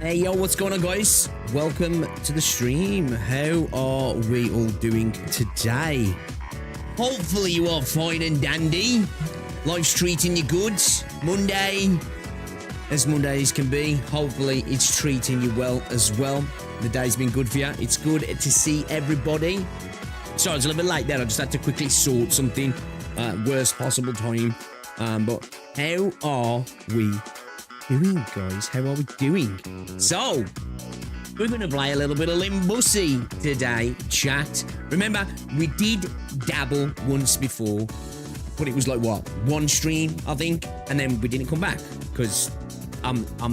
Hey, yo, what's going on, guys? Welcome to the stream. How are we all doing today? Hopefully you are fine and dandy. Life's treating you good. Monday, as Mondays can be. Hopefully it's treating you well as well. The day's been good for you. It's good to see everybody. Sorry, I was a little bit late there. I just had to quickly sort something. Worst possible time. But how are we doing, guys? How are we doing? So, we're going to play a little bit of Limbusy today, chat. Remember, we did dabble once before, but it was like, what, one stream, I think, and then we didn't come back, because I'm a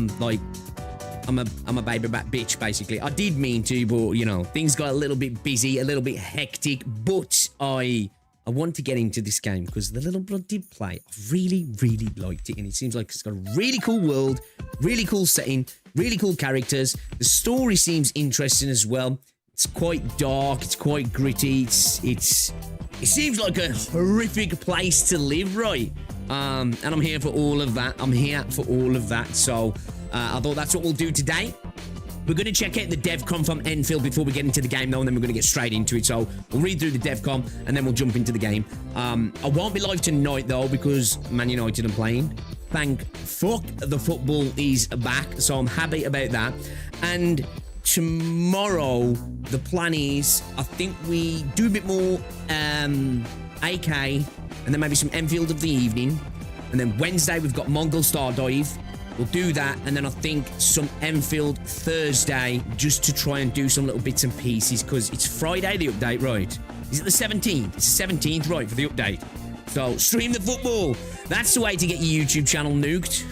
baby back bitch, basically. I did mean to, but, you know, things got a little bit busy, a little bit hectic, but I want to get into this game because the little blood did play. I really, really liked it, and it seems like it's got a really cool world, really cool setting, really cool characters. The story seems interesting as well. It's quite dark, it's quite gritty, it seems like a horrific place to live, right? And I'm here for all of that. So I thought that's what we'll do today. We're going to check out the DevCom from Endfield before we get into the game, though, and then we're going to get straight into it. So we'll read through the DevCom, and then we'll jump into the game. I won't be live tonight, though, because Man United are playing. Thank fuck the football is back, so I'm happy about that. And tomorrow, the plan is, I think we do a bit more AK, and then maybe some Endfield of the evening. And then Wednesday, we've got Mongol Star Dive. We'll do that, and then I think some Endfield Thursday, just to try and do some little bits and pieces, because it's Friday, the update, right? Is it the 17th? It's the 17th, right, for the update. So, stream the football. That's the way to get your YouTube channel nuked.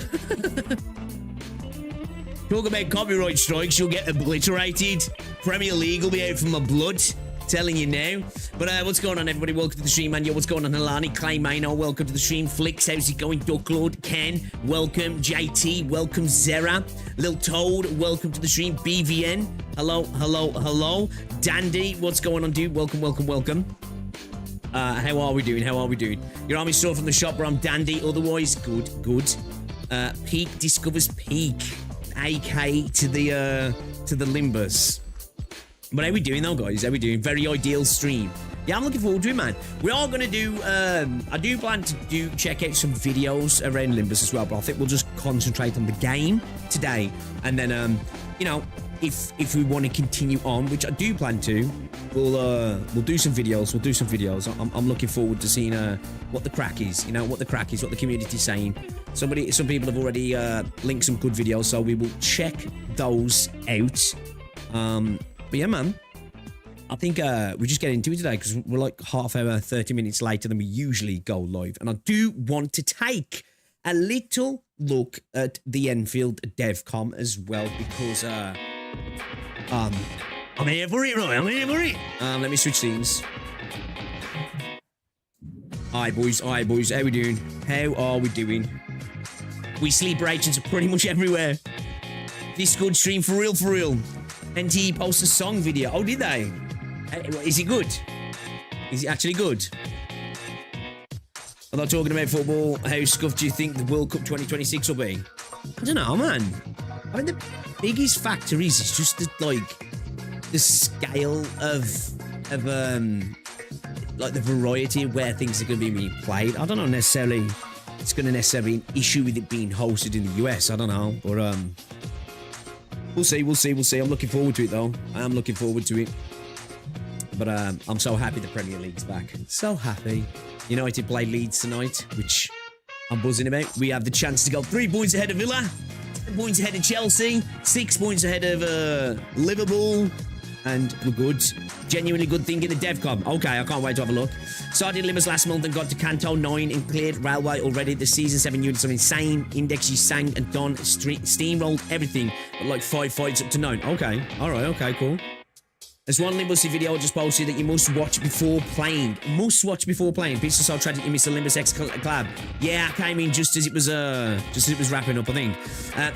Talk about copyright strikes, you'll get obliterated. Premier League will be out for my blood. Telling you now. But what's going on, everybody? Welcome to the stream, man. Yo, what's going on, Alani? Clay Maino, welcome to the stream. Flicks, how's it going? Ducklord, Ken, welcome. JT, welcome. Zera, Lil Toad, welcome to the stream. BVN, hello, hello, hello. Dandy, what's going on, dude? Welcome, welcome, welcome. How are we doing? How are we doing? Your army store from the shop where I'm Dandy. Otherwise, good, good. Peak discovers Peak. AK to the Limbus. But how we doing though, guys? How we doing? Very ideal stream. Yeah, I'm looking forward to it, man. We are going to do, I do plan to check out some videos around Limbus as well, but I think we'll just concentrate on the game today. And then, you know, if we want to continue on, which I do plan to, we'll do some videos. We'll do some videos. I'm looking forward to seeing what the crack is, you know, what the crack is, what the community's saying. Some people have already linked some good videos, so we will check those out. But yeah, man, I think we just get into it today because we're like half hour, 30 minutes later than we usually go live. And I do want to take a little look at the Endfield DevCom as well because I'm here for it, right? I'm here for it. Let me switch scenes. Hi, boys. Hi, boys. How we doing? How are we doing? We sleeper agents are pretty much everywhere. Discord stream for real, for real. NT post a song video. Oh, did they? Is it good? Is it actually good? I'm not talking about football. How scuffed do you think the World Cup 2026 will be? I don't know, man. I mean, the biggest factor is it's just the scale of like the variety of where things are going to be being played. I don't know necessarily it's going to necessarily be an issue with it being hosted in the US. I don't know, but we'll see. I'm looking forward to it, though. I am looking forward to it. But I'm so happy the Premier League's back. So happy. United play Leeds tonight, which I'm buzzing about. We have the chance to go 3 points ahead of Villa. points ahead of Chelsea, 6 points ahead of Liverpool, and we're good. Genuinely good thing in the DevCom. Okay, I can't wait to have a look. Started Limbus last month and got to Canto 9 and cleared Railway already. The Season 7 units are insane. Index you sang and done. Steamrolled everything. But like 5 fights up to 9. Okay, alright, okay, cool. There's one Limbus video I just posted that you must watch before playing. Must watch before playing. Pizza so tragic you missed the Limbus X collab. Yeah, I came in just as it was wrapping up, I think.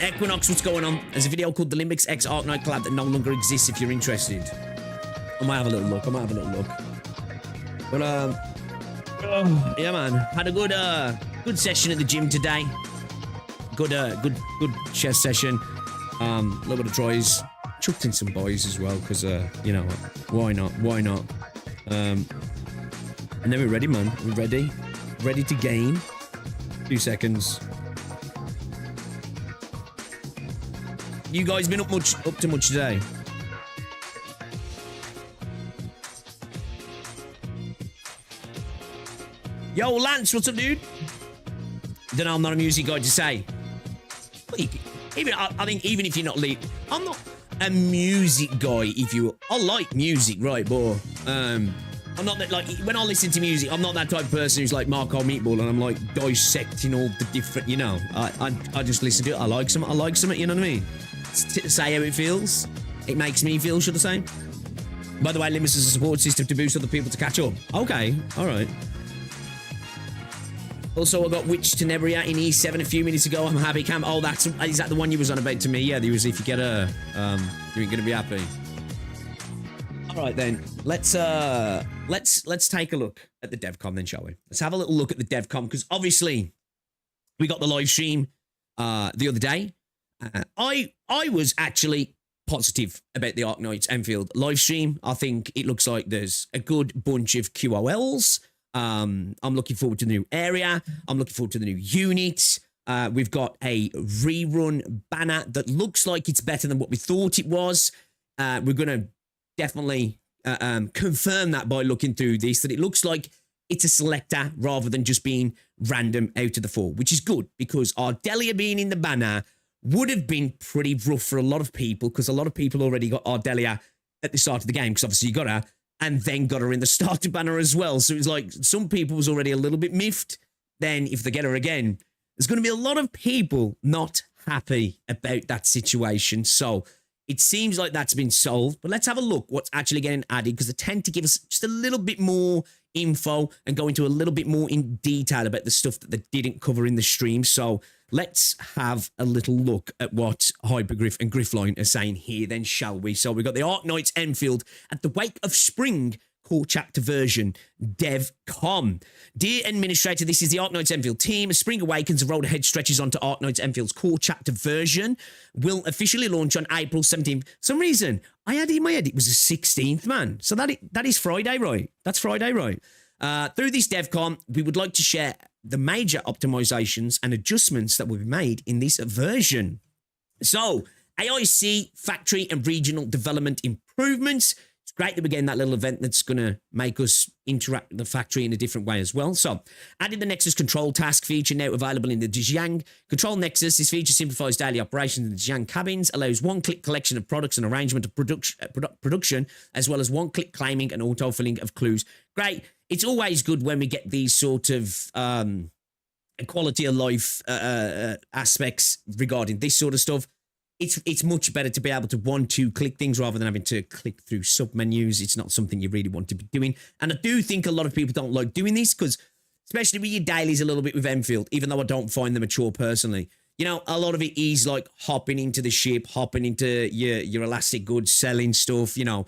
Equinox, what's going on? There's a video called the Limbus X Arknight collab that no longer exists if you're interested. I might have a little look. But yeah, man. Had a good session at the gym today. Good chest session. A little bit of tries. Chucked in some boys as well, because you know, why not? And then we're ready, man. We're ready to game. 2 seconds. You guys been up to much today? Yo, Lance, what's up, dude? Don't know, I'm not a music guy to say. I think even if you're not I'm not a music guy. I like music, right, but I'm not that, like, when I listen to music, I'm not that type of person who's like Marco Meatball and I'm like dissecting all the different, you know. I just listen to it. I like something, you know what I mean? Say how it feels. It makes me feel, should I say? By the way, Limbus is a support system to boost other people to catch up. Okay, all right. Also, I got Witch Tenebria in E7 a few minutes ago. I'm happy, Cam. Oh, is that the one you was on about to me? Yeah, there was, if you get her, you're gonna be happy. All right then, let's take a look at the DevCom then, shall we? Let's have a little look at the DevCom, because obviously we got the live stream the other day. I was actually positive about the Arknights Endfield live stream. I think it looks like there's a good bunch of QOLs. I'm looking forward to the new area. I'm looking forward to the new units. We've got a rerun banner that looks like it's better than what we thought it was. We're going to definitely confirm that by looking through this, that it looks like it's a selector rather than just being random out of the four, which is good, because Ardelia being in the banner would have been pretty rough for a lot of people, because a lot of people already got Ardelia at the start of the game, because obviously you got her and then got her in the starter banner as well. So it's like some people was already a little bit miffed. Then if they get her again, there's going to be a lot of people not happy about that situation. So it seems like that's been solved. But let's have a look what's actually getting added, because they tend to give us just a little bit more info and go into a little bit more in detail about the stuff that they didn't cover in the stream. So let's have a little look at what Hypergriff and Griffline are saying here then, shall we? So we've got the Arknights Endfield at the wake of spring core chapter version DevCom. Dear Administrator, this is the Arknights Endfield team. As spring awakens, the road ahead stretches onto Arknights Enfield's core chapter version. Will officially launch on April 17th. For some reason, I had in my head it was the 16th, man. So that is Friday, right? That's Friday, right? Through this DevCom, we would like to share the major optimizations and adjustments that will be made in this version. So, AIC, factory and regional development improvements. It's great that we're getting that little event that's going to make us interact with the factory in a different way as well. So, added the Nexus control task feature now available in the Zhejiang. Control Nexus, this feature simplifies daily operations in the Zhejiang cabins, allows one-click collection of products and arrangement of production, as well as one-click claiming and auto-filling of clues. Great. It's always good when we get these sort of quality of life aspects regarding this sort of stuff. It's much better to be able to 1-2 click things rather than having to click through sub-menus. It's not something you really want to be doing. And I do think a lot of people don't like doing this, because especially with your dailies a little bit with Endfield, even though I don't find them mature personally, you know, a lot of it is like hopping into the ship, hopping into your elastic goods, selling stuff, you know,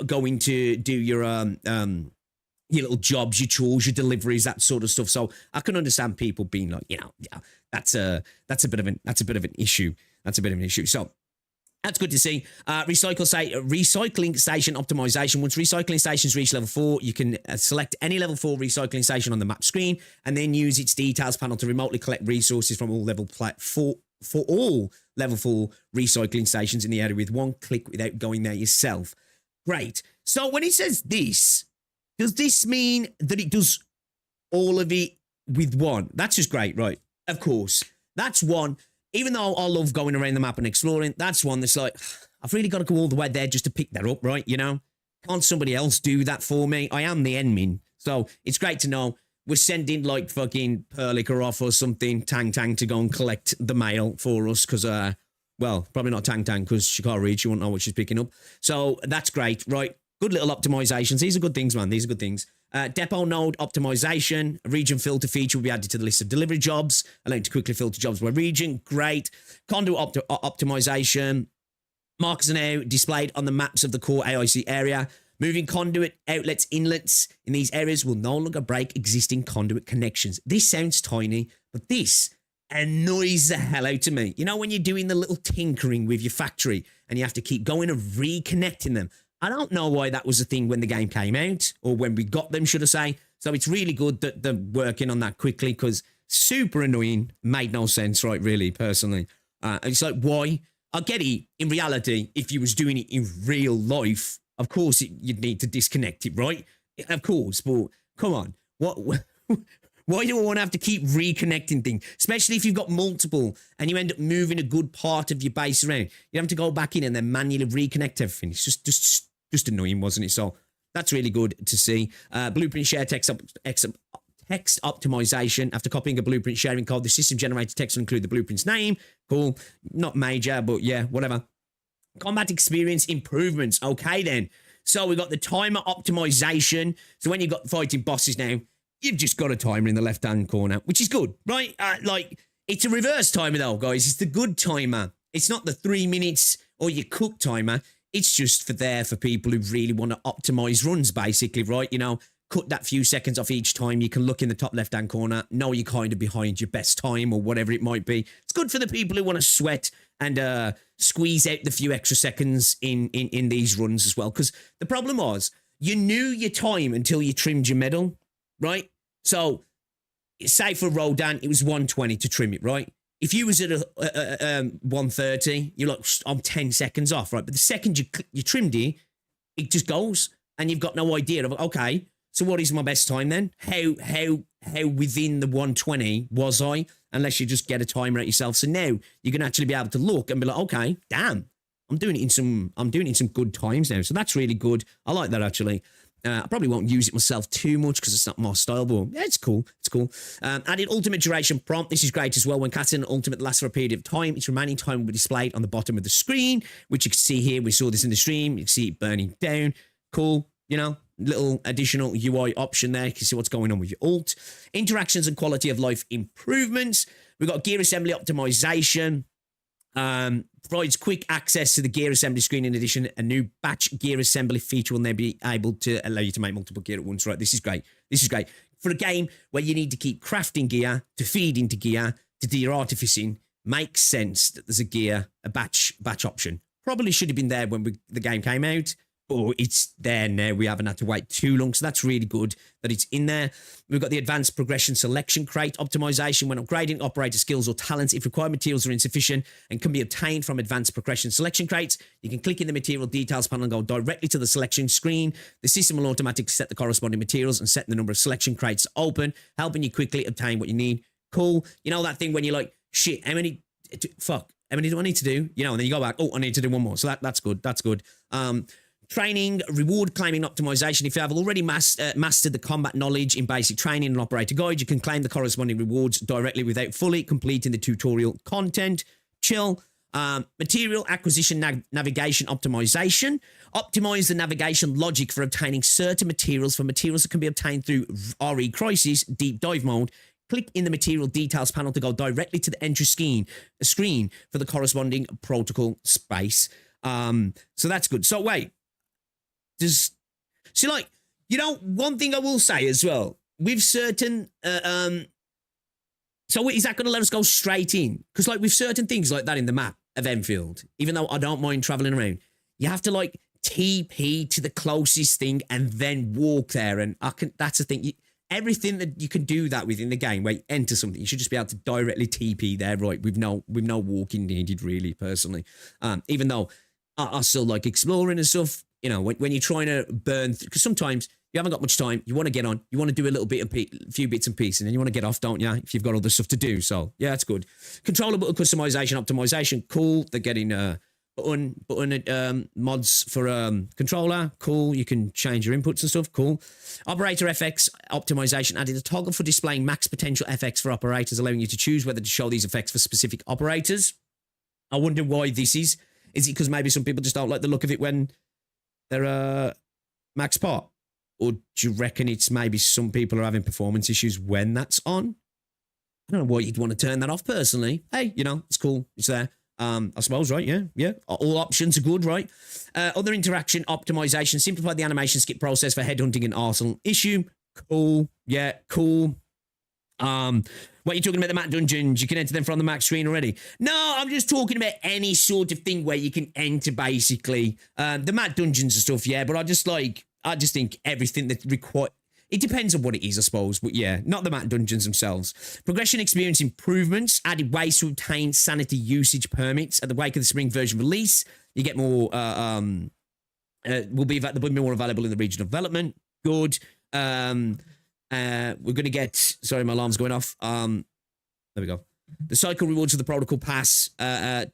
going to do your little jobs, your chores, your deliveries, that sort of stuff. So I can understand people being like, you know, yeah, that's a bit of an issue. That's a bit of an issue. So that's good to see. Recycling station optimization. Once recycling stations reach level 4, you can select any level 4 recycling station on the map screen and then use its details panel to remotely collect resources from all level 4 for all level 4 recycling stations in the area with one click without going there yourself. Great. So when it says this, does this mean that it does all of it with one? That's just great, right? Of course. That's one. even though I love going around the map and exploring, that's one that's like, I've really got to go all the way there just to pick that up, right? You know? Can't somebody else do that for me? I am the endmin. So it's great to know we're sending like fucking Perlica off or something, Tang to go and collect the mail for us because, well, probably not Tang because she can't read. She won't know what she's picking up. So that's great, right? Good little optimizations. These are good things, man. These are good things. Depot node optimization. A region filter feature will be added to the list of delivery jobs, allowing to quickly filter jobs by region. Great. Conduit optimization. Markers are now displayed on the maps of the core AIC area. Moving conduit outlets, inlets in these areas will no longer break existing conduit connections. This sounds tiny, but this annoys the hell out of me. You know, when you're doing the little tinkering with your factory and you have to keep going and reconnecting them. I don't know why that was a thing when the game came out, or when we got them, should I say. So it's really good that they're working on that quickly, because super annoying, made no sense, right, really, personally. It's like, why? I get it. In reality, if you was doing it in real life, of course you'd need to disconnect it, right? Of course, but come on. What? Why do I want to have to keep reconnecting things? Especially if you've got multiple and you end up moving a good part of your base around. You have to go back in and then manually reconnect everything. It's just annoying, wasn't it? So that's really good to see. Blueprint share text optimization. After copying a blueprint sharing code, the system generated text will include the blueprint's name. Cool. Not major, but yeah, whatever. Combat experience improvements. Okay, then. So we got the timer optimization. So when you've got fighting bosses now, you've just got a timer in the left-hand corner, which is good, right? Like, it's a reverse timer, though, guys. It's the good timer. It's not the 3 minutes or your cook timer. It's just for people who really want to optimize runs, basically, right? You know, cut that few seconds off each time. You can look in the top left-hand corner, know you're kind of behind your best time or whatever it might be. It's good for the people who want to sweat and squeeze out the few extra seconds in these runs as well. Because the problem was, you knew your time until you trimmed your medal, right? So, say for Rodan, it was 120 to trim it, right? If you was at 130, you're like, I'm 10 seconds off, right? But the second you trimmed it, it just goes, and you've got no idea of, okay, so what is my best time then? How within the 120 was I? Unless you just get a timer at yourself. So now you can actually be able to look and be like, okay, damn, I'm doing it in some good times now. So that's really good. I like that, actually. I probably won't use it myself too much because it's not my style, but yeah, it's cool. It's cool. Added ultimate duration prompt. This is great as well. When casting an ultimate lasts for a period of time, its remaining time will be displayed on the bottom of the screen, which you can see here. We saw this in the stream. You can see it burning down. Cool. You know, little additional UI option there. You can see what's going on with your ult. Interactions and quality of life improvements. We've got gear assembly optimization. Provides quick access to the gear assembly screen. In addition, a new batch gear assembly feature will now be able to allow you to make multiple gear at once. Right, this is great. This is great. For a game where you need to keep crafting gear, to feed into gear, to do your artificing, makes sense that there's a batch option. Probably should have been there when the game came out, but it's there now. We haven't had to wait too long, so that's really good that it's in there. We've got the advanced progression selection crate optimization. When upgrading operator skills or talents, if required materials are insufficient and can be obtained from advanced progression selection crates, you can click in the material details panel and go directly to the selection screen. The system will automatically set the corresponding materials and set the number of selection crates open, helping you quickly obtain what you need. Cool. You know that thing when you're like, shit, how many do I need to do? You know, and then you go back, oh, I need to do one more. So that's good. That's good. Training, reward claiming optimization. If you have already mastered the combat knowledge in basic training and operator guide, you can claim the corresponding rewards directly without fully completing the tutorial content. Chill. Material acquisition navigation optimization. Optimize the navigation logic for obtaining certain materials from materials that can be obtained through RE Crisis Deep Dive mode. Click in the material details panel to go directly to the entry screen for the corresponding protocol space. So that's good. So wait. So like, you know, one thing I will say as well, with certain, so is that going to let us go straight in? Because like with certain things like that in the map of Endfield, even though I don't mind traveling around, you have to like TP to the closest thing and then walk there. And that's the thing. Everything that you can do that with in the game where you enter something, you should just be able to directly TP there, right? With no walking needed, really, personally. Even though I still like exploring and stuff. You know, when you're trying to burn, because sometimes You haven't got much time. You want to get on. You want to do a little bit of few bits and pieces, and then you want to get off, don't you? If you've got other stuff to do. So yeah, that's good. Controller button customization, optimization, cool. They're getting button mods for controller, cool. You can change your inputs and stuff, cool. Operator FX optimization, added a toggle for displaying max potential FX for operators, allowing you to choose whether to show these effects for specific operators. I wonder why this is. Is it because maybe some people just don't like the look of it when they're max pot? Or do you reckon it's maybe some people are having performance issues when that's on? I don't know why you'd want to turn that off personally. Hey, you know, it's cool. It's there. I suppose, right? Yeah. All options are good, right? Other interaction optimization. Simplify the animation skip process for headhunting and arsenal issue. Cool. Yeah, cool. What are you talking about, the Mac dungeons? You can enter them from the Mac screen already. No, I'm just talking about any sort of thing where you can enter, basically. The Mac dungeons and stuff, yeah, but I just think everything that requires... It depends on what it is, I suppose, but yeah, not the Mac dungeons themselves. Progression experience improvements, added ways to obtain sanity usage permits. At the wake of the spring version release, you get more, will be more available in the regional development. Good. We're going to get, sorry, my alarm's going off. There we go. The cycle rewards of the protocol pass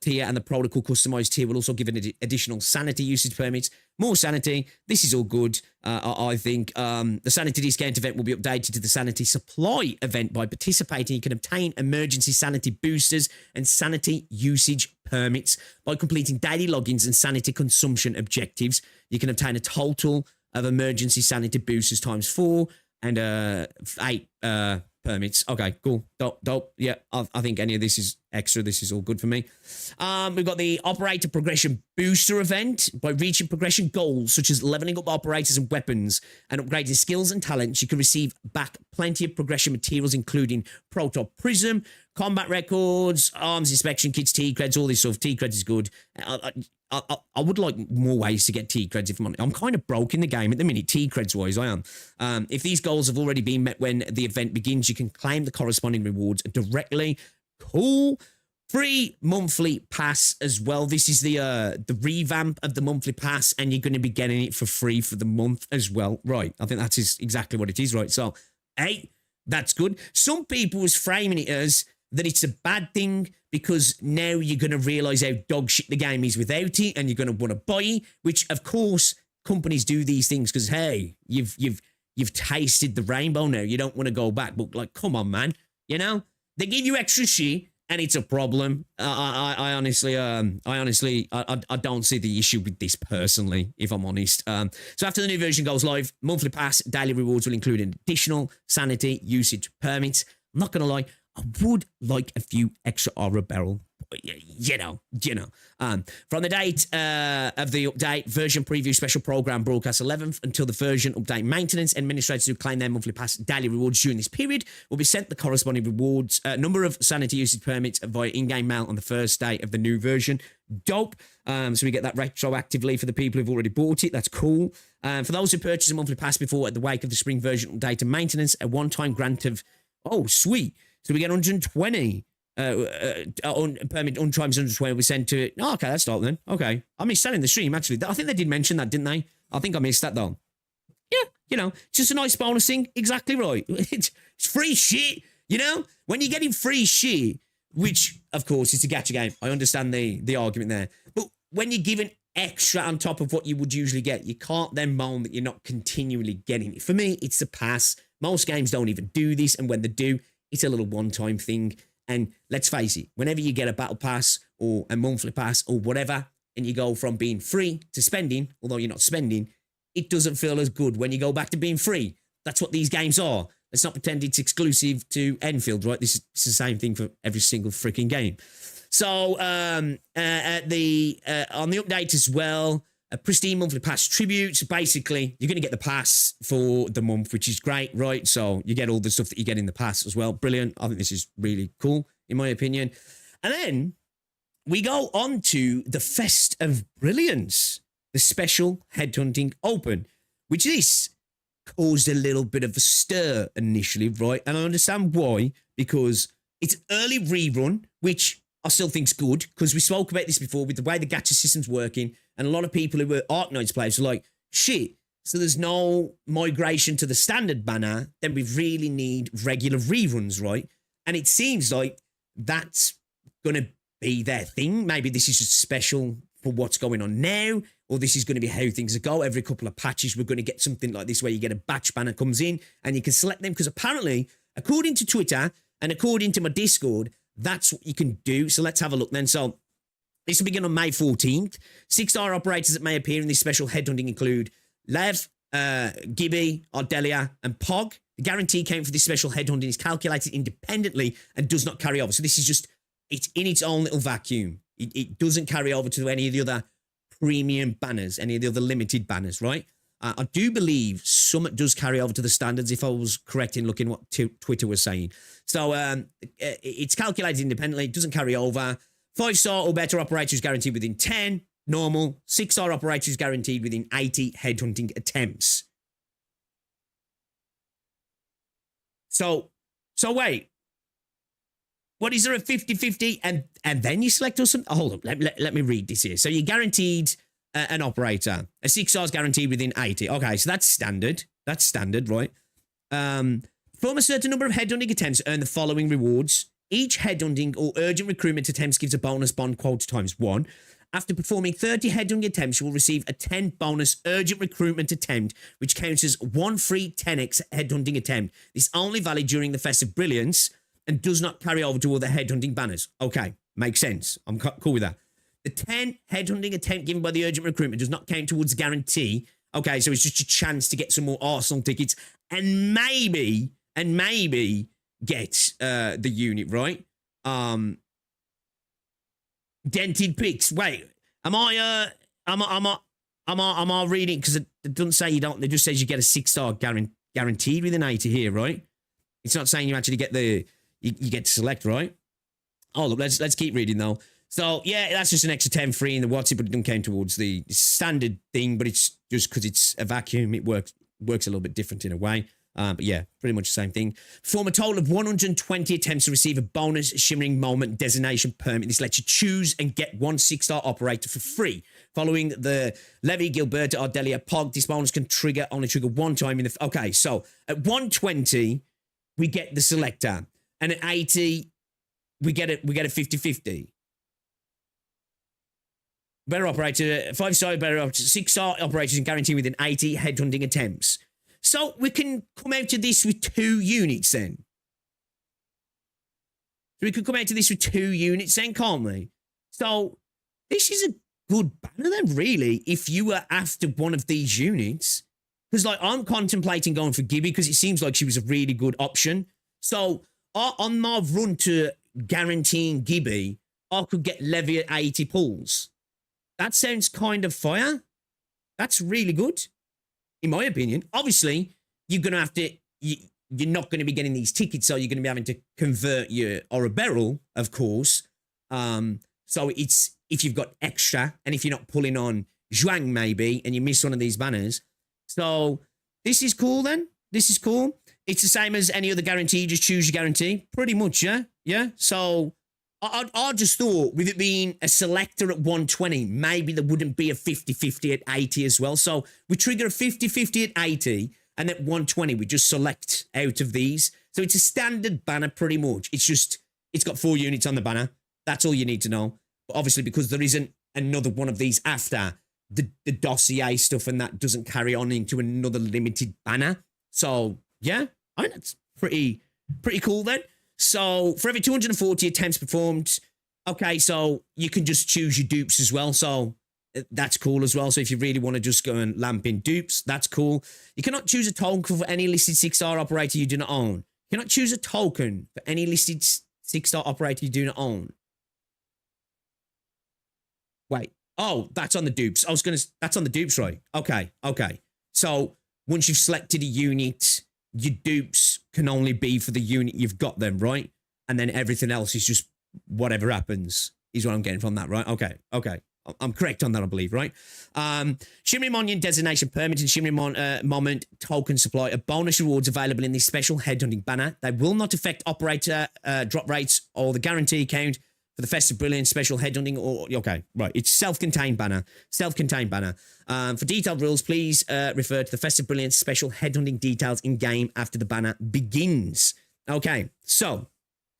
tier and the protocol customized tier will also give an additional sanity usage permits. More sanity. This is all good, I think. The sanity discount event will be updated to the sanity supply event. By participating, you can obtain emergency sanity boosters and sanity usage permits. By completing daily logins and sanity consumption objectives, you can obtain a total of emergency sanity boosters times 4 and 8 permits. Okay, cool. Dope. Yeah, I think any of this is extra. This is all good for me. We've got the operator progression booster event. By reaching progression goals, such as leveling up operators and weapons and upgrading skills and talents, you can receive back plenty of progression materials, including Proto Prism, combat records, arms inspection kits, T-creds, all this stuff. T-creds is good. I would like more ways to get T-creds if I'm kind of broke in the game at the minute, T-creds wise, I am. If these goals have already been met when the event begins, you can claim the corresponding rewards directly. Cool. Free monthly pass as well. This is the revamp of the monthly pass, and you're going to be getting it for free for the month as well. Right. I think that is exactly what it is, right? So, hey, that's good. Some people was framing it as that it's a bad thing because now you're going to realise how dog shit the game is without it, and you're going to want to buy it, which, of course, companies do these things because, hey, you've tasted the rainbow now. You don't want to go back. But, like, come on, man. You know? They give you extra shit, and it's a problem. I honestly, I don't see the issue with this personally, if I'm honest. So after the new version goes live, monthly pass, daily rewards will include an additional sanity usage permits. I'm not going to lie, I would like a few extra aura barrel. You know. From the date of the update, version preview special program broadcast 11th until the version update maintenance, administrators who claim their monthly pass daily rewards during this period will be sent the corresponding rewards, number of sanity usage permits via in-game mail on the first day of the new version. Dope. So we get that retroactively for the people who've already bought it. That's cool. For those who purchase a monthly pass before at the wake of the spring version update and maintenance, a one-time grant of, oh, sweet. So we get 120. Permit untrimes 120 will be sent to it. Oh, okay, that's dope then. Okay. I missed that in the stream, actually. I think they did mention that, didn't they? I think I missed that, though. Yeah, you know, it's just a nice bonus thing. Exactly right. It's free shit, you know? When you're getting free shit, which, of course, it's a gacha game. I understand the argument there. But when you're given extra on top of what you would usually get, you can't then moan that you're not continually getting it. For me, it's a pass. Most games don't even do this, and when they do, it's a little one-time thing. And let's face it, whenever you get a battle pass or a monthly pass or whatever, and you go from being free to spending, although you're not spending, it doesn't feel as good when you go back to being free. That's what these games are. Let's not pretend it's exclusive to Endfield, right? This is the same thing for every single freaking game. So on the update as well, a pristine monthly pass tribute. So basically, you're going to get the pass for the month, which is great, right? So you get all the stuff that you get in the pass as well. Brilliant. I think this is really cool, in my opinion. And then we go on to the Fest of Brilliance, the special headhunting open, which this caused a little bit of a stir initially, right? And I understand why, because it's early rerun, which I still think's good, because we spoke about this before with the way the gacha system's working, and a lot of people who were Arknights players were like, shit, so there's no migration to the standard banner, then we really need regular reruns, right? And it seems like that's going to be their thing. Maybe this is just special for what's going on now, or this is going to be how things go. Every couple of patches, we're going to get something like this where you get a batch banner comes in and you can select them, because apparently, according to Twitter and according to my Discord, that's what you can do. So let's have a look then. So this will begin on May 14th. 6-star operators that may appear in this special headhunting include Lev, Gibby, Ardelia, and Pog. The guarantee count for this special headhunting is calculated independently and does not carry over. So this is just, it's in its own little vacuum. It doesn't carry over to any of the other premium banners, any of the other limited banners, right? I do believe some does carry over to the standards, if I was correct in looking what Twitter was saying. So it's calculated independently. It doesn't carry over. 5-star or better operators guaranteed within 10. Normal. 6-star operators guaranteed within 80 headhunting attempts. So wait. What is there a 50-50 and then you select us? Hold on, let me read this here. So you're guaranteed an operator. A 6-star is guaranteed within 80. Okay, so that's standard. That's standard, right? Perform a certain number of headhunting attempts, earn the following rewards. Each headhunting or urgent recruitment attempts gives a bonus bond quota times 1. After performing 30 headhunting attempts, you will receive a 10 bonus urgent recruitment attempt, which counts as 1 free 10x headhunting attempt. This only valid during the Festive Brilliance and does not carry over to other headhunting banners. Okay, makes sense. I'm cool with that. The 10 headhunting attempt given by the urgent recruitment does not count towards the guarantee. Okay, so it's just a chance to get some more Arsenal tickets and maybe get the unit, right? Dented pics. Wait, am I reading? Because it doesn't say you don't. It just says you get a 6-star guaranteed within 80 here, right? It's not saying you actually get you get to select, right? Oh, look, let's keep reading though. So yeah, that's just an extra 10 free in the what's it, but it doesn't count towards the standard thing. But it's just because it's a vacuum, it works a little bit different in a way. But yeah, pretty much the same thing. Perform a total of 120 attempts to receive a bonus Shimmering Moment designation permit. This lets you choose and get 1 6-star operator for free. Following the Levy, Gilberto, Ardelia, Pog, this bonus can only trigger 1 time in the... Okay, so at 120, we get the selector. And at 80, we get a 50-50. Better operator, 5-star, better operator, 6-star operators and guaranteed within 80 headhunting attempts. So we can come out to this with 2 units then. So we could come out to this with 2 units then, can't we? So this is a good banner then, really, if you were after one of these units. Because, like, I'm contemplating going for Gibby because it seems like she was a really good option. So on my run to guaranteeing Gibby, I could get Levy at 80 pulls. That sounds kind of fire. That's really good, in my opinion. Obviously, you're going to have to... You're not going to be getting these tickets, so you're going to be having to convert your Barrel, of course. So it's if you've got extra, and if you're not pulling on Zhuang, maybe, and you miss one of these banners. So this is cool then. This is cool. It's the same as any other guarantee. You just choose your guarantee. Pretty much, yeah? Yeah? So I just thought, with it being a selector at 120, maybe there wouldn't be a 50-50 at 80 as well. So we trigger a 50-50 at 80, and at 120, we just select out of these. So it's a standard banner pretty much. It's just, it's got 4 units on the banner. That's all you need to know. But obviously, because there isn't another one of these after, the dossier stuff and that doesn't carry on into another limited banner. So, yeah, I mean, that's pretty cool then. So, for every 240 attempts performed, okay, so you can just choose your dupes as well. So, that's cool as well. So if you really want to just go and lamp in dupes, that's cool. You cannot choose a token for any listed 6-star operator you do not own. You cannot choose a token for any listed 6-star operator you do not own. Wait. Oh, that's on the dupes. That's on the dupes, right? Okay. So once you've selected a unit, your dupes can only be for the unit you've got them, right? And then everything else is just whatever happens is what I'm getting from that, right? Okay. I'm correct on that, I believe, right? Shimmering Monument Designation Permit and Shimmering Moment Token Supply are bonus rewards available in this special headhunting banner. They will not affect operator drop rates or the guarantee count for the Festive Brilliance special headhunting. Or okay, right, it's self-contained banner. Self-contained banner. For detailed rules, please refer to the Festive Brilliance special headhunting details in game after the banner begins. Okay, so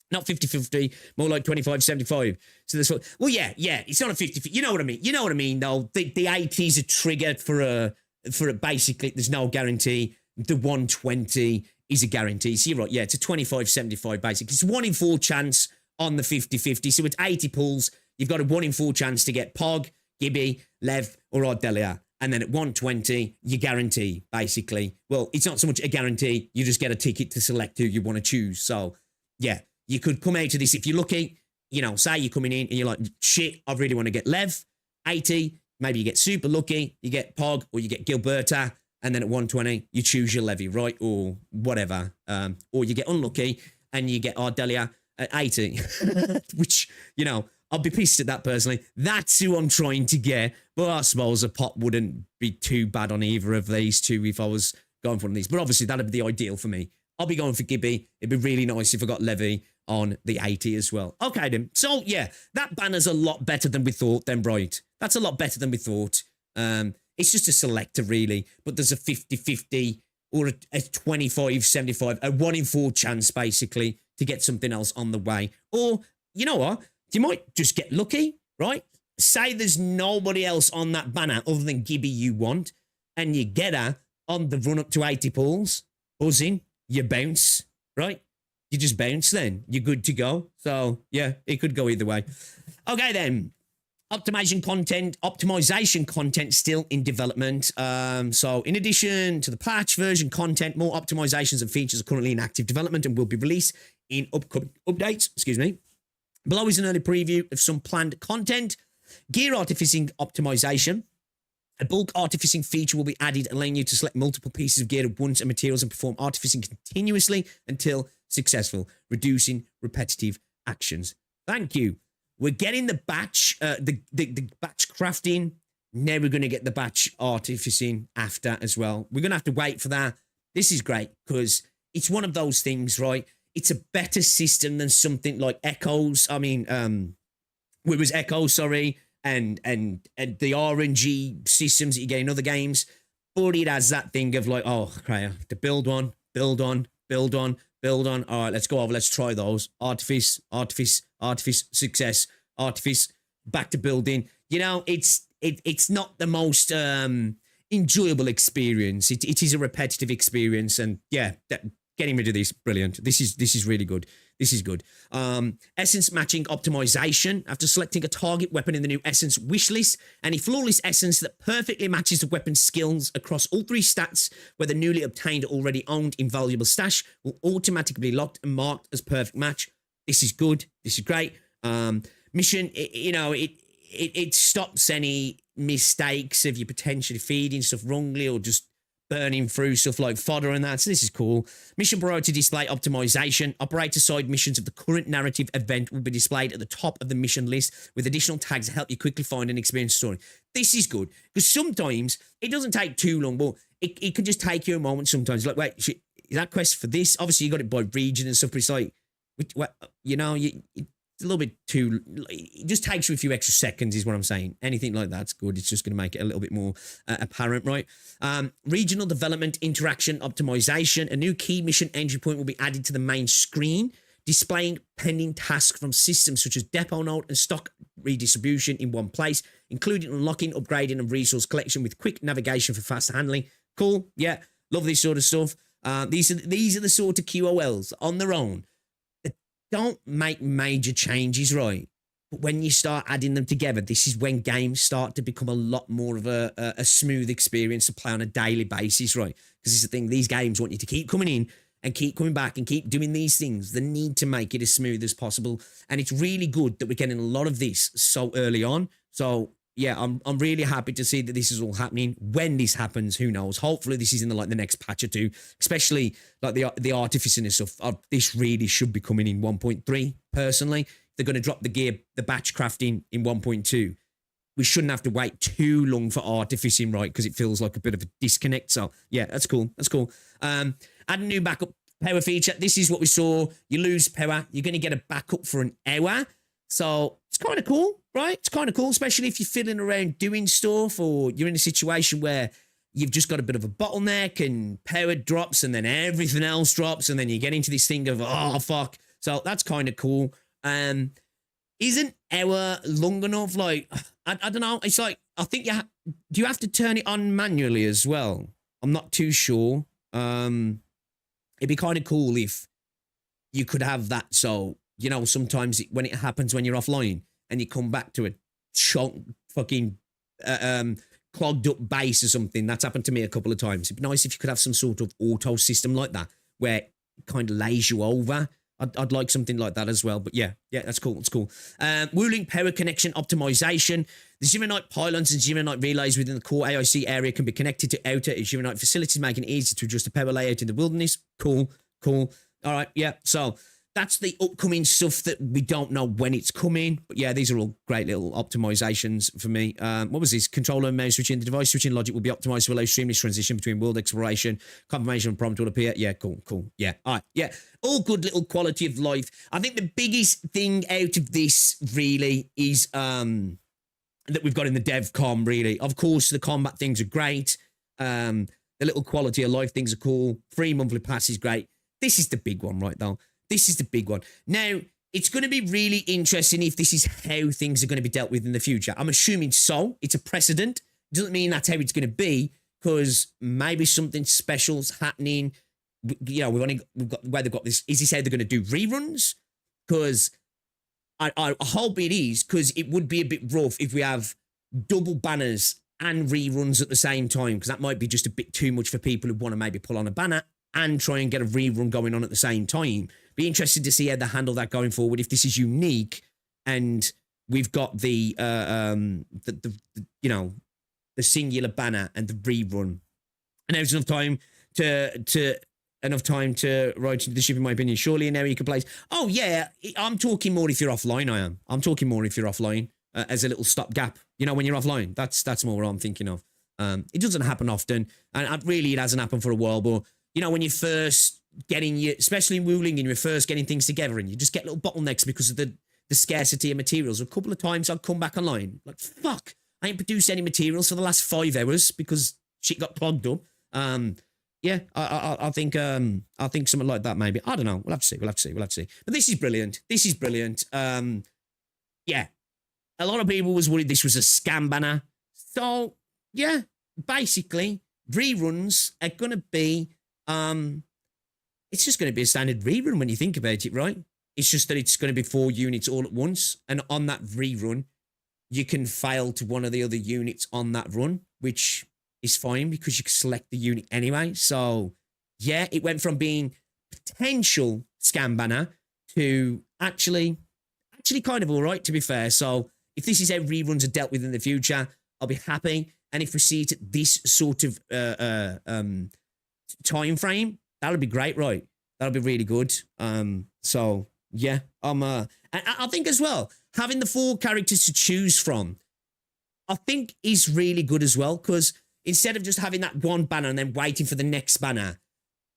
not 50-50, more like 25-75. So this, well, yeah, it's not a 50. You know what I mean? You know what I mean, though. The 80s are triggered for a basically. There's no guarantee. The 120 is a guarantee. So you're right. Yeah, it's a 25-75 basically. It's a 1 in 4 chance on the 50-50. So it's 80 pulls. You've got a 1 in 4 chance to get Pog, Gibby, Lev, or Ardelia. And then at 120, you guarantee, basically. Well, it's not so much a guarantee. You just get a ticket to select who you want to choose. So, yeah, you could come out of this if you're lucky. You know, say you're coming in and you're like, shit, I really want to get Lev. 80, maybe you get super lucky. You get Pog or you get Gilberta. And then at 120, you choose your levy, right? Or whatever. Or you get unlucky and you get Ardelia at 80. Which, you know, I'll be pissed at that personally. That's who I'm trying to get. But I suppose a pop wouldn't be too bad on either of these two if I was going for one of these. But obviously, that'd be the ideal for me. I'll be going for Gibby. It'd be really nice if I got Levy on the 80 as well. Okay, then. So, yeah, that banner's a lot better than we thought then, right? That's a lot better than we thought. It's just a selector, really. But there's a 50-50 or a 25-75, a 1 in 4 chance, basically, to get something else on the way. Or, you know what? You might just get lucky, right? Say there's nobody else on that banner other than Gibby you want, and you get her on the run up to 80 pulls, buzzing, you bounce, right? You just bounce then. You're good to go. So, yeah, it could go either way. Okay, then. Optimization content still in development. So in addition to the patch version content, more optimizations and features are currently in active development and will be released in upcoming updates. Excuse me. Below is an early preview of some planned content. Gear artificing optimization. A bulk artificing feature will be added, allowing you to select multiple pieces of gear at once and materials and perform artificing continuously until successful, reducing repetitive actions. Thank you. We're getting the batch, the batch crafting. Now we're going to get the batch artificing after as well. We're going to have to wait for that. This is great because it's one of those things, right? It's a better system than something like Echoes. I mean, it was Echoes, sorry, and the RNG systems that you get in other games. But it has that thing of like, oh, okay, I have to build on. All right, let's go over. Let's try those. Artifice, success, artifice, back to building. You know, it's not the most enjoyable experience. It is a repetitive experience, and yeah, getting rid of this, brilliant. This is really good. This is good. Essence matching optimization. After selecting a target weapon in the new Essence wishlist, any flawless essence that perfectly matches the weapon's skills across all 3 stats, whether newly obtained or already owned invaluable stash, will automatically be locked and marked as perfect match. This is good. This is great. Mission, it stops any mistakes of you potentially feeding stuff wrongly or just burning through stuff like fodder and that. So this is cool. Mission priority display optimization. Operator side missions of the current narrative event will be displayed at the top of the mission list with additional tags to help you quickly find and experience the story. This is good because sometimes it doesn't take too long, but it can just take you a moment sometimes. Like, wait, is that quest for this? Obviously, you got it by region and stuff, but it's like, it's a little bit too, it just takes you a few extra seconds is what I'm saying. Anything like that's good. It's just going to make it a little bit more apparent, right? Regional development interaction optimization. A new key mission entry point will be added to the main screen, displaying pending tasks from systems such as depot node and stock redistribution in one place, including unlocking, upgrading, and resource collection with quick navigation for faster handling. Cool. Yeah. Love this sort of stuff. These are the sort of QOLs on their own. Don't make major changes, right? But when you start adding them together, this is when games start to become a lot more of a smooth experience to play on a daily basis, right? Because it's the thing, these games want you to keep coming in and keep coming back and keep doing these things. They need to make it as smooth as possible. And it's really good that we're getting a lot of this so early on. So, yeah, I'm really happy to see that this is all happening. When this happens, who knows? Hopefully this is in the next patch or two, especially like the artificing and stuff. This really should be coming in 1.3, personally. They're going to drop the batch crafting in 1.2. We shouldn't have to wait too long for artificing, right? Because it feels like a bit of a disconnect. So, yeah, that's cool. That's cool. Add a new backup power feature. This is what we saw. You lose power. You're going to get a backup for an hour. So it's kind of cool, right? It's kind of cool, especially if you're fiddling around doing stuff or you're in a situation where you've just got a bit of a bottleneck and power drops and then everything else drops and then you get into this thing of, oh, fuck. So that's kind of cool. Isn't hour long enough? Like, I don't know. It's like, I think do you have to turn it on manually as well? I'm not too sure. It'd be kind of cool if you could have that. So, you know, sometimes when it happens when you're offline and you come back to a fucking clogged up base or something. That's happened to me a couple of times. It'd be nice if you could have some sort of auto system like that where it kind of lays you over. I'd like something like that as well. But yeah, that's cool. It's cool. Wooling power connection optimization. The Zero-Night pylons and Zero-Night relays within the core AIC area can be connected to outer Zero-Night facilities, making it easy to adjust the power layout in the wilderness. Cool. All right, yeah. So that's the upcoming stuff that we don't know when it's coming. But yeah, these are all great little optimizations for me. What was this? Controller and mouse switching. The device switching logic will be optimized to allow seamless transition between world exploration. Confirmation prompt will appear. Yeah, cool. Yeah, all right. Yeah, all good little quality of life. I think the biggest thing out of this really is that we've got in the DevCom, really. Of course, the combat things are great. The little quality of life things are cool. Free monthly pass is great. This is the big one, right, though. This is the big one. Now, it's going to be really interesting if this is how things are going to be dealt with in the future. I'm assuming so. It's a precedent. Doesn't mean that's how it's going to be, because maybe something special's happening. You know, we've got where they've got this. Is this how they're going to do reruns? Because I hope it is, because it would be a bit rough if we have double banners and reruns at the same time, because that might be just a bit too much for people who want to maybe pull on a banner and try and get a rerun going on at the same time. Be interested to see how they handle that going forward, if this is unique and we've got the you know, the singular banner and the rerun. And there's enough time to write into the ship, in my opinion. Surely now you can place. Oh yeah, I'm talking more if you're offline. I'm talking more if you're offline as a little stopgap. You know, when you're offline, that's more what I'm thinking of. It doesn't happen often, and really it hasn't happened for a while. But you know, when you first especially in Wooling, and you're first getting things together, and you just get little bottlenecks because of the scarcity of materials. A couple of times I'd come back online, like, fuck, I ain't produced any materials for the last 5 hours because shit got clogged up. Yeah, I think something like that maybe. I don't know. We'll have to see. But this is brilliant. Yeah, a lot of people was worried this was a scam banner. So yeah, basically reruns are gonna be it's just going to be a standard rerun when you think about it, right? It's just that it's going to be 4 units all at once. And on that rerun, you can fail to one of the other units on that run, which is fine because you can select the unit anyway. So, yeah, it went from being potential scam banner to actually kind of all right, to be fair. So, if this is how reruns are dealt with in the future, I'll be happy. And if we see it at this sort of time frame, that'll be great, right? That'll be really good. So yeah, I think as well, having the 4 characters to choose from, I think is really good as well, because instead of just having that one banner and then waiting for the next banner,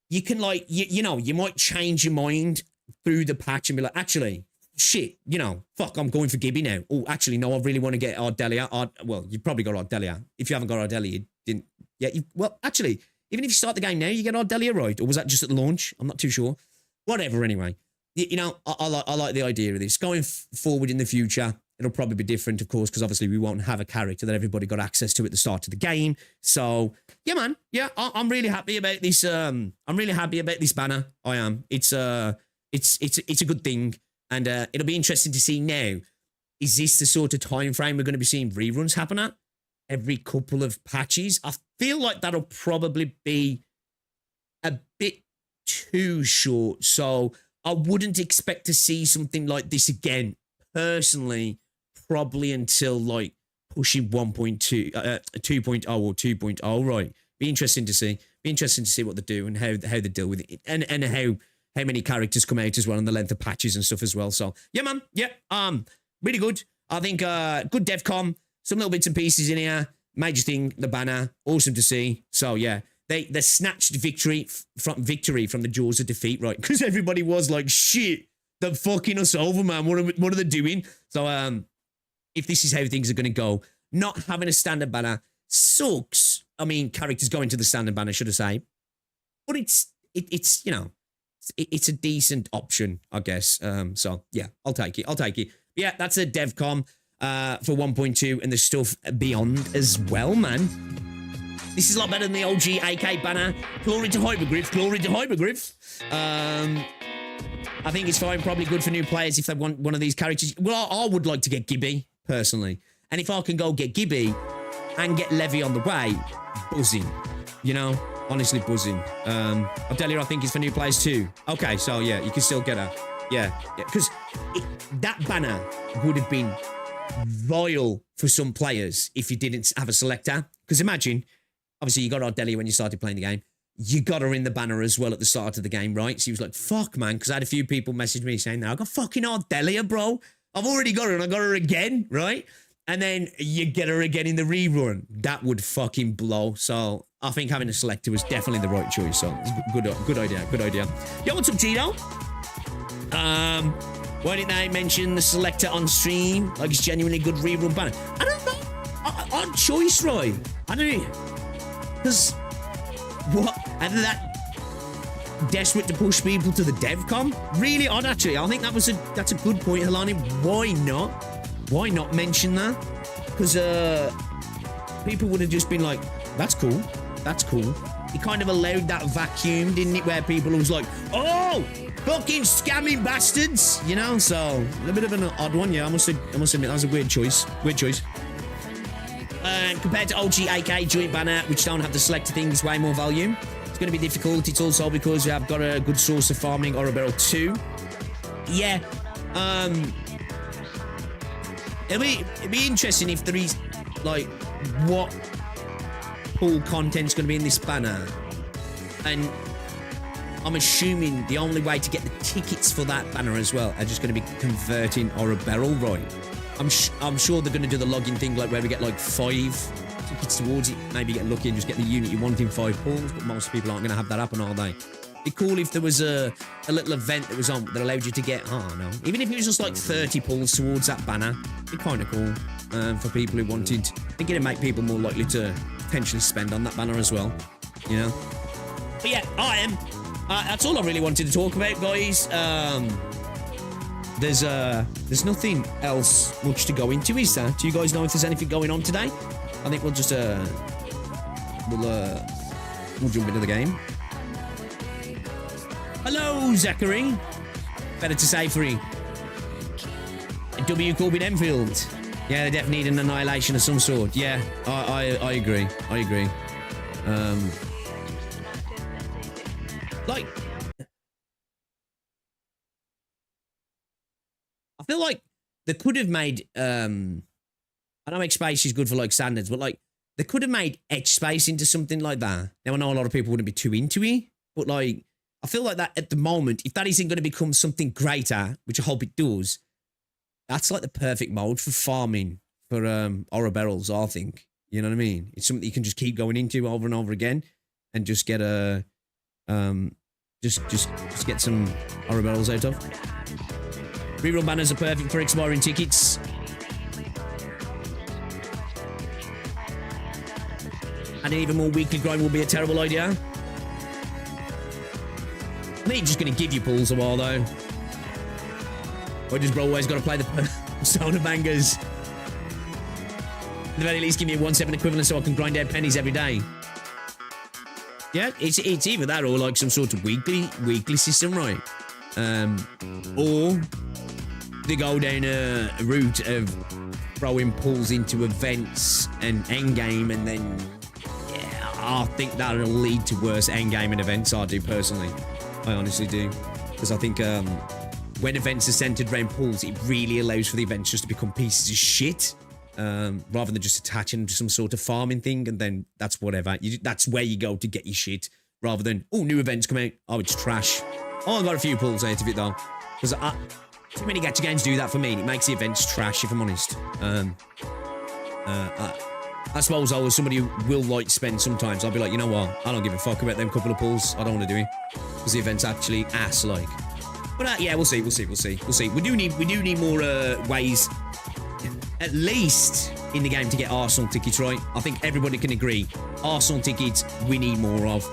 you can, like, you know, you might change your mind through the patch and be like, actually, shit, you know, fuck, I'm going for Gibby now. Oh, actually, no, I really want to get Ardelia. Well, you've probably got Ardelia. If you haven't got Ardelia, you didn't. Yeah, well, actually, even if you start the game now, you get Ardelia, right? Or was that just at the launch? I'm not too sure. Whatever, anyway. You know, I like the idea of this. Going forward in the future, it'll probably be different, of course, because obviously we won't have a character that everybody got access to at the start of the game. So, yeah, man. Yeah, I'm really happy about this. I'm really happy about this banner. I am. It's a good thing. And it'll be interesting to see now. Is this the sort of time frame we're going to be seeing reruns happen at? Every couple of patches? I feel like that'll probably be a bit too short. So I wouldn't expect to see something like this again, personally, probably until like pushing 1.2, 2.0 or 2.0, right? Be interesting to see what they do and how they deal with it, and how many characters come out as well, and the length of patches and stuff as well. So yeah, man, yeah, really good. I think good DevCom. Some little bits and pieces in here. Major thing, the banner. Awesome to see. So, yeah. They snatched victory from the jaws of defeat, right? Because everybody was like, shit, They're fucking us over, man. What are they doing? So, if this is how things are going to go, not having a standard banner sucks. I mean, characters going to the standard banner, should I say? But it's you know, it's a decent option, I guess. So yeah, I'll take it. I'll take it. Yeah, that's a DevCom for 1.2 and the stuff beyond as well, man. This is a lot better than the OG AK banner. Glory to Hypergriff. Glory to Hypergriff. I think it's fine. Probably good for new players if they want one of these characters. Well, I would like to get Gibby, personally. And if I can go get Gibby and get Levy on the way, buzzing. You know? Honestly, buzzing. Odelia, I think, is for new players too. Okay, so yeah, you can still get her. Yeah. Because that banner would have been vile for some players if you didn't have a selector. Because imagine, obviously, you got Odelia when you started playing the game. You got her in the banner as well at the start of the game, right? So he was like, fuck, man. Because I had a few people message me saying, I got fucking Odelia, bro. I've already got her and I got her again, right? And then you get her again in the rerun. That would fucking blow. So I think having a selector was definitely the right choice. So good idea, good idea. Yo, what's up, Gino? Why didn't they mention the selector on stream? Like it's genuinely good rerun banner. I don't know. Odd choice, Roy. I don't know. Because what? And that desperate to push people to the DevCom? Really odd, actually. I think that's a good point, Helani. Why not? Why not mention that? Because people would have just been like, that's cool. That's cool. It kind of allowed that vacuum, didn't it? Where people was like, oh, fucking scamming bastards. You know? So, a bit of an odd one, yeah. I must admit, that was a weird choice. Weird choice. Compared to OG AK joint banner, which don't have the selector thing, it's way more volume. It's going to be difficult. It's also because we have got a good source of farming or a barrel too. Yeah. It'd be interesting if there is, like, what pool content's going to be in this banner. And I'm assuming the only way to get the tickets for that banner as well are just going to be converting or a barrel, right? I'm sure they're going to do the login thing, like where we get like 5 tickets towards it. Maybe get lucky and just get the unit you want in 5 pools, but most people aren't going to have that happen, are they? It'd be cool if there was a little event that was on that allowed you to get, I don't know, even if it was just like 30 pulls towards that banner. It'd be kind of cool for people who wanted. I think it'd make people more likely to potentially spend on that banner as well, you know? But yeah, that's all I really wanted to talk about, guys. There's nothing else much to go into, is there? Do you guys know if there's anything going on today? I think we'll just we'll jump into the game. Hello, Zachary. Better to say free. W Corbin Enfield. Yeah, they definitely need an annihilation of some sort. Yeah, I agree. I agree. Like, I feel like they could have made, I know X space is good for like standards, but like they could have made edge space into something like that. Now I know a lot of people wouldn't be too into it, but like I feel like that at the moment, if that isn't going to become something greater, which I hope it does, that's like the perfect mode for farming for Aura barrels, I think. You know what I mean? It's something you can just keep going into over and over again and just get a just get some Aura barrels out of. Rerun banners are perfect for expiring tickets. And even more weekly grind will be a terrible idea. I think it's just going to give you pulls a while, though. Or just bro always got to play the soda bangers. At the very least, give me a 1/7 equivalent so I can grind out pennies every day. Yeah, it's either that or like some sort of weekly system, right? Or they go down a route of throwing pulls into events and endgame, and then yeah, I think that'll lead to worse endgame and events. I do personally. I honestly do, because I think when events are centered around pools, it really allows for the events just to become pieces of shit, rather than just attaching to some sort of farming thing, and then that's whatever. That's where you go to get your shit, rather than, oh, new events come out, oh, it's trash. Oh, I got a few pulls out of it, though, because too many gacha games do that for me, and it makes the events trash, if I'm honest. I suppose I was somebody who will like spend sometimes. I'll be like, you know what? I don't give a fuck about them couple of pulls. I don't want to do it. Because the event's actually ass-like. But yeah, we'll see. We do need more ways, at least in the game, to get Arsenal tickets, right? I think everybody can agree. Arsenal tickets, we need more of.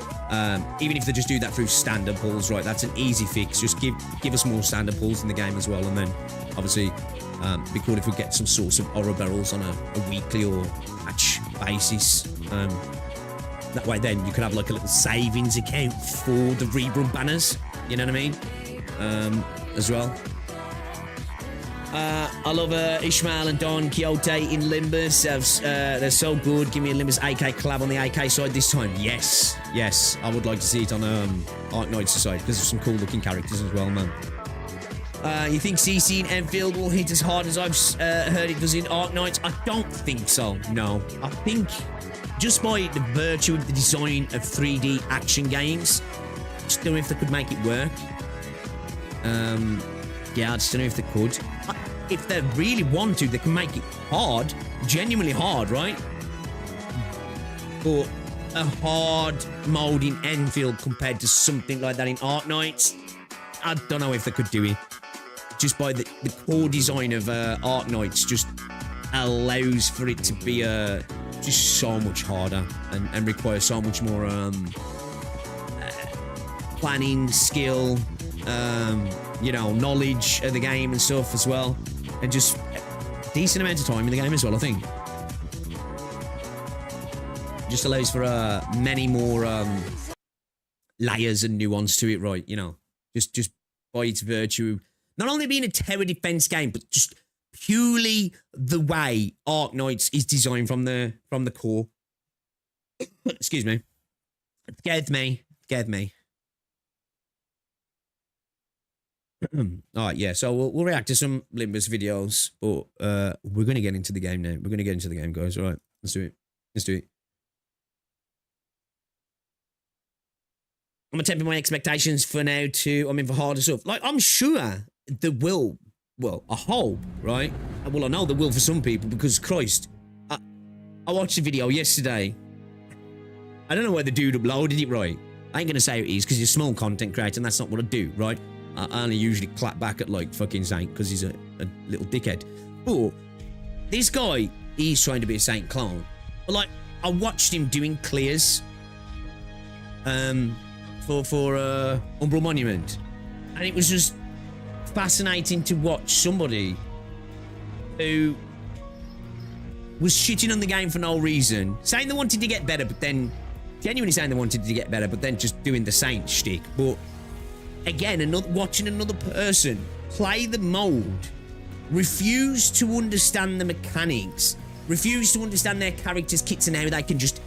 Even if they just do that through standard pulls, right? That's an easy fix. Just give us more standard pulls in the game as well, and then obviously it'd be cool if we get some sorts of Oro barrels on a weekly or match basis. That way, then you could have like a little savings account for the rerun banners. You know what I mean? As well. I love Ishmael and Don Quixote in Limbus. They're so good. Give me a Limbus AK collab on the AK side this time. Yes. I would like to see it on Arknights side because there's some cool looking characters as well, man. You think CC in Endfield will hit as hard as I've heard it does in Arknights? I don't think so. No. I think just by the virtue of the design of 3D action games, I just don't know if they could make it work. Yeah, I just don't know if they could. If they really want to, they can make it hard, genuinely hard, right? But a hard mode in Endfield compared to something like that in Arknights, I don't know if they could do it. Just by the core design of Arknights just allows for it to be just so much harder and require so much more planning, skill, you know, knowledge of the game and stuff as well, and just a decent amount of time in the game as well. I think just allows for many more layers and nuance to it, right? You know, just by its virtue, not only being a tower defense game, but just purely the way Arknights is designed from the core. Excuse me. It scared me. Alright, yeah, so we'll react to some Limbus videos, but we're going to get into the game now. We're going to get into the game, guys. Alright, let's do it. I'm tempering my expectations for now to, I'm in for harder stuff. Like, I'm sure there will, well, I hope, right? Well, I know there will for some people, because, Christ, I watched a video yesterday. I don't know where the dude uploaded it, right? I ain't going to say who it is, because he's a small content creator, and that's not what I do, right? I only usually clap back at, like, fucking Saint, because he's a little dickhead. But this guy, he's trying to be a Saint clone. But, like, I watched him doing clears for Umbral Monument. And it was just fascinating to watch somebody who was shitting on the game for no reason, saying they wanted to get better, but then genuinely saying they wanted to get better, but then just doing the Saint shtick. But again, watching another person play the mode, refuse to understand the mechanics, refuse to understand their characters' kits and how they can just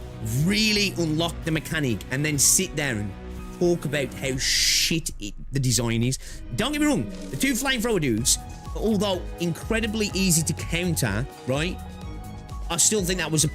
really unlock the mechanic, and then sit there and talk about how shit the design is. Don't get me wrong, the two flamethrower dudes, although incredibly easy to counter, right? I still think that was a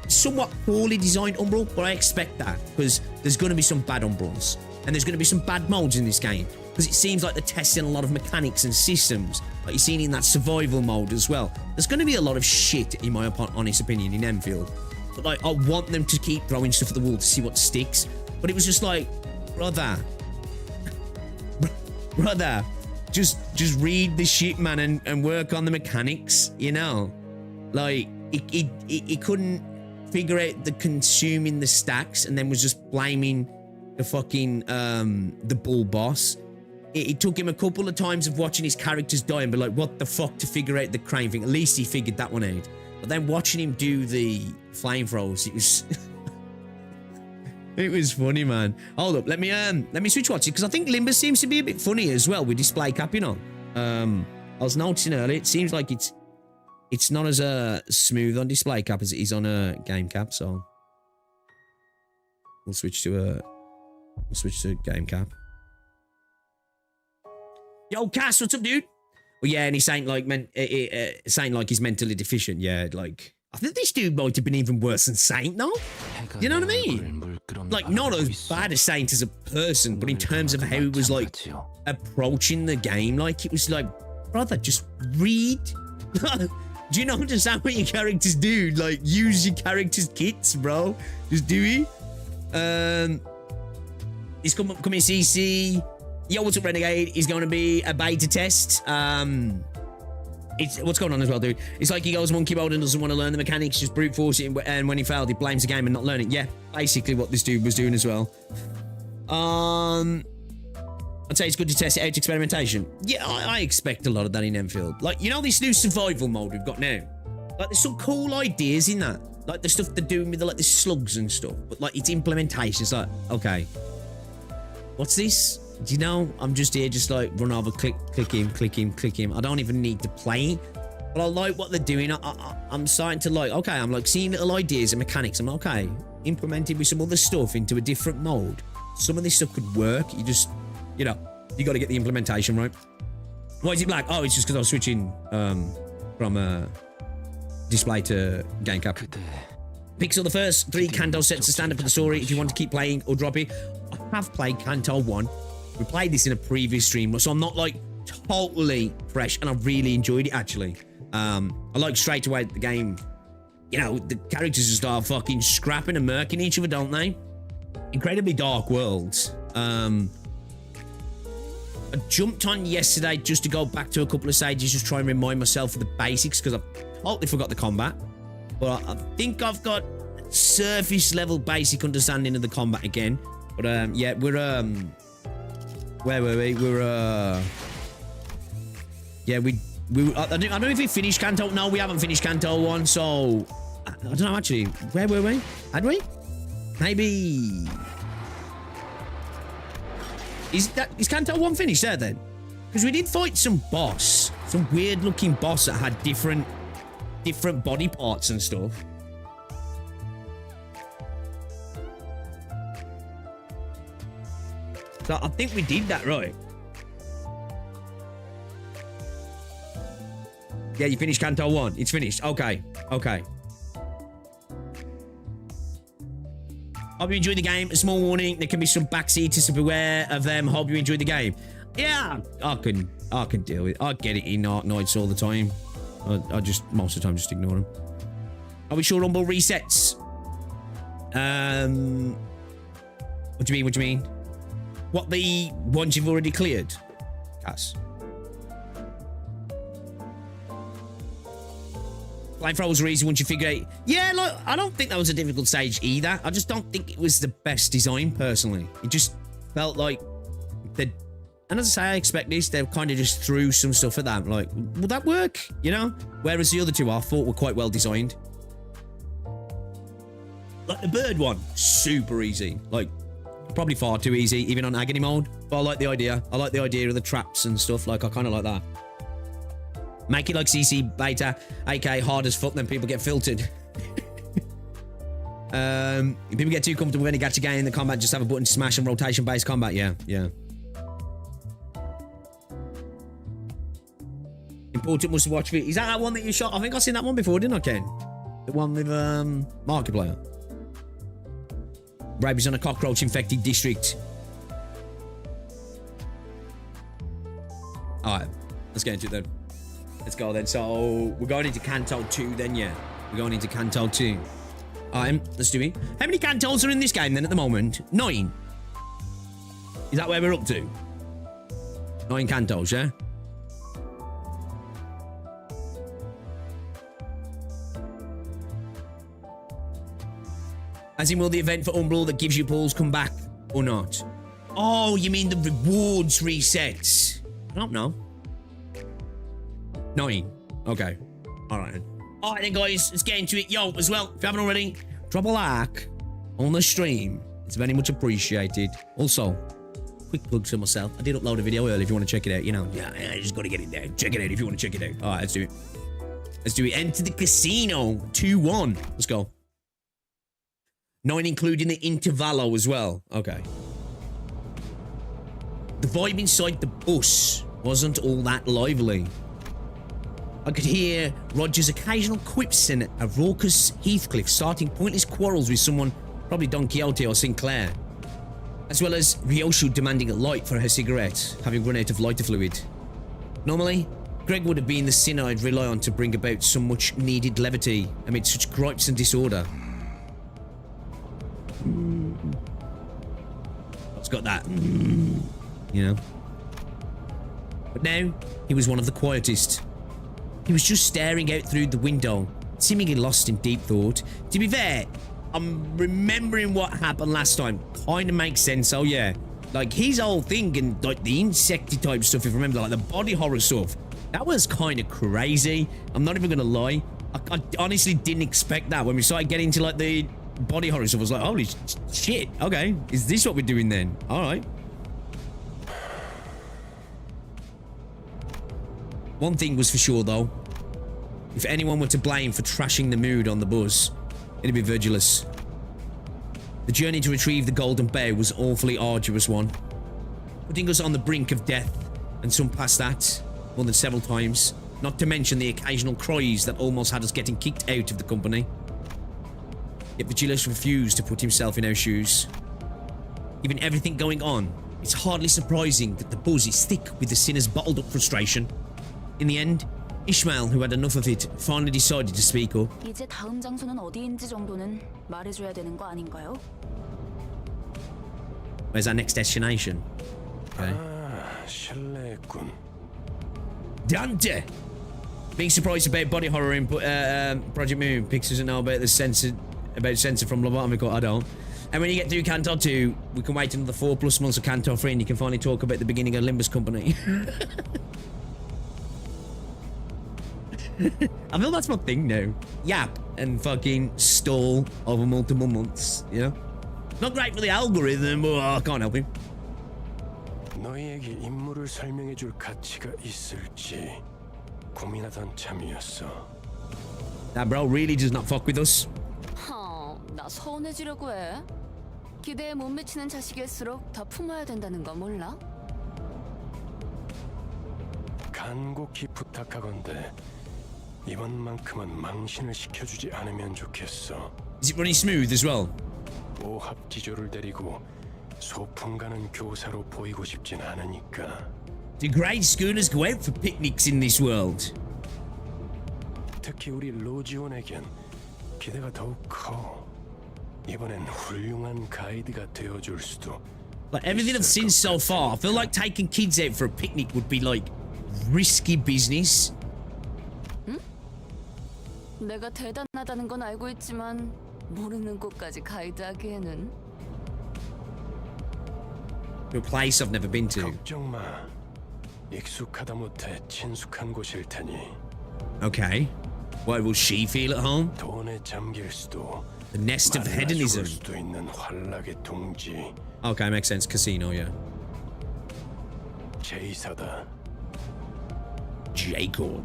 somewhat poorly designed Umbral, but I expect that, because there's going to be some bad Umbrals. And there's going to be some bad modes in this game, because it seems like they're testing a lot of mechanics and systems, like you're seeing in that survival mode as well. There's going to be a lot of shit, in my honest opinion, in Endfield. But, like, I want them to keep throwing stuff at the wall to see what sticks. But it was just like, brother, just read the shit, man, and work on the mechanics, you know? Like, it couldn't figure out the consuming the stacks, and then was just blaming the fucking the bull boss. It took him a couple of times of watching his characters die and be like, what the fuck, to figure out the crane thing. At least he figured that one out. But then watching him do the flamethrowers, it was it was funny, man. Hold up, let me switch watch it, because I think Limbus seems to be a bit funny as well with display cap, you know. I was noticing earlier, it seems like it's not as smooth on display cap as it is on a game cap, so we'll switch to game cap. Yo, Cass, what's up, dude? Well, yeah, and he's saying like he's mentally deficient. Yeah, like I think this dude might have been even worse than Saint, no? You know what I mean? Like, not as bad as Saint as a person, but in terms of how he was like approaching the game, like it was like, brother, just read. Do you not understand what your characters do? Like, use your character's kits, bro. Just do it. He's coming CC. Yo, what's up, Renegade? Is going to be a beta test. What's going on as well, dude? It's like he goes monkey mode and doesn't want to learn the mechanics, just brute force it, and when he failed, he blames the game and not learning. Yeah, basically what this dude was doing as well. I'd say it's good to test it out, experimentation. Yeah, I expect a lot of that in Endfield. Like, you know this new survival mode we've got now? Like, there's some cool ideas in that. Like, the stuff they're doing with the slugs and stuff. But, like, its implementation is like, okay, what's this? Do you know, I'm just here, just like run over, click him. I don't even need to play it, but I like what they're doing. I'm starting to like, okay, I'm like seeing little ideas and mechanics. I'm like, okay, implemented with some other stuff into a different mode. Some of this stuff could work. You just, you know, you got to get the implementation right. Why is it black? Oh, it's just because I was switching from display to game cap. Pixel, the first 3 Canto sets to stand up for the story if you want to keep playing or drop it. I have played Canto 1. We played this in a previous stream, so I'm not like totally fresh, and I really enjoyed it actually. I like straight away the game, you know, the characters just start fucking scrapping and murking each other, don't they? Incredibly dark worlds. I jumped on yesterday just to go back to a couple of stages, just try and remind myself of the basics, because I totally forgot the combat. But I think I've got surface level basic understanding of the combat again. But yeah, we're where were we? Yeah, I don't know if we finished Canto. No, we haven't finished Canto 1, so I don't know actually. Where were we? Had we? Maybe. Is Canto 1 finished there then? Because we did fight some weird looking boss that had different body parts and stuff. So I think we did that right. Yeah, you finished Canto 1. It's finished. Okay. Okay. Hope you enjoyed the game. A small warning, there can be some backseaters, so beware of them. Hope you enjoyed the game. Yeah, I can deal with it. I get it in Arknights all the time. I just, most of the time, just ignore them. Are we sure Rumble resets? What do you mean? What do you mean? What, the ones you've already cleared? Cass. Flamethrowers are easy once you figure out. Yeah, like, I don't think that was a difficult stage either. I just don't think it was the best design, personally. It just felt like the. And as I say, I expect this. They kind of just threw some stuff at that. Like, will that work? You know? Whereas the other two I thought were quite well designed. Like the bird one, super easy. Like, probably far too easy, even on agony mode. But I like the idea. I like the idea of the traps and stuff. Like, I kind of like that. Make it like CC beta, aka hard as fuck, then people get filtered. If people get too comfortable with any gacha game in the combat, just have a button to smash and rotation-based combat. Yeah, yeah. Important must watch it. Is that one that you shot? I think I've seen that one before, didn't I, Ken? The one with Markiplier. Rabies on a cockroach-infected district. Alright, let's get into it then. Let's go then. So, we're going into Canto 2 then, yeah. We're going into Canto 2. Alright, let's do it. How many Cantos are in this game then at the moment? 9. Is that where we're up to? 9 Cantos, yeah? As in, will the event for Umbral that gives you pulls come back or not? Oh, you mean the rewards resets? I don't know. 9. Okay. Alright then. Alright then, guys. Let's get into it. Yo, as well, if you haven't already, drop a like on the stream. It's very much appreciated. Also, quick plug to myself. I did upload a video earlier if you want to check it out. You know, yeah, you just got to get in there. Check it out if you want to check it out. Alright, let's do it. Let's do it. Enter the casino. 2-1. Let's go. 9 including the intervallo as well. Okay. The vibe inside the bus wasn't all that lively. I could hear Roger's occasional quips and a raucous Heathcliff starting pointless quarrels with someone, probably Don Quixote or Sinclair. As well as Ryoshu demanding a light for her cigarette, having run out of lighter fluid. Normally, Greg would have been the sin I'd rely on to bring about some much needed levity amid such gripes and disorder. It's got that you know. But now, he was one of the quietest. He was just staring out through the window, seemingly lost in deep thought. To be fair, I'm remembering what happened last time. Kind of makes sense, oh yeah. Like, his whole thing and, like, the insecty type stuff, if you remember, like, the body horror stuff, that was kind of crazy. I'm not even gonna lie. I honestly didn't expect that. When we started getting into, like, the body horror stuff, I was like, holy shit, okay. Is this what we're doing then? Alright. One thing was for sure, though. If anyone were to blame for trashing the mood on the bus, it'd be Virgilus. The journey to retrieve the Golden Bear was an awfully arduous one, putting us on the brink of death, and some past that, more than several times, not to mention the occasional cries that almost had us getting kicked out of the company. Yet Virgilus refused to put himself in our shoes. Given everything going on, it's hardly surprising that the buzz is thick with the sinner's bottled up frustration. In the end, Ishmael, who had enough of it, finally decided to speak up. 이제 다음 장소는 어디인지 정도는 말해줘야 되는 거 아닌가요? Where's our next destination? Okay. 실례했군. Dante! Being surprised about body horror in Project Moon. Pix doesn't know about the sensor from Lobotomical. I don't. And when you get through Canto 2, we can wait another 4+ months of Canto 3 and you can finally talk about the beginning of Limbus Company. I feel that's my thing now. Yap and fucking stall over multiple months, you know? Not great for the algorithm, but I can't help him. 너희에게 임무를 설명해줄 가치가 있을지 고민하던 참이었어. That bro really does not fuck with us. 나 서운해지려고 해. 기대에 못 미치는 자식일수록 더 품어야 된다는 거 몰라? 간곡히 부탁하건대 이번만큼은 망신을 시켜주지 않으면 좋겠어. Is it running smooth as well? 오합지졸을 데리고 소풍 가는 교사로 보이고 싶진 않으니까. Do grade schoolers go out for picnics in this world? 특히 우리 로지온에겐 기대가 더욱 커. 이번엔 훌륭한 가이드가 되어줄 수도. Like everything I've seen so far, I feel like taking kids out for a picnic would be like risky business. 응? 내가 대단하다는 건 알고 있지만 모르는 곳까지 가이드하기에는. To a place I've never been to. 걱정 마. 익숙하다 못해 친숙한 곳일 테니. Okay. Why will she feel at home? 돈에 잠길 수도. The nest of hedonism. 수도 있는 환락의 둥지. Okay, makes sense. Casino, yeah. 제이사다. Jacob.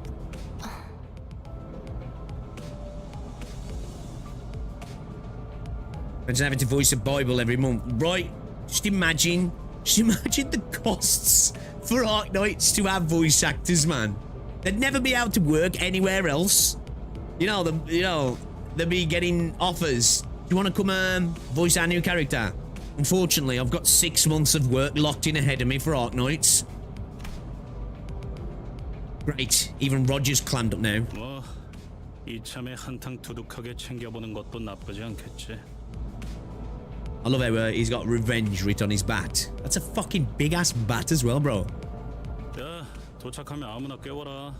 Imagine having to voice a Bible every month, right? Just imagine the costs for Arknights to have voice actors, man. They'd never be able to work anywhere else. They'll be getting offers. Do you want to come voice our new character? Unfortunately, I've got 6 months of work locked in ahead of me for Arknights. Great, even Roger's clammed up now. 뭐 이참에 한탕 두둑하게 챙겨보는 것도 나쁘지 않겠지. I love how he's got revenge writ on his bat. That's a fucking big ass bat as well, bro. 야, 도착하면 아무나 깨워라.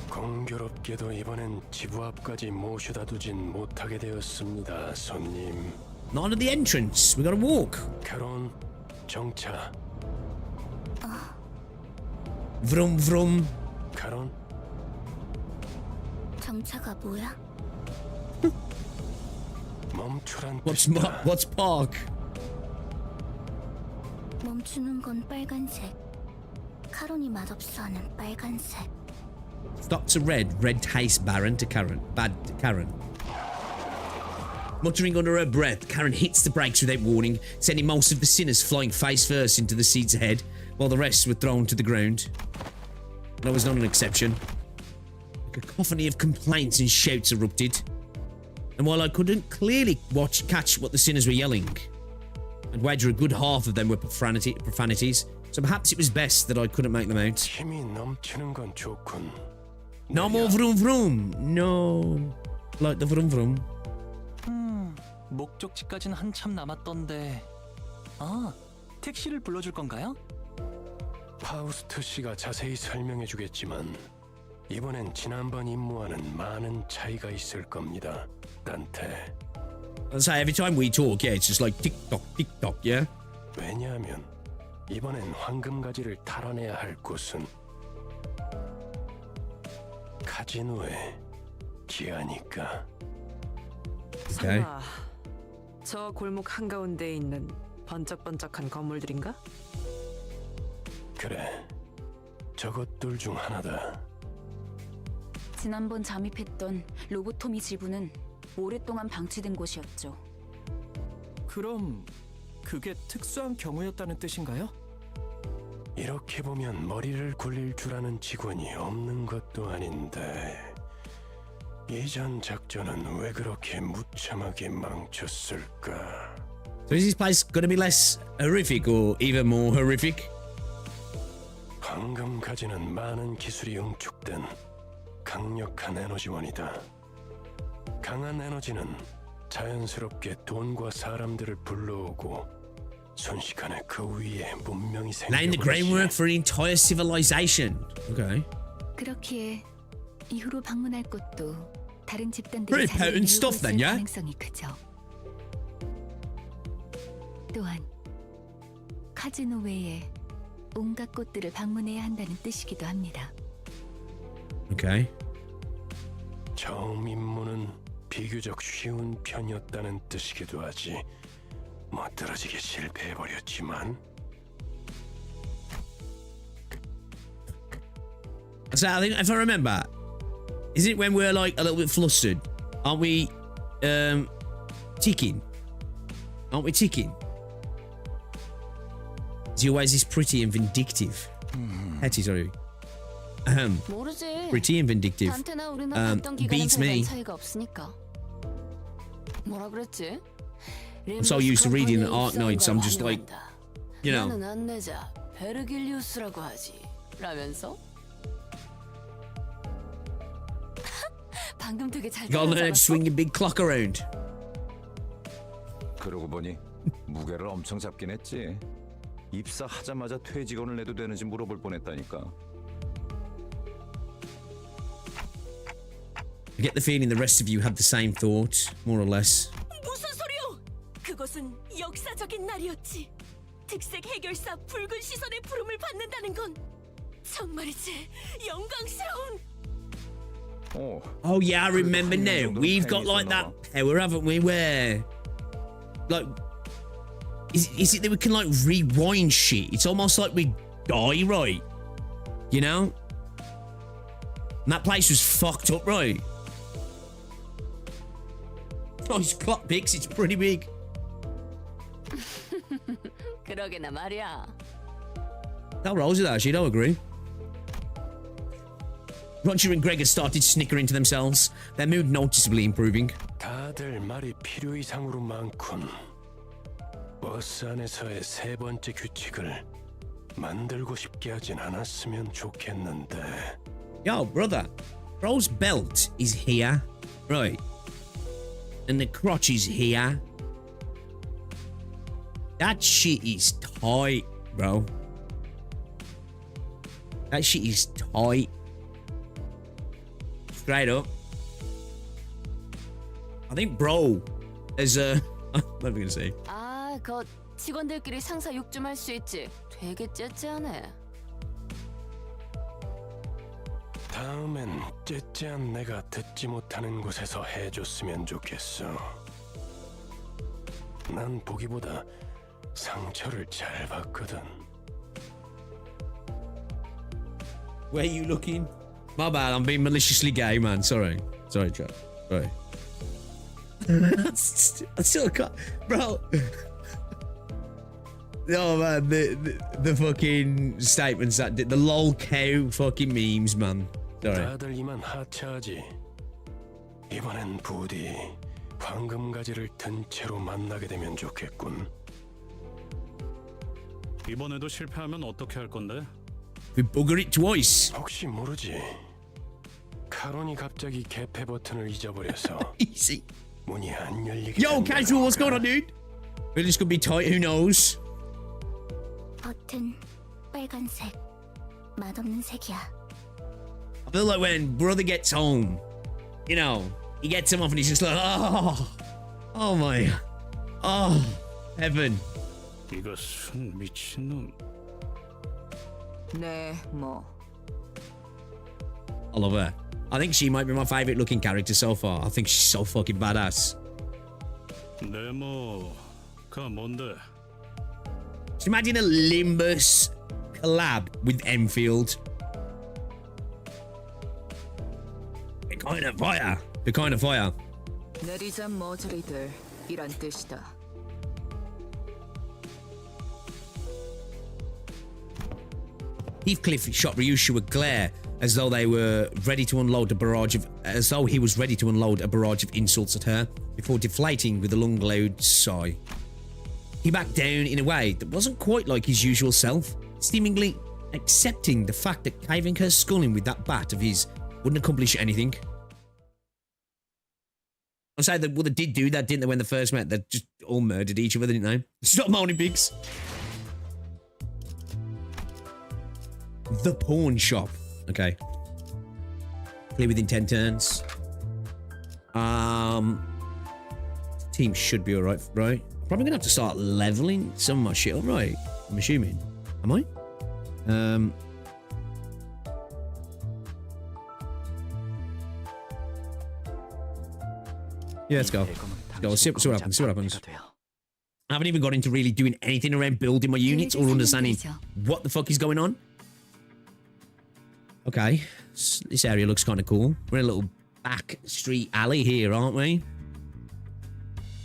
공교롭게도 이번엔 지부 앞까지 모셔다 두진 못하게 되었습니다, 손님. Not at the entrance. We gotta walk. 결혼 정차. Vroom vroom. 결혼 정차가 뭐야? 멈추란 What's 뜻이다. what's park? 멈추는 건 빨간색. 카론이 맛없어하는 빨간색. Stop to red. Red taste Baron to Karen. Bad to Karen. Muttering under her breath, Karen hits the brakes without warning, sending most of the sinners flying face first into the seats ahead, while the rest were thrown to the ground. That was not an exception. A cacophony of complaints and shouts erupted. And while I couldn't clearly catch what the sinners were yelling, I'd wager a good half of them were profanities, so perhaps it was best that I couldn't make them out. 힘이 넘치는 건 좋군. No more vroom vroom! No. Like the vroom vroom. 목적지까진 한참 남았던데 아, 택시를 불러줄 건가요? 파우스트 씨가 자세히 설명해 주겠지만 이번엔 지난번 임무와는 많은 차이가 있을 겁니다. 단테. So every time we talk, yeah, it's just like tick tock, yeah. 왜냐하면 이번엔 황금가지를 탈환해야 할 곳은 카지노의 기아니까. Okay. 설마 저 골목 한가운데에 있는 번쩍번쩍한 건물들인가? 그래, 저것들 중 하나다. 지난번 잠입했던 로보토미 지부는 오랫동안 방치된 곳이었죠. 그럼 그게 특수한 경우였다는 뜻인가요? 이렇게 보면 머리를 굴릴 줄 아는 직원이 없는 것도 아닌데 이전 작전은 왜 그렇게 무참하게 망쳤을까? So is this place gonna be less horrific or even more horrific? 황금 가지는 많은 기술이 응축된 강력한 에너지원이다. 강한 에너지는 자연스럽게 돈과 사람들을 불러오고 순식간에 그 위에 문명이 Laying the groundwork 생겨버리지. for an entire civilization. Okay. 그렇기에 이후로 방문할 곳도 다른 집단들이 Pretty 자리를 potent 이루고 stuff 있을 then, yeah? 가능성이 크죠. 또한 카지노 외에 온갖 곳들을 방문해야 한다는 뜻이기도 합니다. Okay. 처음 임무는 비교적 쉬운 편이었다는 뜻이기도 하지. 멋들어지게 실패해버렸지만 So I think if I remember, is it when we're like a little bit flustered? Aren't we ticking? Aren't we ticking? Is he always this pretty and vindictive? Hetty, sorry. 모르지. Pretty and vindictive. 단테나 우리나 봤던 기간은 beats 별반 me. 차이가 없으니까. 뭐라 그랬지? I'm so used to reading the Arknights, I'm just like, you know. 나는 안내자 베르길리우스라고 하지. 라면서? 방금 되게 잘 Gotta learn how to 따라잡았어. swing your big clock around. 그러고 보니 무게를 엄청 잡긴 했지. 입사하자마자 퇴직원을 내도 되는지 물어볼 뻔했다니까. I get the feeling the rest of you had the same thought, more or less. 무슨 소리요? 그것은 역사적인 날이었지. 특색 해결사 붉은 시선의 부름을 받는다는 건 정말이지 영광스러운. Oh yeah, I remember now. We've got like that power, haven't we? Where, like, is it that we can like rewind shit? It's almost like we die, right? You know? And that place was fucked up, right? Oh, his clock picks. It's pretty big. 그러게나 말이야. That rolls with that. She don't agree. Roger and Greg had started snickering to themselves, their mood noticeably improving. 다들 말이 필요 이상으로 많군. 버스 안에서의 세 번째 규칙을 만들고 싶게 하진 않았으면 좋겠는데. Yo, brother. Bro's belt is here. Right. And the crotch is here. That shit is tight, bro. That shit is tight. Straight up. I think bro is what am I gonna say? 아, 그 직원들끼리 상사 욕 좀 할 수 있지. 되게 째째하네. 다음엔 째째한 내가 듣지 못하는 곳에서 해줬으면 좋겠어. 난 보기보다 상처를 잘 봤거든. Where are you looking? My bad, I'm being maliciously gay, man. Sorry, Chuck. Sorry. I still can't, bro. Oh man, the fucking statements that did the lol cow fucking memes, man. Sorry. 다들 이만 하차하지. 이번엔 부디 황금가지를 든 채로 만나게 되면 좋겠군. 이번에도 실패하면 어떻게 할 건데? We bugger it twice. 혹시 모르지. 카론이 갑자기 개폐 버튼을 잊어버려서 Easy. 문이 안 열리게. Yo, 된다던가. casual, what's going on, dude? Well, this could be tight. Who knows? 버튼 빨간색. 맛없는 색이야. I feel like when brother gets home, you know, he gets him off and he's just like, oh my, oh, heaven. 이거 순 미친놈. 네, 뭐 I love her. I think she might be my favorite looking character so far. I think she's so fucking badass. 네모가 뭔데? Just imagine a Limbus collab with Endfield. The kind of fire. The kind of fire. 내리자 머저리들 이란 뜻이다. Heathcliff shot Ryushu with glare as though they were ready to unload a barrage of, as though he was ready to unload a barrage of insults at her before deflating with a long-loud sigh. He backed down in a way that wasn't quite like his usual self, seemingly accepting the fact that caving her skull in with that bat of his wouldn't accomplish anything. I say that, well, they did do that, didn't they, when they first met? They just all murdered each other, didn't they? Stop moaning, pigs. The pawn shop. Okay. Play within 10 turns. Team should be alright, right? Probably gonna have to start leveling some of my shit up, right? I'm assuming. Am I? Yeah, let's go. Let's go. See what happens. See what happens. I haven't even got into really doing anything around building my units or understanding what the fuck is going on. Okay, this area looks kind of cool. We're in a little back street alley here, aren't we?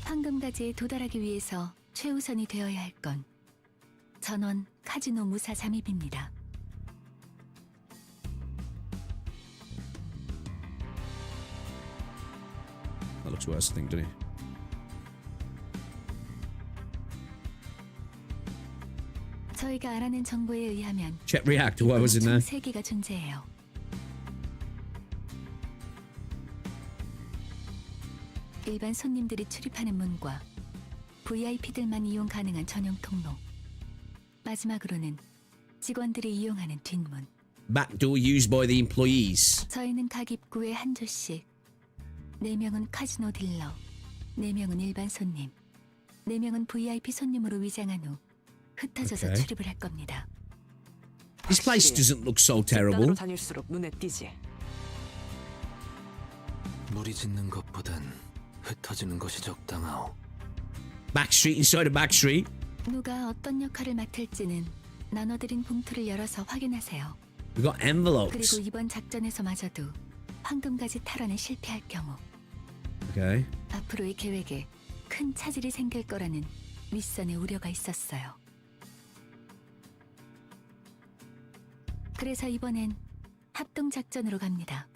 황금가지에 도달하기 위해서 최우선이 되어야 할 건 전원 카지노 무사 잠입입니다. That looks worse, I think, doesn't it? 저희가 알아낸 정보에 의하면 Check react. What was in there? 총 3개가 존재해요. 일반 손님들이 출입하는 문과 VIP들만 이용 가능한 전용 통로. 마지막으로는 직원들이 이용하는 뒷문. Back door used by the employees. 저희는 각 입구에 한 조씩. 4명은 카지노 딜러, 4명은 일반 손님, 4명은 VIP 손님으로 위장한 후 흩어져서 Okay. 출입을 할 겁니다. This place doesn't look so terrible. 집단으로 다닐수록 눈에 띄지. 무리 짓는 것보단 흩어지는 것이 적당하오. Back street inside a back street. 누가 어떤 역할을 맡을지는 나눠드린 봉투를 열어서 확인하세요. We got envelopes. 그리고 이번 작전에서마저도 황금가지 탈환에 실패할 경우 Okay. 앞으로의 계획에 큰 차질이 생길 거라는 윗선의 우려가 있었어요. 그래서 이번엔 합동 작전으로 갑니다.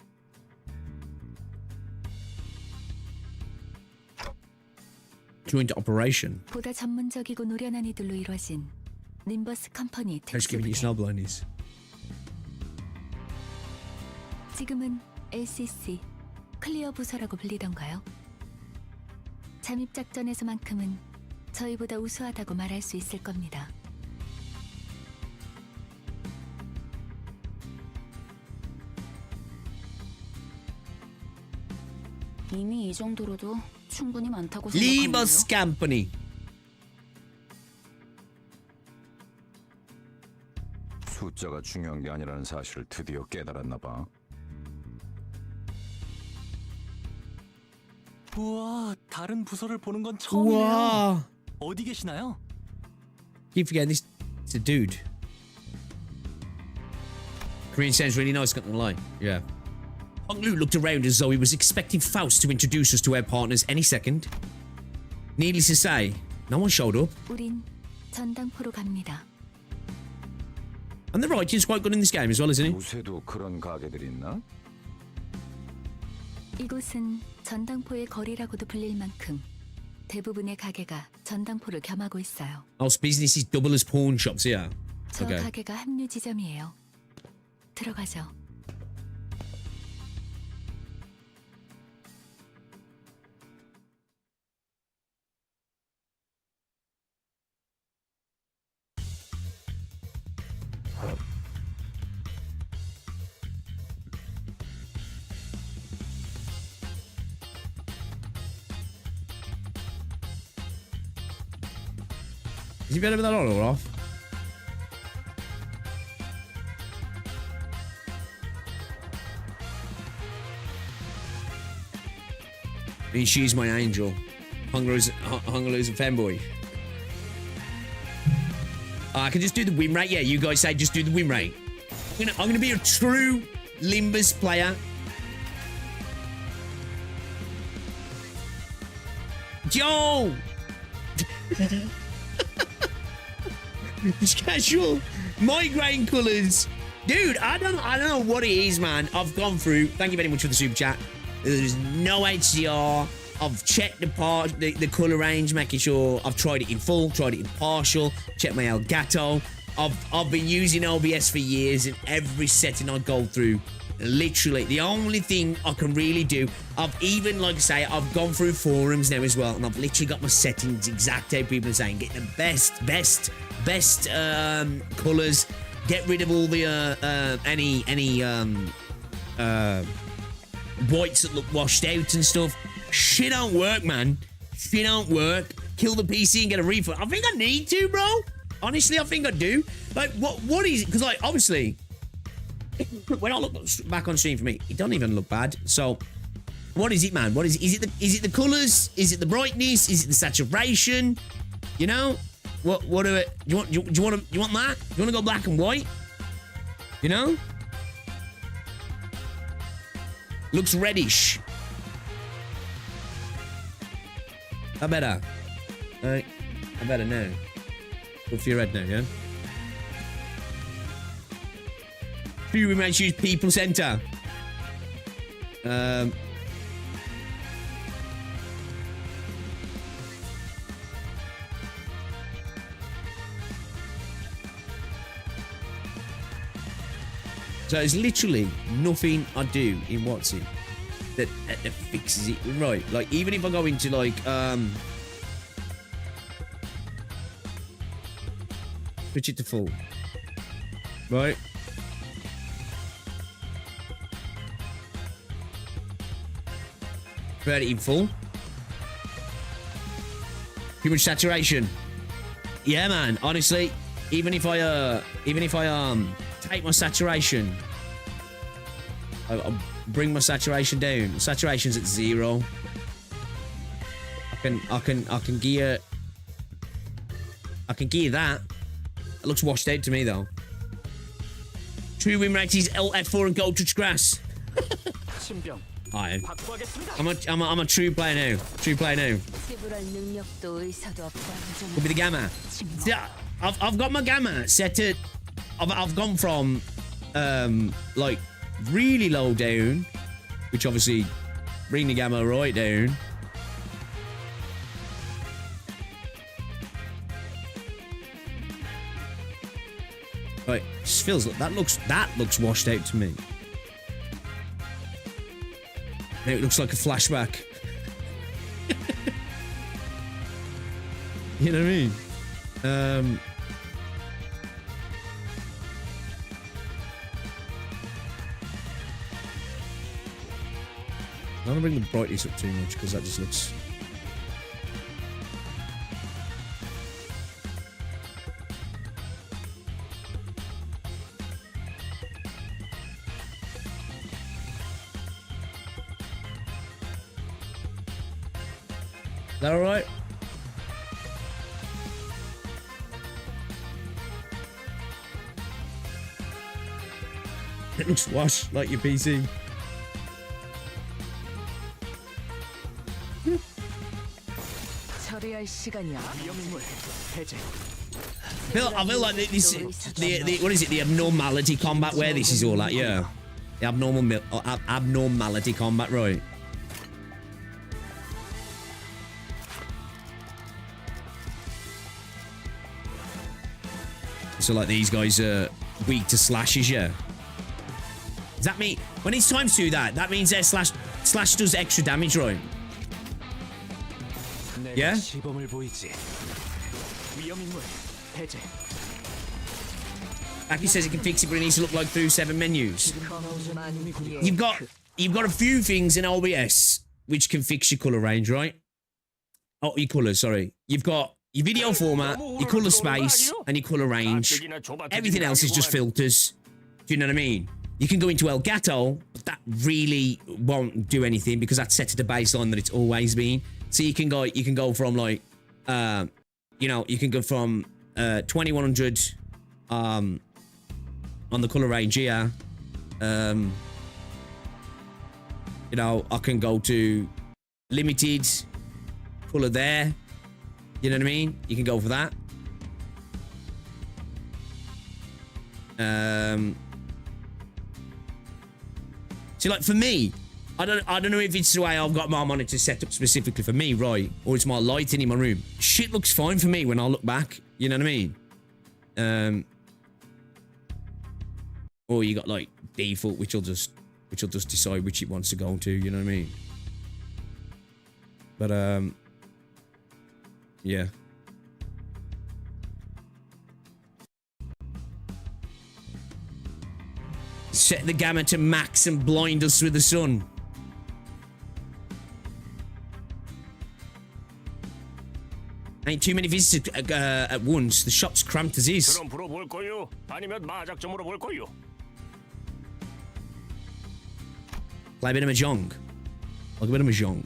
Joint operation. 보다 전문적이고 노련한 이들로 이루어진 림버스 컴퍼니 Just giving you 특수부대. snow blindness. 지금은 LCC 클리어 부서라고 불리던가요? 잠입 작전에서만큼은 저희보다 우수하다고 말할 수 있을 겁니다. 이미 이 정도로도 충분히 많다고 Limbus 생각하는데요. Company. 숫자가 중요한 게 아니라는 사실을 드디어 깨달았나 봐. 우와, 다른 부서를 보는 건 처음이네요. Wow. 어디 계시나요? Keep forgetting this. It's a dude. Korean sounds really nice, not gonna lie. Yeah. Hong Lu looked around as though he was expecting Faust to introduce us to our partners any second. Needless to say, no one showed up. 우린 전당포로 갑니다. And the writing's quite good in this game as well, isn't it? 요새도 그런 가게들이 있나? 이곳은 전당포의 거리라고도 불릴 만큼 대부분의 가게가 전당포를 겸하고 있어요. Most businesses double as pawn shops here. 저 Okay. 가게가 합류 지점이에요. 들어가죠. Is it better with that on or off? And she's my angel. Hunger's a fanboy. I can just do the win rate. Yeah, you guys say just do the win rate. I'm gonna be a true Limbus player. Yo! It's casual. Migraine colours. Dude, I don't know what it is, man. I've gone through. Thank you very much for the super chat. There's no HDR. I've checked the colour range, making sure I've tried it in full, tried it in partial, checked my Elgato. I've been using OBS for years, and every setting I go through, literally, the only thing I can really do, I've even, like I say, I've gone through forums now as well, and I've literally got my settings exact how people are saying, get the best colours, get rid of all the any whites that look washed out and stuff. Shit don't work, man. Shit don't work. Kill the PC and get a refund. I think I need to, bro. Honestly, I think I do. Like, what is it? Because, like, obviously, when I look back on stream for me, it doesn't even look bad. So, what is it, man? What is it? Is it the colours? Is it the brightness? Is it the saturation? You know? What do it? You want that? You want to go black and white? You know? Looks reddish. I better. I better know. Go for your red now, yeah? Few we might choose people center. So there's literally nothing I do in Watson that fixes it right. Like, even if I go into, like, switch it to full. Right? Put it in full. Too much saturation. Yeah, man. Honestly, even if I take my saturation, I'll bring my saturation down. Saturation's at 0. I can gear that. It looks washed out to me though. True win rate is F4 and gold touch grass. I am. I'm a true player now. True player now. Could be the gamma. Yeah, I've got my gamma set at. I've gone from like really low down, which obviously bring the gamma right down. Right, just feels like that looks washed out to me. Now it looks like a flashback. You know what I mean? I don't want to bring the brightness up too much because that just looks. Is that alright? It looks washed like your PC. I feel like this, the what is it? The abnormality combat where this is all at, yeah. The abnormality combat, right? So like these guys are weak to slashes, yeah. Does that mean when it's time to do that? That means their slash does extra damage, right? Yeah. Aki says it can fix it, but it needs to look like through 7 menus. You've got a few things in OBS which can fix your color range, right? Oh, your colors. Sorry. You've got Your video format, your color space, and your color range. Everything else is just filters. Do you know what I mean? You can go into Elgato, but that really won't do anything because that's set to the baseline that it's always been. So you can go from like, you know, you can go from 2100 on the color range here. You know, I can go to limited color there. You know what I mean? You can go for that. See, like for me, I don't know if it's the way I've got my monitor set up specifically for me, right? Or it's my lighting in my room. Shit looks fine for me when I look back. You know what I mean? Or you got like default, which will just decide which it wants to go to. You know what I mean? But yeah. Set the gamma to max and blind us with the sun. Ain't too many visitors at once. The shop's cramped as is. 그럼 물어볼 거요? 아니면 마작점으로 볼 거요? Play a bit of mahjong. Like a bit of mahjong.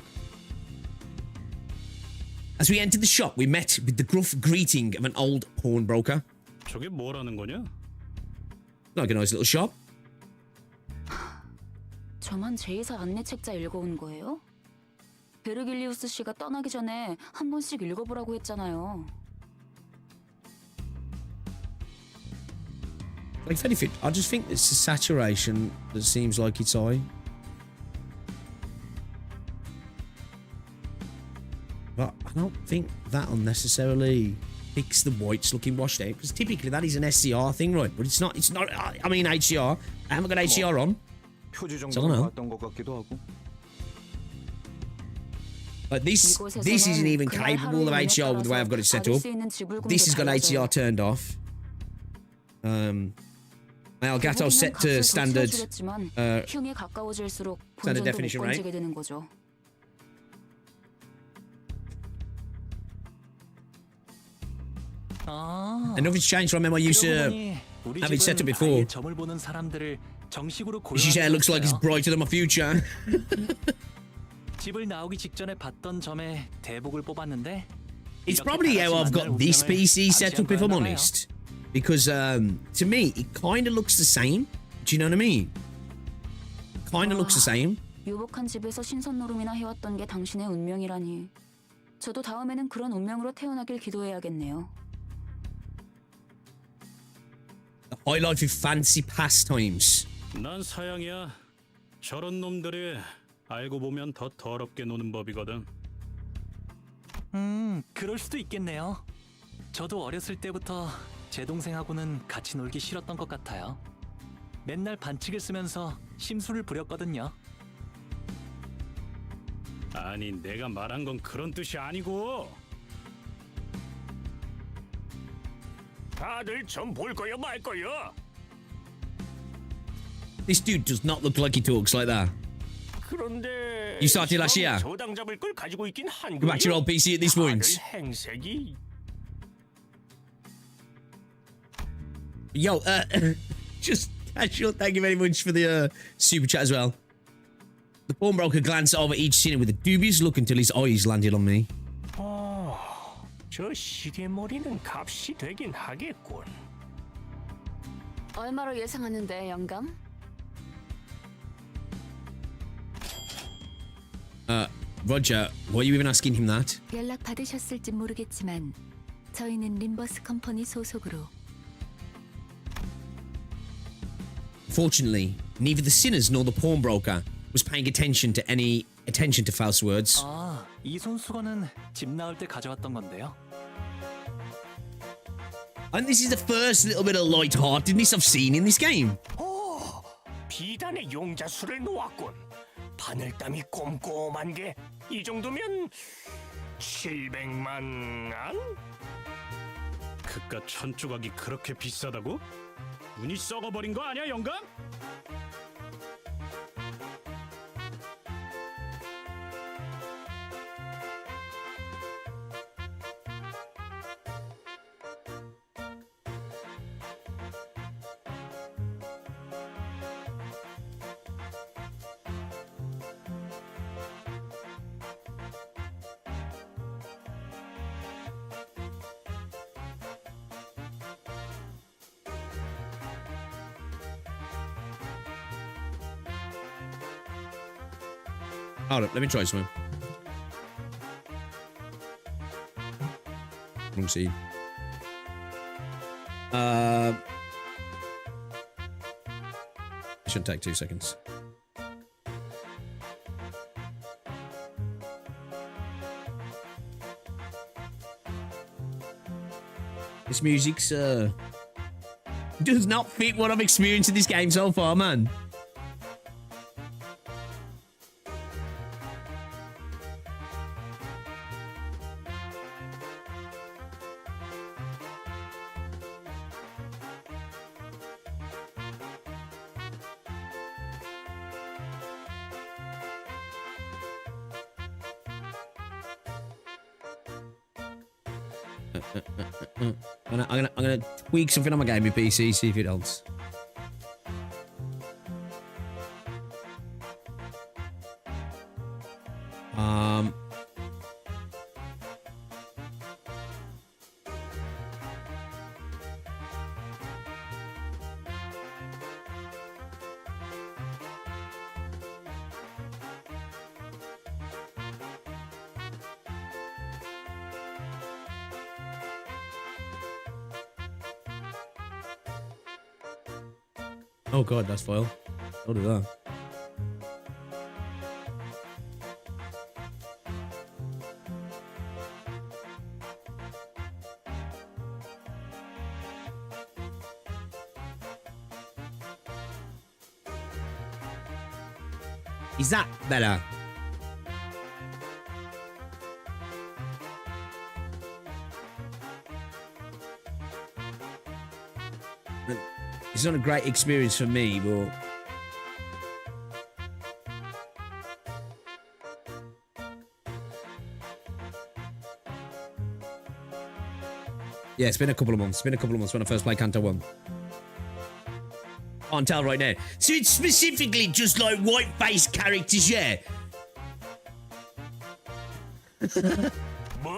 As we entered the shop, we met with the gruff greeting of an old pawnbroker. 저게 뭐라는 거냐? Like a nice little shop. 저만 제2사 안내 책자 읽어온 거예요? 베르길리우스 씨가 떠나기 전에 한 번씩 읽어보라고 했잖아요. Like Fetty, I just think it's the saturation that seems like it's high. But I don't think that'll necessarily fix the whites looking washed out, because typically that is an SCR thing, right? But it's not. I mean HDR. I haven't got HDR on. 표지 So I 정도는 don't know. 봤던 것 같기도 하고. Like this isn't even capable of HDR with the way I've got it set up. This has got HDR turned off. My Elgato's set to standard 흉에 가까워질수록 standard 본전도 못 definition, right? 건지게 되는 거죠. And nothing's changed from how I used to have it set up before. This hair looks like it's brighter than my future. 집을 나오기 직전에 봤던 점에 대복을 뽑았는데 It's probably how I've got this PC set up, if I'm honest. Because to me, it kind of looks the same. Do you know what I mean? Kind of looks the same. 유복한 집에서 신선 노름이나 해왔던 게 당신의 운명이라니. 저도 다음에는 그런 운명으로 태어나길 기도해야겠네요. The high life with fancy pastimes. 난 사양이야. 저런 놈들이 알고 보면 더 더럽게 노는 법이거든. 그럴 수도 있겠네요. 저도 어렸을 때부터 제 동생하고는 같이 놀기 싫었던 것 같아요. 맨날 반칙을 쓰면서 심술을 부렸거든요. 아니 내가 말한 건 그런 뜻이 아니고. 다들 좀 볼 거요 말 거요? This dude does not look like he talks like that. 그런데 You started last year. 저당 잡을 걸 가지고 있긴 한 Go back to your old PC at this point. 행색이. Yo, just casual. Thank you very much for the super chat as well. The pawnbroker glanced over each scene with a dubious look until his eyes landed on me. 저 시계머리는 값이 되긴 하겠군. 얼마로 예상하는데, 영감? Roger, why are you even asking him that? 연락 받으셨을지 모르겠지만 저희는 림버스 컴퍼니 소속으로 Fortunately, neither the sinners nor the pawnbroker was paying attention to false words. 이 손수건은 집 나올 때 가져왔던 건데요. And this is the first little bit of light-heartedness I've seen in this game. 비단의 용자수를 놓았군. 바늘땀이 꼼꼼한 게 이 정도면 700만 안? 그깟 천조각이 그렇게 비싸다고? 눈이 썩어버린 거 아니야 영감? Hold up, let me try something. Wrong scene. It shouldn't take 2 seconds. This music's does not fit what I've experienced in this game so far, man. I'm gonna tweak something on my gaming PC, see if it helps. Oh god, that's foil. I'll do that. Is that better? It's not a great experience for me, but yeah, it's been a couple of months. It's been a couple of months when I first played Canto 1. Can't tell right now. So it's specifically just like white-faced characters, yeah?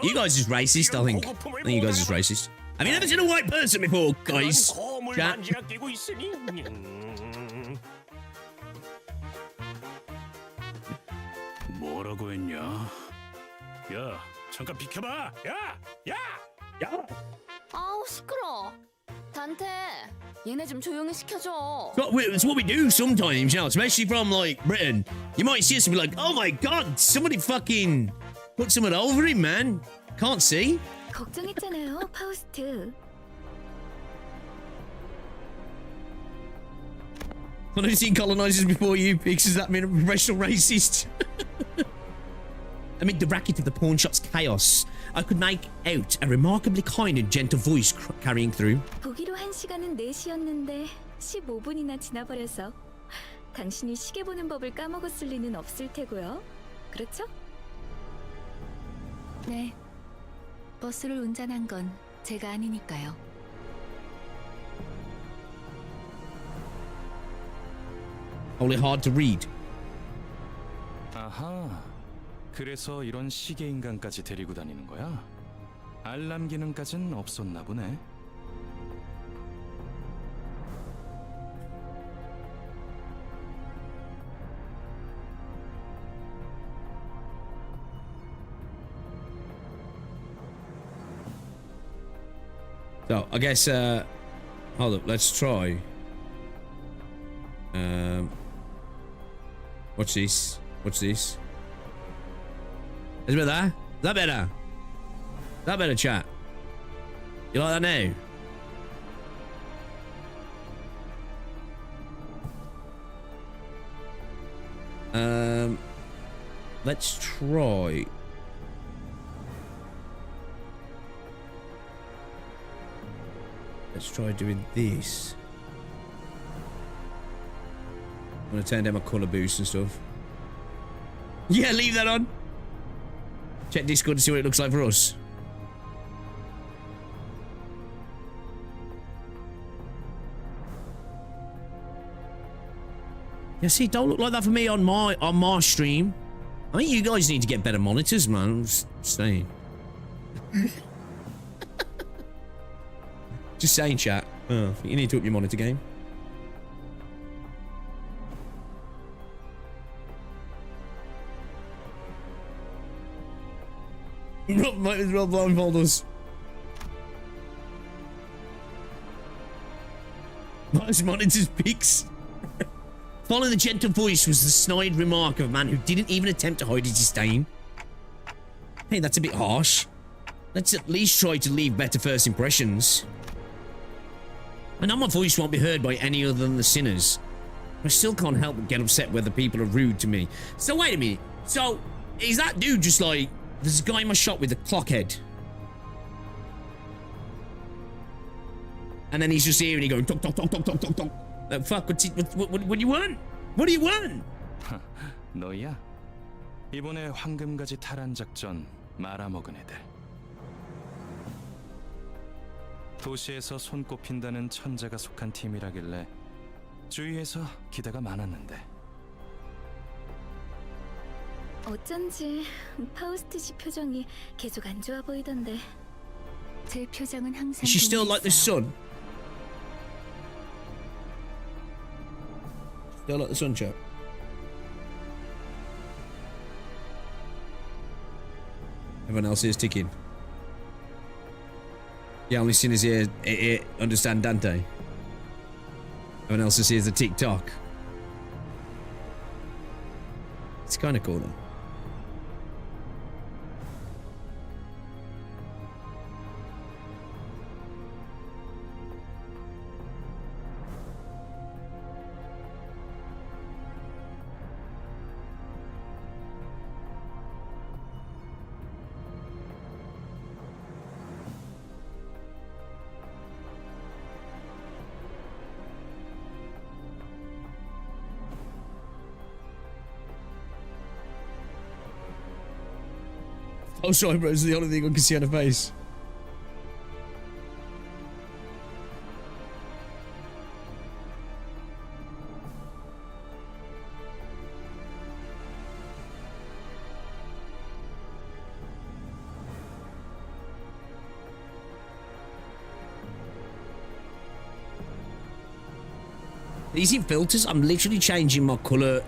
You guys is racist, I think. I think you guys is racist. Have you never seen a white person before, guys? Chat. 뭐라고 했냐? 야, 잠깐 비켜봐. 야! 아우 시끄러. 단테, 얘네 좀 조용히 시켜줘. It's what we do sometimes, you know, especially from like Britain. You might see us and be like, oh my god, somebody fucking put someone over him, man. Can't see. 걱정했잖아요, 파우스트. I've never seen colonizers before you, Pix. Does that mean I'm a professional racist? Amid the racket of the pawn shop's chaos, I could make out a remarkably kind and gentle voice carrying through. 보기로 한 시간은 4시였는데 15분이나 지나버려서 당신이 시계 보는 법을 까먹었을 리는 없을 테고요. 그렇죠? 네. 버스를 운전한 건 제가 아니니까요. Only hard to read. 아하. 그래서 이런 시계 인간까지 데리고 다니는 거야? 알람 기능까진 없었나 보네. So, I guess, hold up, let's try. What's this? What's this? Is it better? Is that better? Is that better, chat? You like that now? Let's try. Let's try doing this. I'm gonna turn down my color boost and stuff. Yeah, leave that on. Check Discord to see what it looks like for us. Yeah, see, don't look like that for me on my stream. I think you guys need to get better monitors, man. I'm just saying. Just saying, chat. Oh, you need to up your monitor game. Might as well blindfold us. Most monitors peaks. Following the gentle voice was the snide remark of a man who didn't even attempt to hide his disdain. Hey, that's a bit harsh. Let's at least try to leave better first impressions. I know my voice won't be heard by any other than the sinners. I still can't help but get upset whether people are rude to me. So wait a minute. So, is that dude just like... There's a guy in my shop with a clock head. And then he's just here and he going... Tok, tok, tok, tok, tok, tok, tok. Like, fuck, what do you want? What do you want? 너야? 이번에 황금가지 탈환 작전 말아먹은 애들. 도시에서 손꼽힌다는 천재가 속한 팀이라길래 주위에서 기대가 많았는데. 어쩐지 파우스트 씨 표정이 계속 안 좋아 보이던데. 제 표정은 항상 Is she still like the sun? Still like the sun, chap? Everyone else is ticking. Yeah, only sinners here understand Dante. Everyone else just hears the tick-tock. It's kind of cool, though. Oh, sorry, bro. It's the only thing I can see on her face. These in filters, I'm literally changing my color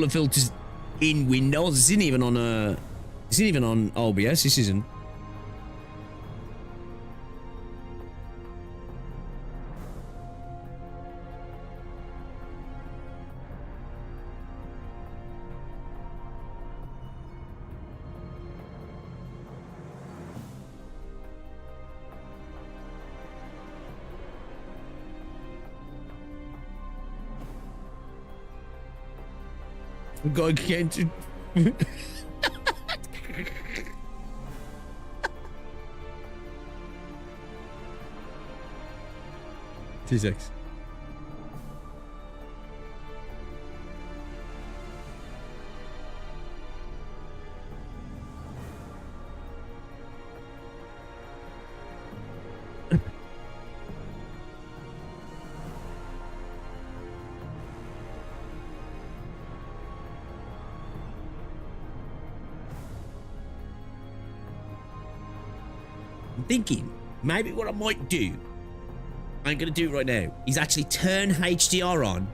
filters in Windows. This isn't even on OBS. This isn't. God can't. 6. I'm thinking maybe what I might do, I ain't gonna do it right now, is actually turn HDR on,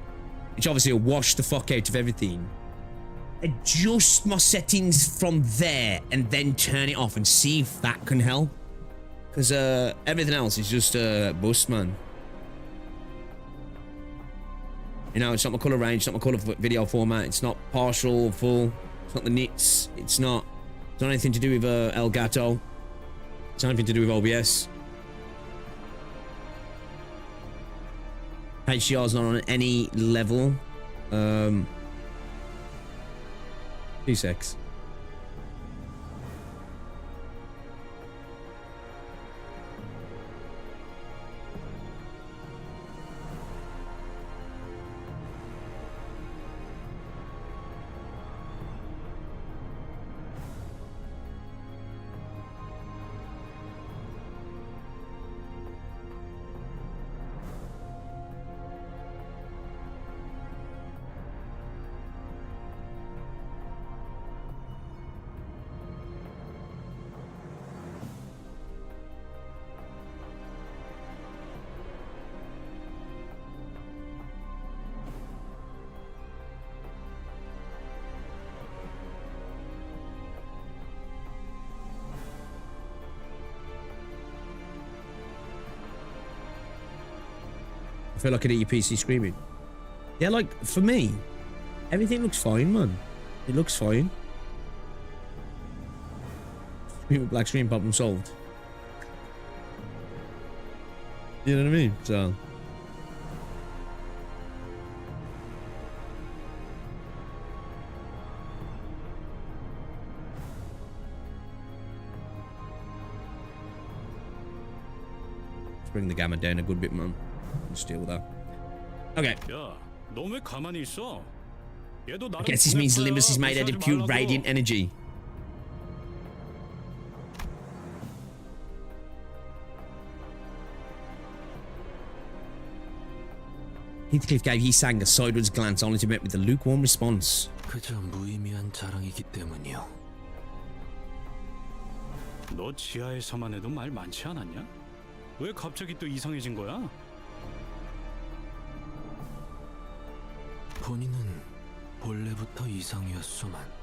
which obviously will wash the fuck out of everything, adjust my settings from there and then turn it off and see if that can help, because everything else is just bust, man. You know, it's not my color range, it's not my color video format, it's not partial or full, it's not the nits, it's not anything to do with Elgato. It's nothing to do with OBS. HDR is not on any level. 2 secs. I feel like I could eat your PC screaming. Yeah, like, for me, everything looks fine, man. It looks fine. Black screen problem solved. You know what I mean? So... bring the gamma down a good bit, man. Just deal with that. Okay. 야, 너 왜 가만히 있어? 얘도 I 나름 guess this means 보낼 Limbus is 거야. made out of 무시하지 pure 말라고. radiant energy. Heathcliff gave He-Sang a sideways glance, only to be met with a lukewarm response. 그저 무의미한 자랑이기 때문이요. 너 지하에서만 해도 말 많지 않았냐? 왜 갑자기 또 이상해진 거야? 본인은 본래부터 이상이었소만.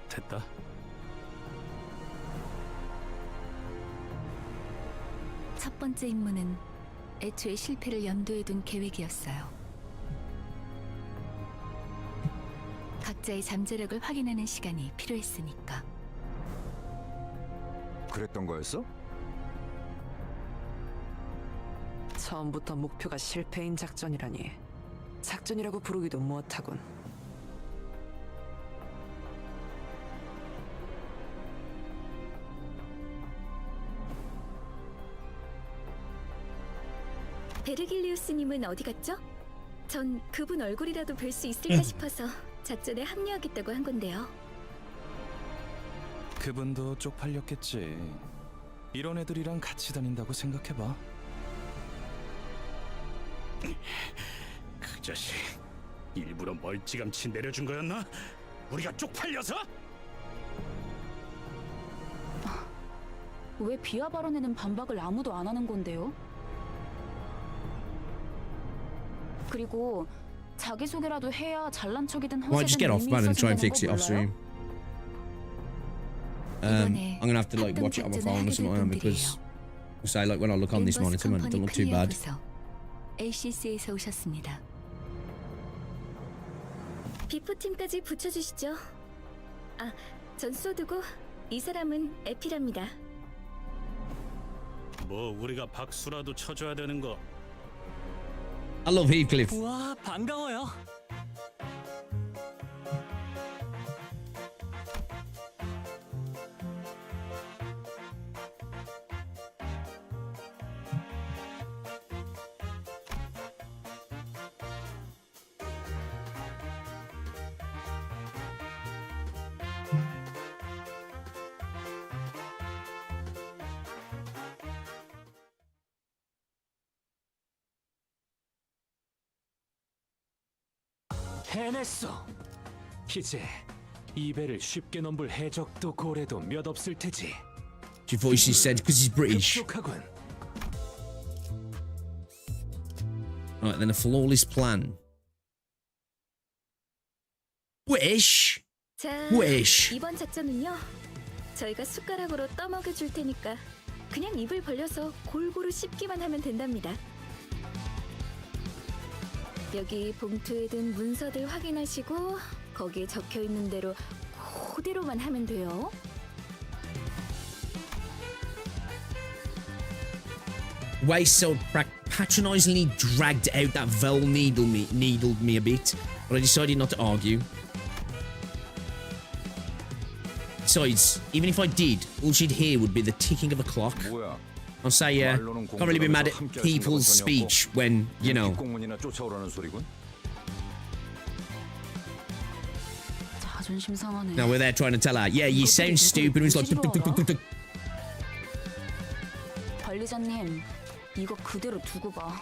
됐다. 첫 번째 임무는 애초에 실패를 염두에 둔 계획이었어요. 각자의 잠재력을 확인하는 시간이 필요했으니까. 그랬던 거였어? 처음부터 목표가 실패인 작전이라니 작전이라고 부르기도 못하군. 베르길리우스님은 어디 갔죠? 전 그분 얼굴이라도 뵐 수 있을까 싶어서 작전에 합류하겠다고 한 건데요. 그분도 쪽팔렸겠지. 이런 애들이랑 같이 다닌다고 생각해봐. 그 자식 일부러 멀찌감치 내려준 거였나? 우리가 쪽팔려서? 왜 비하 발언에는 반박을 아무도 안 하는 건데요? 그리고 자기소개라도 해야 잘난 척이든 Why just get off, man, and try and fix it off 몰라요? stream? I'm gonna have to like watch it on my phone or something because, say like when I look on this 림버스 monitor, man, it 컴퍼니 don't look too 클리어 bad. 부서 ACS에서 오셨습니다. 비포팀까지 붙여주시죠. 아, 전 소드고 이 사람은 에피랍니다. 뭐 우리가 박수라도 쳐줘야 되는 거. I love Heathcliff. 우와, 반가워요. 해냈어. 이제 이 배를 쉽게 넘볼 해적도 고래도 몇 없을 테지. She thought she said because he's British. 급속하군. Right, then a flawless plan. Wish. 자, Wish. 이번 작전은요. 저희가 숟가락으로 떠먹여 줄 테니까 그냥 입을 벌려서 골고루 씹기만 하면 된답니다. 여기 봉투에 든 문서들 확인하시고 거기에 적혀 있는 대로 그대로만 하면 돼요. Wayside patronizingly dragged out that vowel needled me a bit, but I decided not to argue. Besides, even if I did, all she'd hear would be the ticking of a clock. 뭐야? I'll say, can't really be mad at people's speech when, you know. 뒷공문이나 쫓아오라는 소리군. 자존심 상하네. Now we're there trying to tell her, yeah, you sound stupid. It's like, tuk, tuk, tuk, tuk, tuk, tuk. 관리자님, 이거 그대로 두고 봐.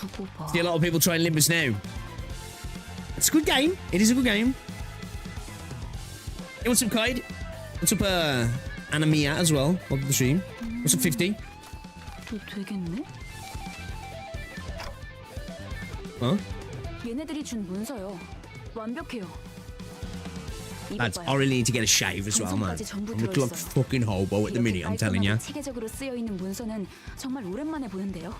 두고 봐. See a lot of people trying Limbus now. It's a good game. It is a good game. Hey, what's up, Kaid? What's up, Anamia as well? Welcome to the stream. What's up, 50? 또 되겠네? Huh? 얘네들이 준 문서요. 완벽해요. Lads, I really need to get a shave as well, man. I'm looking like a fucking hobo at the minute, I'm telling you. 체계적으로 쓰여 있는 문서는 정말 오랜만에 보는데요.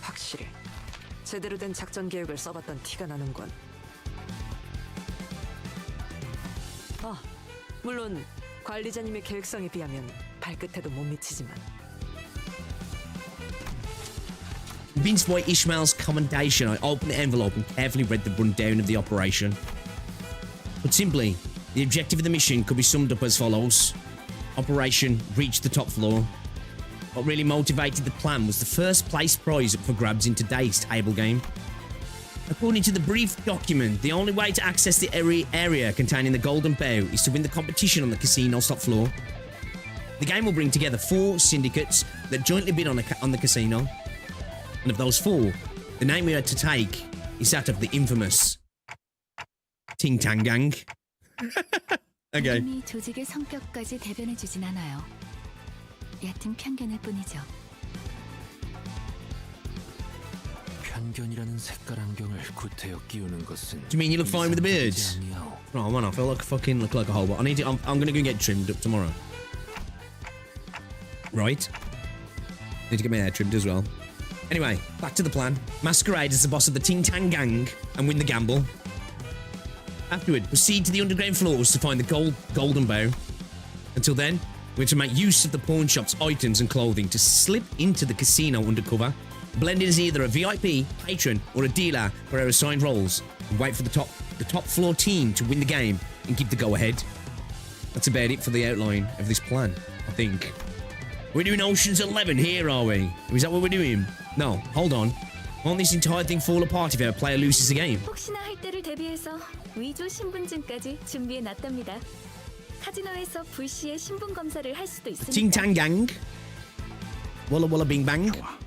확실해. 제대로 된 작전 계획을 써봤던 티가 나는군. 물론 관리자님의 계획성에 비하면 발끝에도 못 미치지만. Convinced by Ishmael's commendation, I opened the envelope and carefully read the rundown of the operation. But simply, the objective of the mission could be summed up as follows. Operation Reach the Top Floor. What really motivated the plan was the first place prize up for grabs in today's table game. According to the brief document, the only way to access the area containing the Golden Bow is to win the competition on the casino's top floor. The game will bring together 4 syndicates that jointly bid on the casino. And of those 4, the name we are to take is that of the infamous Ting Tang Gang. Okay. 이미 조직의 성격까지 대변해주진 않아요. 얕은 편견일 뿐이죠. 편견이라는 색깔 안경을 구태여 끼우는 것은. Do you mean you look fine with the beards? Oh man, I feel like look like a hobo. I need to. I'm gonna go get trimmed up tomorrow. Right. Need to get my hair trimmed as well. Anyway, back to the plan. Masquerade as the boss of the Ting Tang Gang and win the gamble. Afterward, proceed to the underground floors to find the golden bow. Until then, we have to make use of the pawn shop's items and clothing to slip into the casino undercover, blended as either a VIP, patron, or a dealer for our assigned roles, and wait for the top floor team to win the game and keep the go-ahead. That's about it for the outline of this plan, I think. We're doing Ocean's 11 here, are we? Is that what we're doing? No, hold on. Won't this entire thing fall apart if our player loses the game? 혹시나 할 때를 대비해서 위조 신분증까지 준비해 놨답니다. 카지노에서 불시에 신분 검사를 할 수도 있으니까. Ting Tang Gang. Walla Walla Bing Bang. 좋아.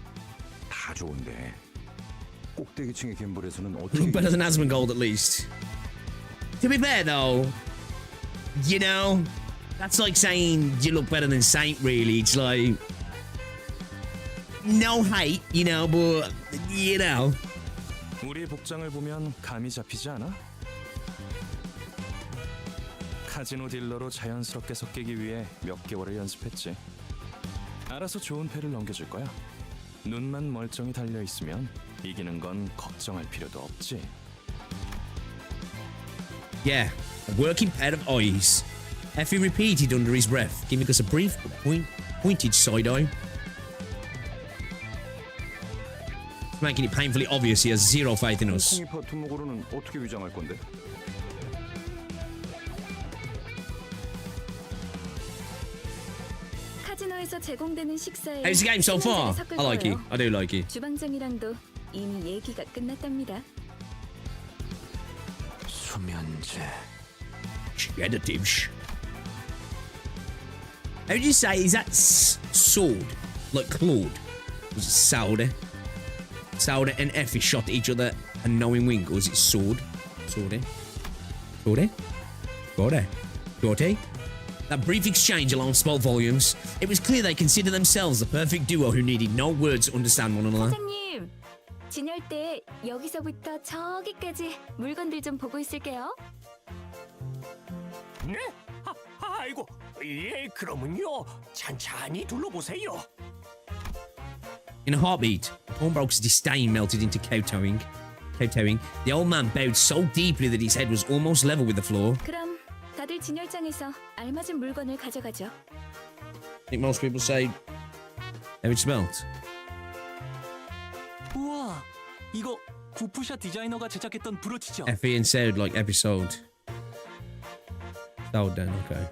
다 좋은데 꼭대기층의 갬블에서는 어떻게 Look better than Asmongold at least. To be fair though, you know, that's like saying you look better than Saint really. It's like, no hate, you know, but, you know. 우리 복장을 보면 감이 잡히지 않아? 카지노 딜러로 자연스럽게 섞이기 위해 몇 개월을 연습했지. 알아서 좋은 패를 넘겨줄 거야. 눈만 멀쩡히 달려 있으면 이기는 건 걱정할 필요도 없지. Yeah, a working pair of eyes. Effie repeated under his breath, giving us a brief but pointed side eye. Making it painfully obvious he has zero faith in us. 콩이 파트목으로는 어떻게 위장할 건데? 카지노에서 제공되는 식사에 How's the game so far? I like it. I do like it. 주방장이랑도 이미 얘기가 끝났답니다. 수면제. Sedatives. How do you say, is that sword? Like Claude? Was it Sauda? Sauda and Effie shot at each other and knowing wink, or was it sword? Sword? Sword? Sword? Sword? That brief exchange alone spoke volumes. It was clear they considered themselves the perfect duo who needed no words to understand one another. 사장님, 진열 때 여기서부터 저기까지 물건들 좀 보고 있을게요. 네? 아이고, 예, 그러면요. 찬찬히 둘러보세요. In a heartbeat, the pawnbroker's disdain melted into kowtowing. The old man bowed so deeply that his head was almost level with the floor. 그럼 다들 진열장에서 알맞은 물건을 가져가죠. I think most people say how it smelt. 우와, 이거 구프샤 디자이너가 제작했던 브로치죠? Effie and Saud like episode. Saud then, okay.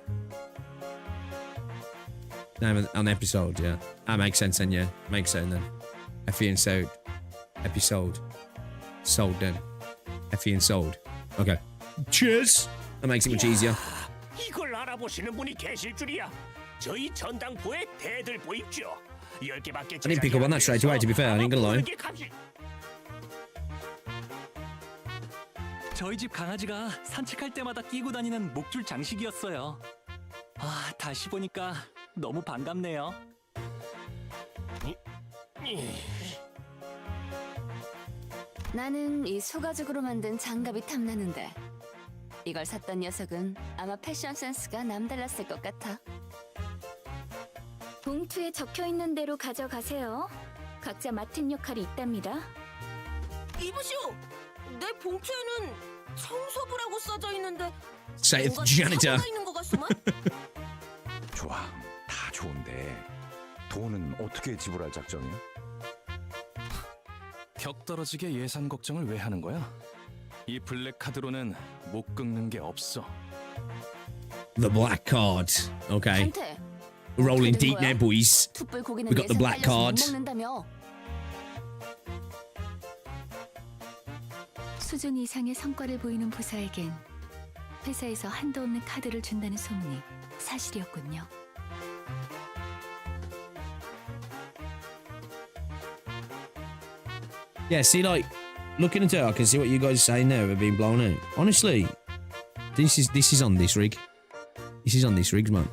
Name on episode, yeah. That makes sense then, yeah. Makes sense then. Effie and Saud. Episode. Sold then. Effie and Saud. Okay. Cheers! That makes it much easier. 이걸 알아보시는 분이 계실 줄이야. 저희 전당포의 대들 보입죠. 10개밖에 I didn't pick up on that straight away, to be fair, I ain't gonna lie. 저희 집 강아지가 산책할 때마다 끼고 다니는 목줄 장식이었어요. 아, 다시 보니까 너무 반갑네요. 나는 이 소가죽으로 만든 장갑이 탐나는데 이걸 샀던 녀석은 아마 패션 센스가 남달랐을 것 같아. 봉투에 적혀 있는 대로 가져가세요. 각자 맡은 역할이 있답니다. 이보시오. 내 봉투에는 청소부라고 써져 있는데 Say it's 뭔가 janitor. 사고가 있는 것 같소만? 좋아, 다 좋은데 돈은 어떻게 지불할 작정이야? 격 떨어지게 예산 걱정을 왜 하는 거야? 이 블랙 카드로는 못 긁는 게 없어. The black card. Okay. 한테 We're rolling deep now, boys. 툭불 고기는 We got the 예산 black 딸려서 못 card. 먹는다며. 수준 이상의 성과를 보이는 부사에겐 회사에서 한도 없는 카드를 준다는 소문이 사실이었군요. Yeah, see, like, looking into it, I can see what you guys are saying there about being blown out. Honestly, this is on this rig. This is on this rig, man.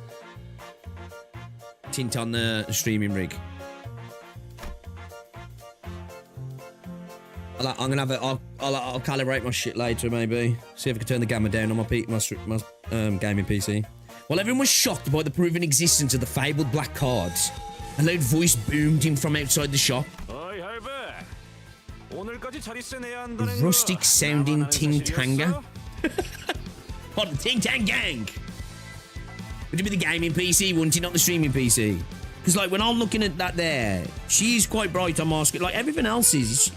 Tint on the streaming rig. I'm gonna have it. I'll calibrate my shit later, maybe. See if I can turn the gamma down on my gaming PC. While everyone was shocked by the proven existence of the fabled black cards, a loud voice boomed in from outside the shop. Rustic sounding ting tanger. What, the ting tang gang? Would it be the gaming PC, wouldn't it, not the streaming PC? Because, like, when I'm looking at that there, she's quite bright on my screen. Like, everything else is...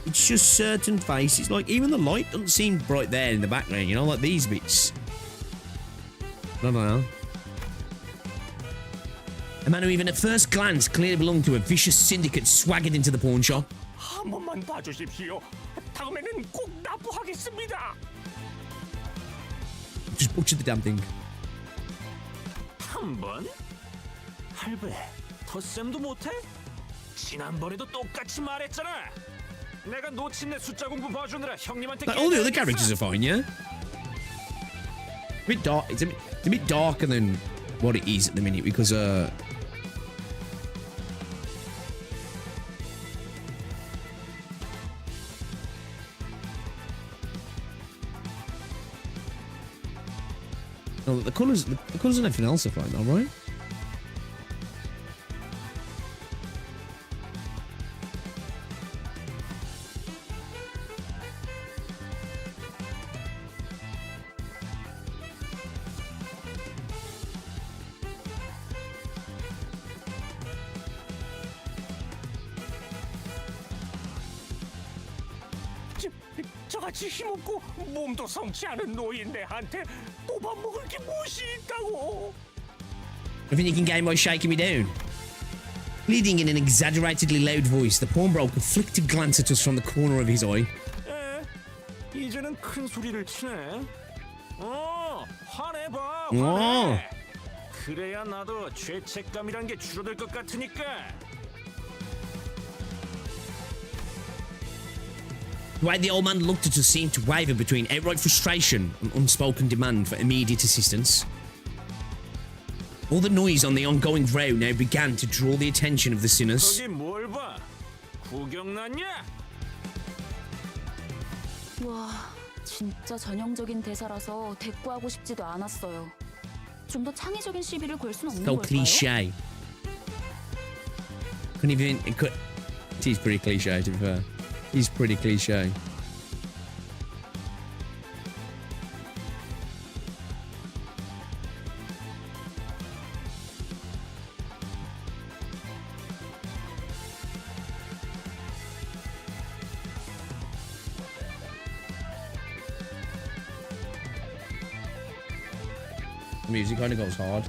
It's just certain faces. Like, even the light doesn't seem bright there in the background, you know? Like, these bits. I don't know. A man who even at first glance clearly belonged to a vicious syndicate swaggered into the pawn shop. 한 번만 봐주십시오. 다음에는 꼭 납부하겠습니다. Just butchered the damn thing. 한 번? 할배, 덧셈도 못해? 지난번에도 똑같이 말했잖아. 내가 놓친 내 숫자 공부 봐주느라 형님한테. Like, all the other characters are fine, yeah? A bit dark. It's a bit darker than what it is at the minute because no, the colours and everything else are fine, though, right? 저같이 힘없고 몸도 성치 않은 노인 내한테 뽑아먹을 게 무엇이 있다고? I think you can game by shaking me down. Pleading in an exaggeratedly loud voice, the pawnbroker flicked a glance at us from the corner of his eye. 이제는 큰 소리를 치네. 화내봐. 화내. 그래야 나도 죄책감이란 게 줄어들 것 같으니까. The way the old man looked at us seemed to waver between outright frustration and unspoken demand for immediate assistance. All the noise on the ongoing row now began to draw the attention of the sinners. 저기 뭘 봐? 구경 났냐? 와, 진짜 전형적인 대사라서 대꾸하고 싶지도 않았어요. 좀 더 창의적인 시비를 걸 수는 없는 So 걸까요? cliche. Couldn't even. It is pretty cliche, to be fair. He's pretty cliche. The music kind of goes hard.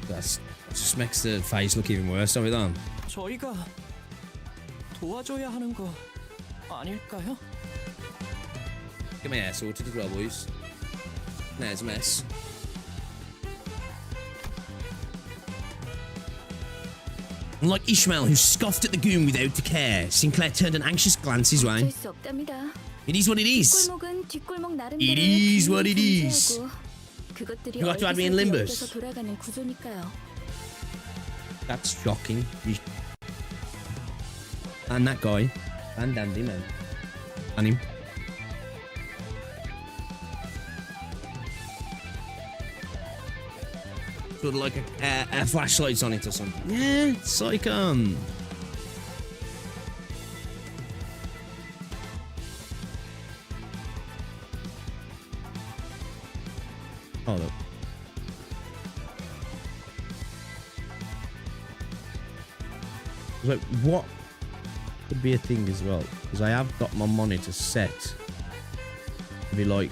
That just makes the face look even worse. Sorry, that. 저희가 도와줘야 하는 거 아닐까요? Get my hair sorted as well, boys. There's a mess. Unlike Ishmael, who scoffed at the goon without a care, Sinclair turned an anxious glance his way. 어쩔 수 없답니다. It is what it is. 뒷골목은 뒷골목 나름대로 It is what it is. 그것들이 You got to add me in Limbus. 얼기설기 돌아가는 구조니까요. That's shocking. And that guy. Van Dandy, man. And him. Sort of like a flashlight's on it or something. Yeah, it's like Hold up. Like, what could be a thing as well? Because I have got my monitor set to be like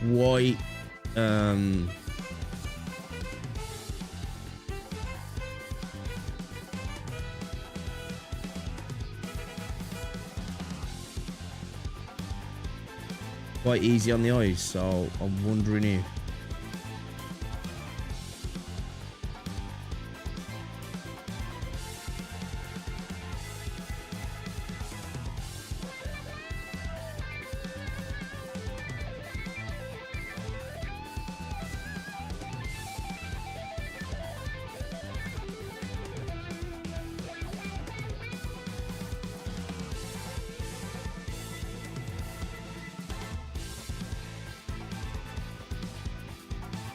white, quite easy on the eyes, so I'm wondering if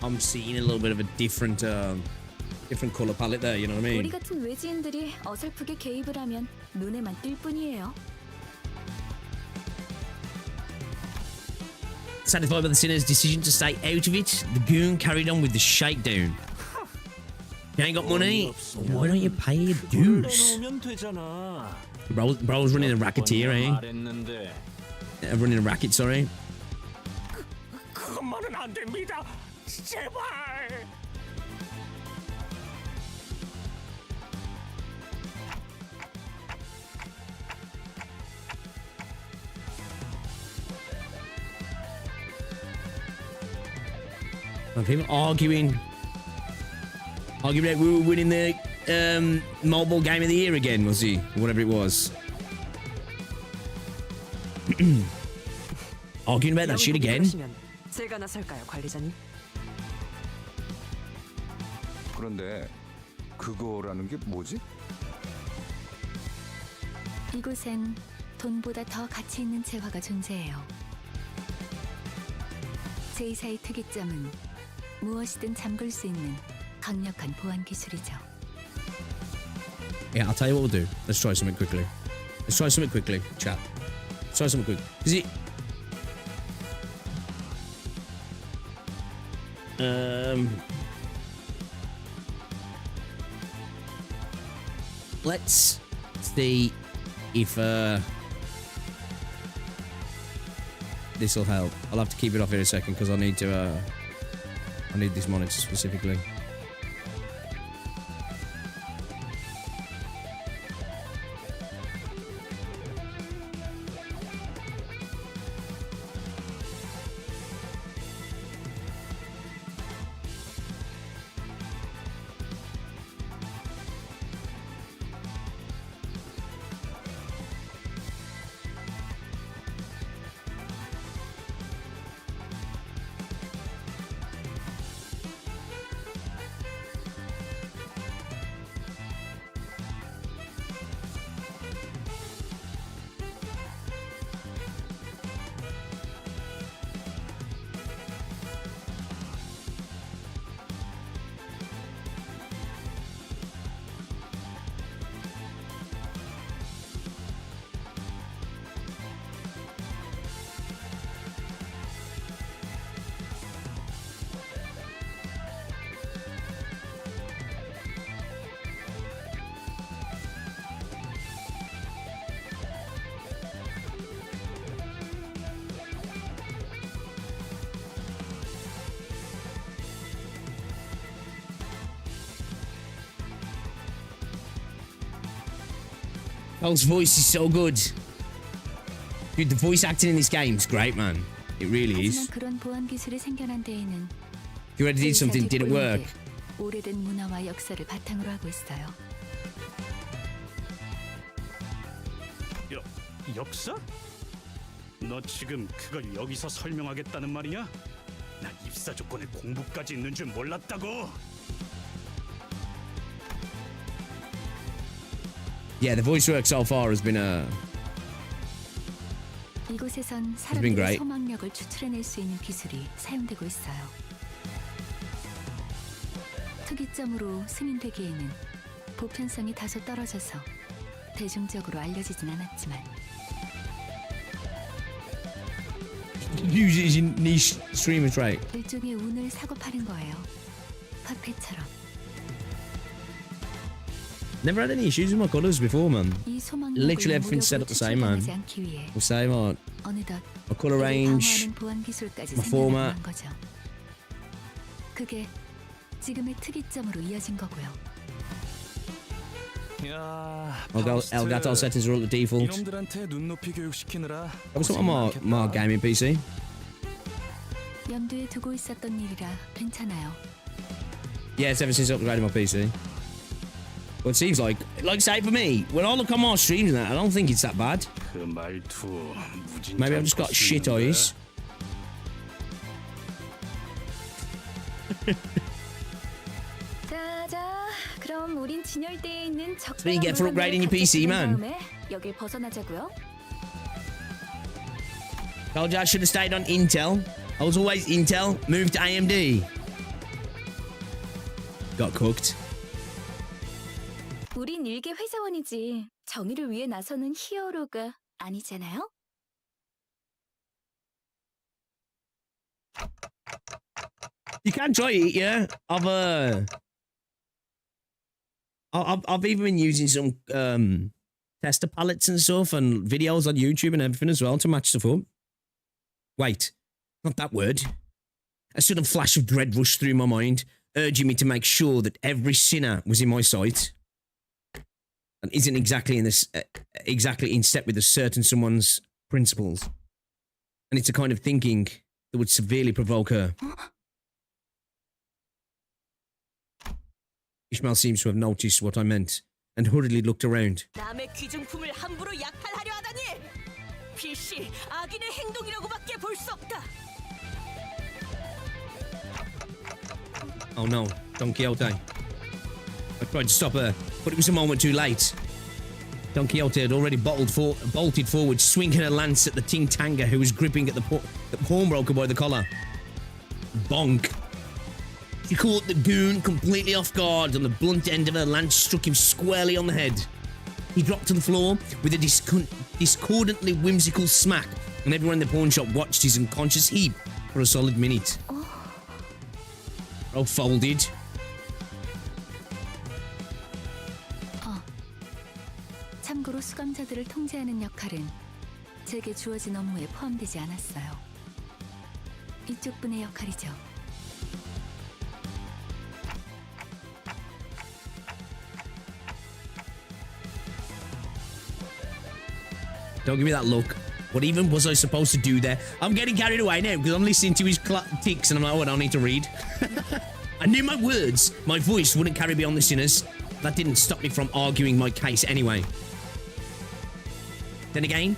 I'm seeing a little bit of a different color palette there, you know what I 우리 mean? 같은 외지인들이 어설프게 개입을 하면 눈에만 띌 뿐이에요. Satisfied by the sinner's decision to stay out of it, the goon carried on with the shakedown. You ain't got money? Why don't you pay your dues? Bro's running a racketeer, eh? Running a racket, sorry. 그것만은 안 됩니다. 제발. Of him arguing that we were winning the mobile game of the year again, was he? Whatever it was. Arguing about that shit again. 제가 나설까요, 관리자님? 그런데 그거라는 게 뭐지? 이곳엔 돈보다 더 가치 있는 재화가 존재해요. 제이사의 특이점은 무엇이든 잠글 수 있는 강력한 보안 기술이죠. Yeah, I'll tell you what we'll do. Let's try something quickly. Let's try something quickly, chat. Let's try something quick. Is it? Let's see if this will help. I'll have to keep it off here a second because I need this monitor specifically. Cole's voice is so good. Dude, the voice acting in this game is great, man. It really 하지만 is. 그런 보안 기술이 생겨난 데에는 You already did something, didn't work. 오래된 문화와 역사를 바탕으로 하고 있어요. 역사? 너 지금 그걸 여기서 설명하겠다는 말이냐? 난 입사 조건에 공부까지 있는 줄 몰랐다고. Yeah, the voice work so far has been 이곳에선 been 사람들의 great. 소망력을 추출해낼 수 있는 기술이 사용되고 있어요. 특이점으로 승인되기에는 보편성이 다소 떨어져서 대중적으로 알려지진 않았지만 use it as your niche streamer trait. 일종의 운을 사고 파는 거예요. 파페처럼. Never had any issues with my colours before, man. 이 소망력을 Literally everything's set up the same, man. 추출당하지 않기 위해 The same art, 어느덧 my colour 이를 range. 방어하는 보안 기술까지 my format. 생겨난 거죠. 그게 지금의 특이점으로 이어진 거고요. 야, Elgato settings are all the default. 이놈들한테 눈높이 교육시키느라 That was on my gaming PC. 염두에 두고 있었던 일이라 괜찮아요. Yeah, it's ever since I upgraded my PC. Well, it seems like say for me, when I look on my streams and that, I don't think it's that bad. 그 말투 무진장 Maybe I've just got shit eyes. 자, 그럼 우린 진열대에 있는 That's what you get for upgrading your PC, man. 여길 벗어나자고요. Told you I should have stayed on Intel. I was always Intel, moved to AMD. Got cooked. 우린 일개 회사원이지. 정의를 위해 나서는 히어로가 아니잖아요. You can try it, yeah. I've even been using some tester palettes and stuff and videos on YouTube and everything as well to match stuff up. Wait, not that word. A sudden flash of dread rushed through my mind, urging me to make sure that every sinner was in my sight and isn't exactly in step with a certain someone's principles. And it's a kind of thinking that would severely provoke her. Ishmael seems to have noticed what I meant and hurriedly looked around. 남의 귀중품을 함부로 약탈하려 하다니! 필시 악인의 행동이라고밖에 볼 수 없다. Oh no, Don Quixote. I tried to stop her, but it was a moment too late. Don Quixote had already bolted forward, swinging her lance at the ting-tanger who was gripping at the pawnbroker by the collar. Bonk. She caught the goon completely off guard, and the blunt end of her lance struck him squarely on the head. He dropped to the floor with a discordantly whimsical smack, and everyone in the pawn shop watched his unconscious heap for a solid minute. Oh, folded. 참고로 수감자들을 통제하는 역할은 제게 주어진 업무에 포함되지 않았어요. 이쪽 분의 역할이죠. Don't give me that look. What even was I supposed to do there? I'm getting carried away now because I'm listening to his ticks and I'm like, oh, I don't need to read. I knew my words, my voice wouldn't carry beyond the sinners. That didn't stop me from arguing my case anyway. Then again,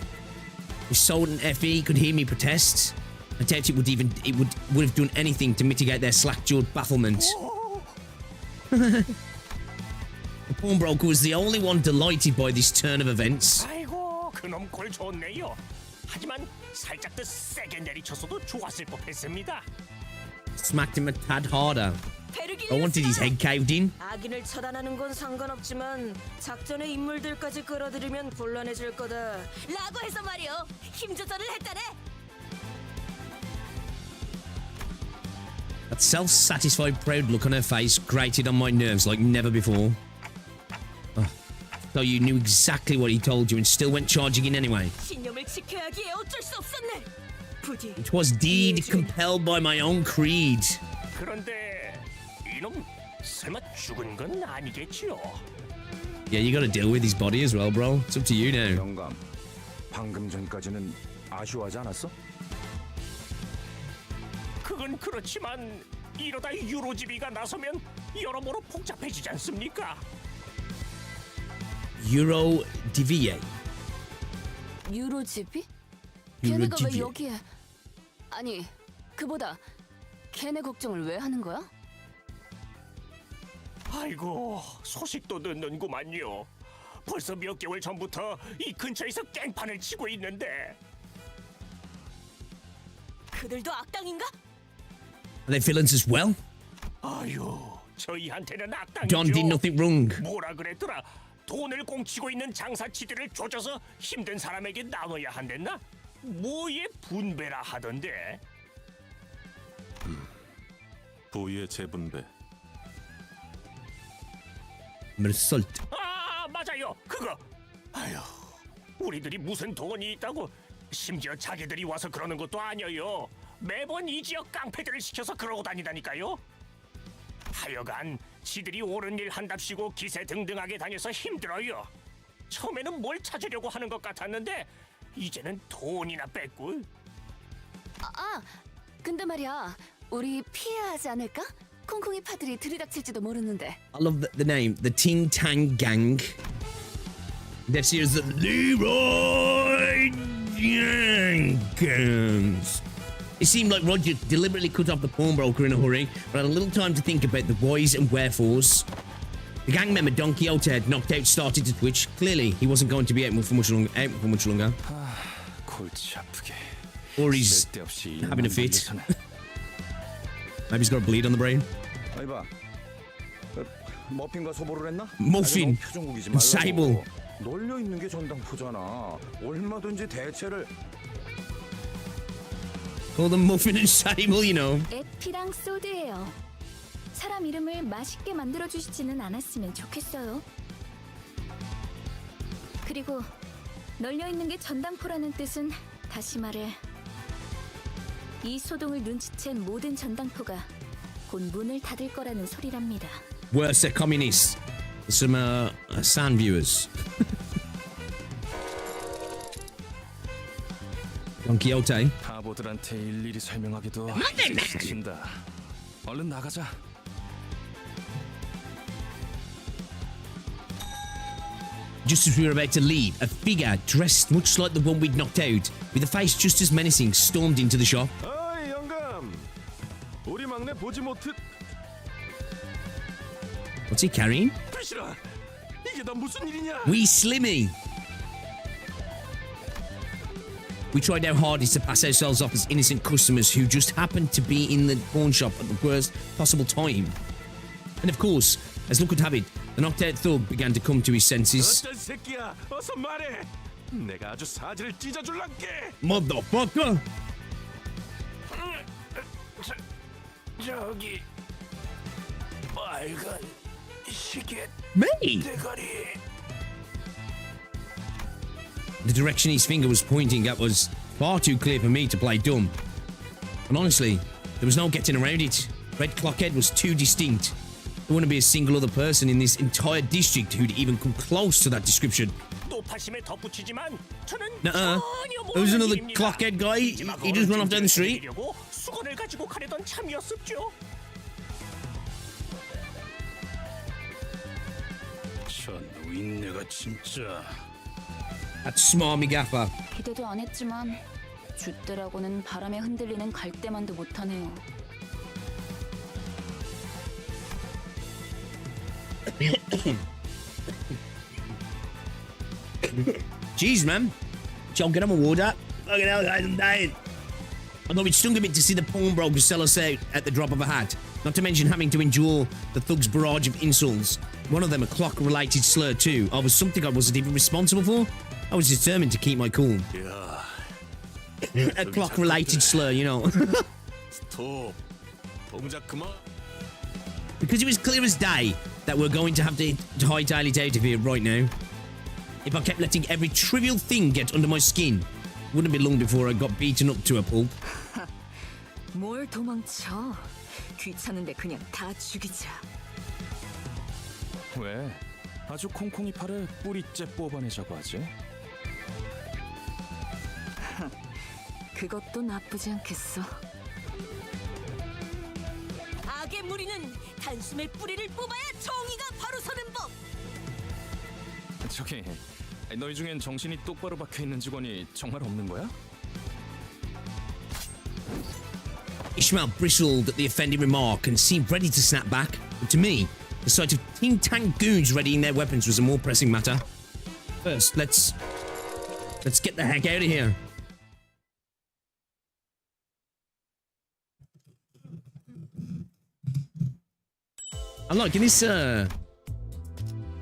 if Sold and Effie could hear me protest, I doubt it would have done anything to mitigate their slack-jawed bafflement. The pawnbroker was the only one delighted by this turn of events. 아이고, 그놈 꼴 좋네요. 하지만 살짝 더 세게 내리쳤어도 좋았을 법했습니다. Smacked him a tad harder. I wanted his head caved in. 악인을 처단하는 건 상관없지만 작전의 인물들까지 끌어들이면 곤란해질 거다. 라고 해서 말이요. 힘 조절을 했다네. That self-satisfied, proud look on her face grated on my nerves like never before. So you knew exactly what he told you and still went charging in anyway. 신념을 지켜야 하기에 어쩔 수 없었네. 부디. It was deed compelled by my own creed. 그런데 이놈 설마 죽은 건 아니겠지요? Yeah, you gotta deal with his body as well, bro. It's up to you now. 영감, 방금 전까지는 아쉬워하지 않았어? 그건 그렇지만 이러다 유로지비가 나서면 여러모로 복잡해지지 않습니까? Euro DVA. 유로집이? 걔네가 왜 유로집이. 여기에? 아니, 그보다 걔네 걱정을 왜 하는 거야? 아이고, 소식도 듣는구만요. 벌써 몇 개월 전부터 이 근처에서 깽판을 치고 있는데. 그들도 악당인가? Are they villains as well? 아유, 저희한테는 악당이죠. Don did nothing wrong. 뭐라 그랬더라? 돈을 꽁치고 있는 장사치들을 조져서 힘든 사람에게 나눠야 한댔나? 뭐에 분배라 하던데. 부의 재분배. Result. 아, 맞아요. 그거. 아휴, 우리들이 무슨 돈이 있다고. 심지어 자기들이 와서 그러는 것도 아니에요. 매번 이 지역 깡패들을 시켜서 그러고 다니다니까요. 하여간 지들이 옳은 일 한답시고 기세등등하게 다녀서 힘들어요. 처음에는 뭘 찾으려고 하는 것 같았는데 이제는 돈이나 뺏고. 근데 말이야, 우리 피해야 하지 않을까? 콩콩이 파들이 들이닥칠지도 모르는데. I love the name, the Ting Tang Gang. They've seen as the Leroy Jenkins. It seemed like Roger deliberately cut off the pawnbroker in a hurry, but had a little time to think about the whys and wherefores. The gang member Don Quixote had knocked out started to twitch. Clearly, he wasn't going to be out for much longer. 골치 아프게. Or he's 쓸데없이 having a 일만 fit. 돌려서는. Maybe he's got a bleed on the brain. 아이봐, 머핀과 소보를 했나? 머핀, 표정국이지 말라고. 사이볼. 널려 있는 게 전당포잖아. 얼마든지 대체를. Call them Muffin and Sable, you know. 에피랑 소드예요. 사람 이름을 맛있게 만들어 주시지는 않았으면 좋겠어요. 그리고 널려 있는 게 전당포라는 뜻은 다시 말해 이 소동을 눈치챈 모든 전당포가 곧 문을 닫을 거라는 소리랍니다. Worse, they're communists. Some sand viewers. Don Quixote. 바보들한테 일일이 설명하기도 지친다. 얼른 나가자. Just as we were about to leave, a figure dressed much like the one we'd knocked out, with a face just as menacing, stormed into the shop. 어이 영감, 우리 막내 보지 못해. What's he carrying? 비실아, 이게 다 무슨 일이냐? Wee Slimmy! We tried our hardest to pass ourselves off as innocent customers who just happened to be in the pawn shop at the worst possible time. And of course, as luck would have it, the knocked out thug began to come to his senses. 어떤 새끼야, 어서 말해. 내가 아주 사지를 찢어줄란게. Motherfucker! 저기 빨간 시계 Me! 대가리. The direction his finger was pointing at was far too clear for me to play dumb. And honestly, there was no getting around it. Red Clockhead was too distinct. There wouldn't be a single other person in this entire district who'd even come close to that description. 노파심에 덧붙이지만 저는 Nuh-uh. 전혀 There was 모르는 another 일입니다. clockhead guy. He just ran off down the street. 수건을 가지고 가려던 참이었었죠. 저 노인네가 진짜. That's smarmy gaffer. 기대도 안 했지만 줏대라고는 바람에 흔들리는 갈대만도 못하네요. Jeez, man. John, get on my water. Fucking hell, guys, I'm dying. Although it stung a bit to see the pawnbrokers sell us out at the drop of a hat. Not to mention having to endure the thug's barrage of insults. One of them a clock-related slur too. Oh, was something I wasn't even responsible for? I was determined to keep my cool. A clock-related slur, you know. 스톱. 동작 그만. Because it was clear as day that we're going to have to hightail it out of here right now. If I kept letting every trivial thing get under my skin, it wouldn't be long before I got beaten up to a pulp. 뭘 도망쳐? 귀찮은데 그냥 다 죽이자. 왜? 아주 콩콩이 팔을 뿌리째 뽑아내자고 하지. 그것도 나쁘지 않겠어. 악의 무리는 단숨에 뿌리를 뽑아야 정의가 바로 서는 법. 저기, 너희 중엔 정신이 똑바로 박혀 있는 직원이 정말 없는 거야? Ishmael bristled at the offending remark and seemed ready to snap back. But to me, the sight of Team Tank goons readying their weapons was a more pressing matter. First, let's get the heck out of here. I'm liking this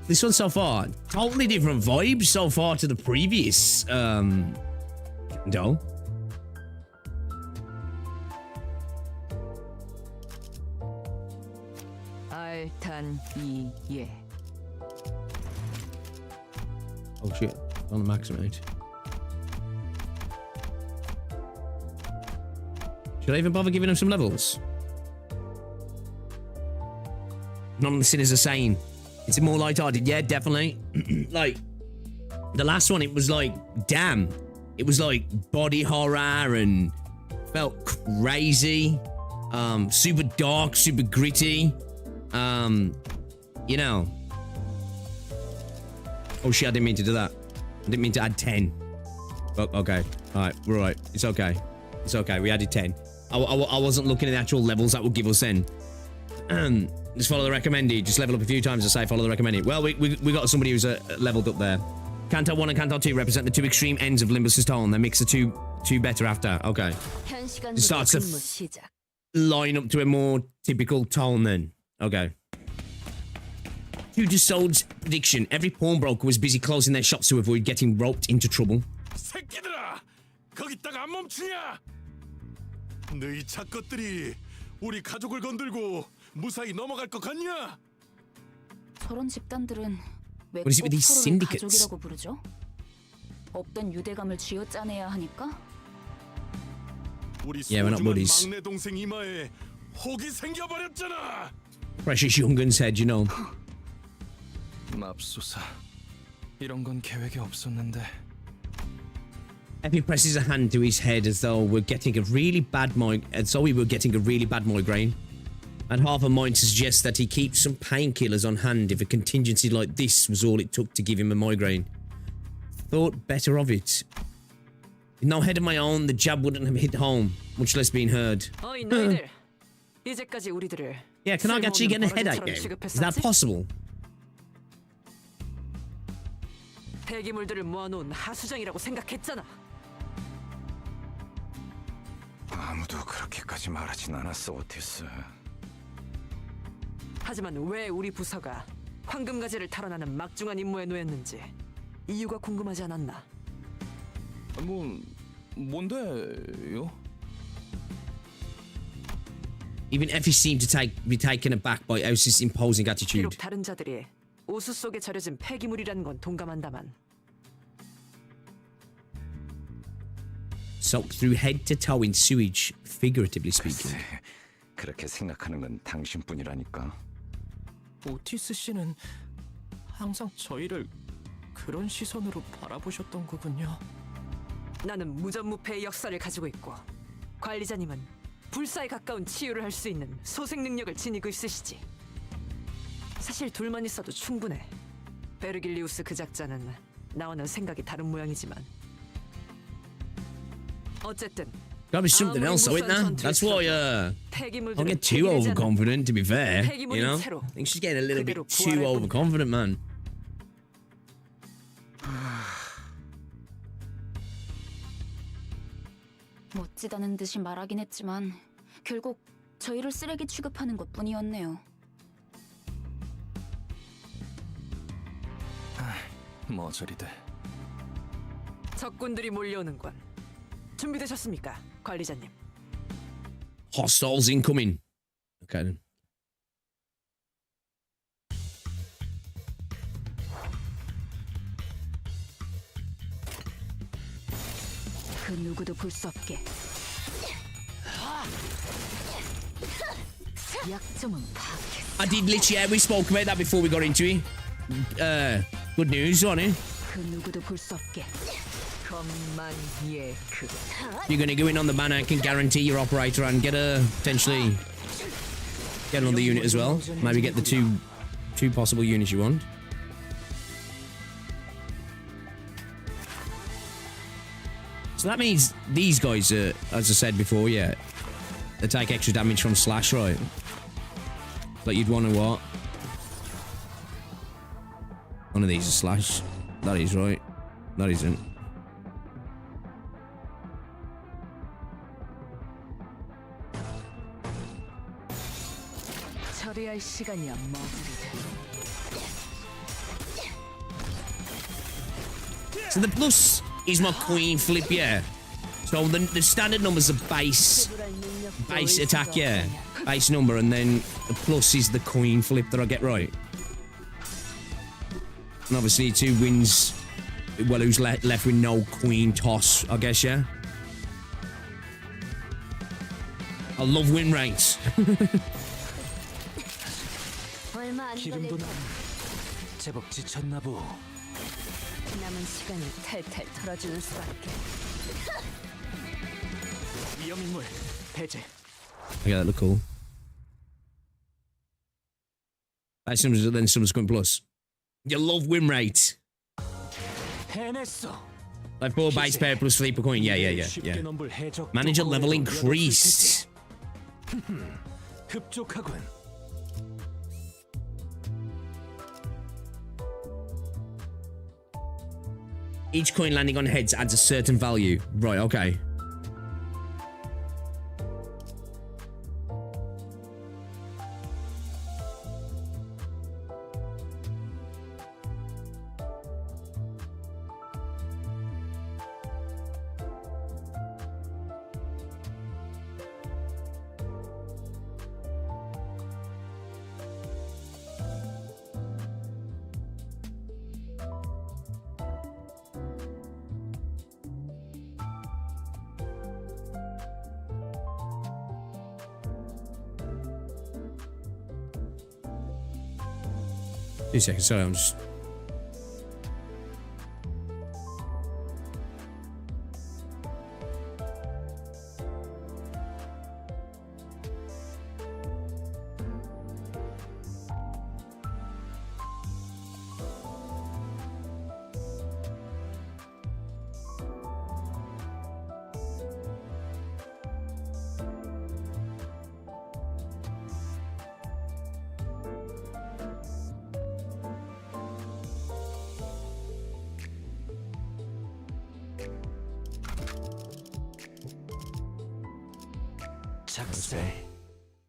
this one so far. Totally different vibes so far to the previous doll. 알탄이예. Oh shit, on the max amount. Should I even bother giving him some levels? None of the sinners are saying it's more light-hearted. Yeah, definitely. Like the last one, it was like, damn, it was like body horror and felt crazy, super dark, super gritty. You know. Oh shit, I didn't mean to do that. I didn't mean to add 10. Oh, okay, all right, we're all right. It's okay. It's okay. We added 10. I wasn't looking at the actual levels that would give us then. Just follow the recommended. Just level up a few times and say follow the recommended. Well, we got somebody who's leveled up there. Canto 1 and Canto 2 represent the two extreme ends of Limbus's tone. They mix the two better after. Okay. It starts to line up to a more typical tone then. Okay. To Desold's prediction, every pawnbroker was busy closing their shops to avoid getting roped into trouble. 새끼들아, 거기다가 안 멈추냐? 너희 작것들이 우리 가족을 건들고 무사히 넘어갈 것 같냐? 저런 집단들은 왜 What is it with 꼭 these 서로를 syndicates? 가족이라고 부르죠? 없던 유대감을 쥐어짜내야 하니까? 우리 Yeah, we're not 소중한 buddies. 막내 동생 이마에 혹이 생겨버렸잖아. Precious young'un's head, you know. 맙소사. 이런 건 계획에 없었는데. Epi presses a hand to his head as though we were getting a really bad migraine. And half a mind to suggest that he keeps some painkillers on hand if a contingency like this was all it took to give him a migraine. Thought better of it. With no head of my own, the jab wouldn't have hit home, much less been heard. 어이 너희들. 이제까지 우리들을 Yeah, can I actually get a headache now? Is that possible? 폐기물들을 모아놓은 하수장이라고 생각했잖아. 아무도 그렇게까지 말하진 않았어, 오티스. 하지만 왜 우리 부서가 황금가지를 탈환하는 막중한 임무에 놓였는지 이유가 궁금하지 않았나? 뭔데요? Even Effie seemed to be taken aback by Ous's imposing attitude. 비록 다른 자들이 오수 속에 절여진 폐기물이라는 건 동감한다만 Soaked through head to toe in sewage, figuratively speaking. 글쎄, 그렇게 생각하는 건 당신뿐이라니까. 오티스 씨는 항상 저희를 그런 시선으로 바라보셨던 거군요. 나는 무전무패의 역사를 가지고 있고 관리자님은 불사에 가까운 치유를 할 수 있는 소생 능력을 지니고 있으시지. 사실 둘만 있어도 충분해. 베르길리우스 그 작자는 나와는 생각이 다른 모양이지만 어쨌든 Gotta be something else, though, isn't there? That's why, don't get too overconfident, to be fair. You know? I think she's getting a little bit too overconfident, man. 멋지다는 듯이 말하긴 했지만 결국 저희를 쓰레기 취급하는 것뿐이었네요. 뭐 저리들. 적군들이 몰려오는군. 준비되셨습니까, 관리자님? Hostiles incoming. Okay, then. 그 누구도 볼 수 없게. 약점은 파악했어. I did literally, we spoke about that before we got into it. good news on it. 그 누구도 볼 수 없게. 예 그. You're going to go in on the banner, can guarantee your operator and get a potentially get another unit as well. Maybe get the two possible units you want. So that means these guys, as I said before, yeah, they take extra damage from slash, right? But you'd want to what? One of these is slash. That is right. That isn't. 처리할 시간이야, 머구리들. So the plus is my queen flip, yeah. So the standard numbers are base attack, yeah. Base number, and then the plus is the queen flip that I get right. And obviously 2 wins, well, who's left with no queen toss, I guess, yeah. I love win rates. 기름도 나 제법 지쳤나 보. 남은 시간이 탈탈 털어주는 수밖에. 위험 인물 배제. Okay, that look cool. Base numbers and then someone's going plus. You love win rate. 해냈어. Like 4 base pair plus sleeper coin. Yeah. Manager level increased. 흡족하군. Each coin landing on heads adds a certain value. Right, okay. Two seconds, sorry, I'm just...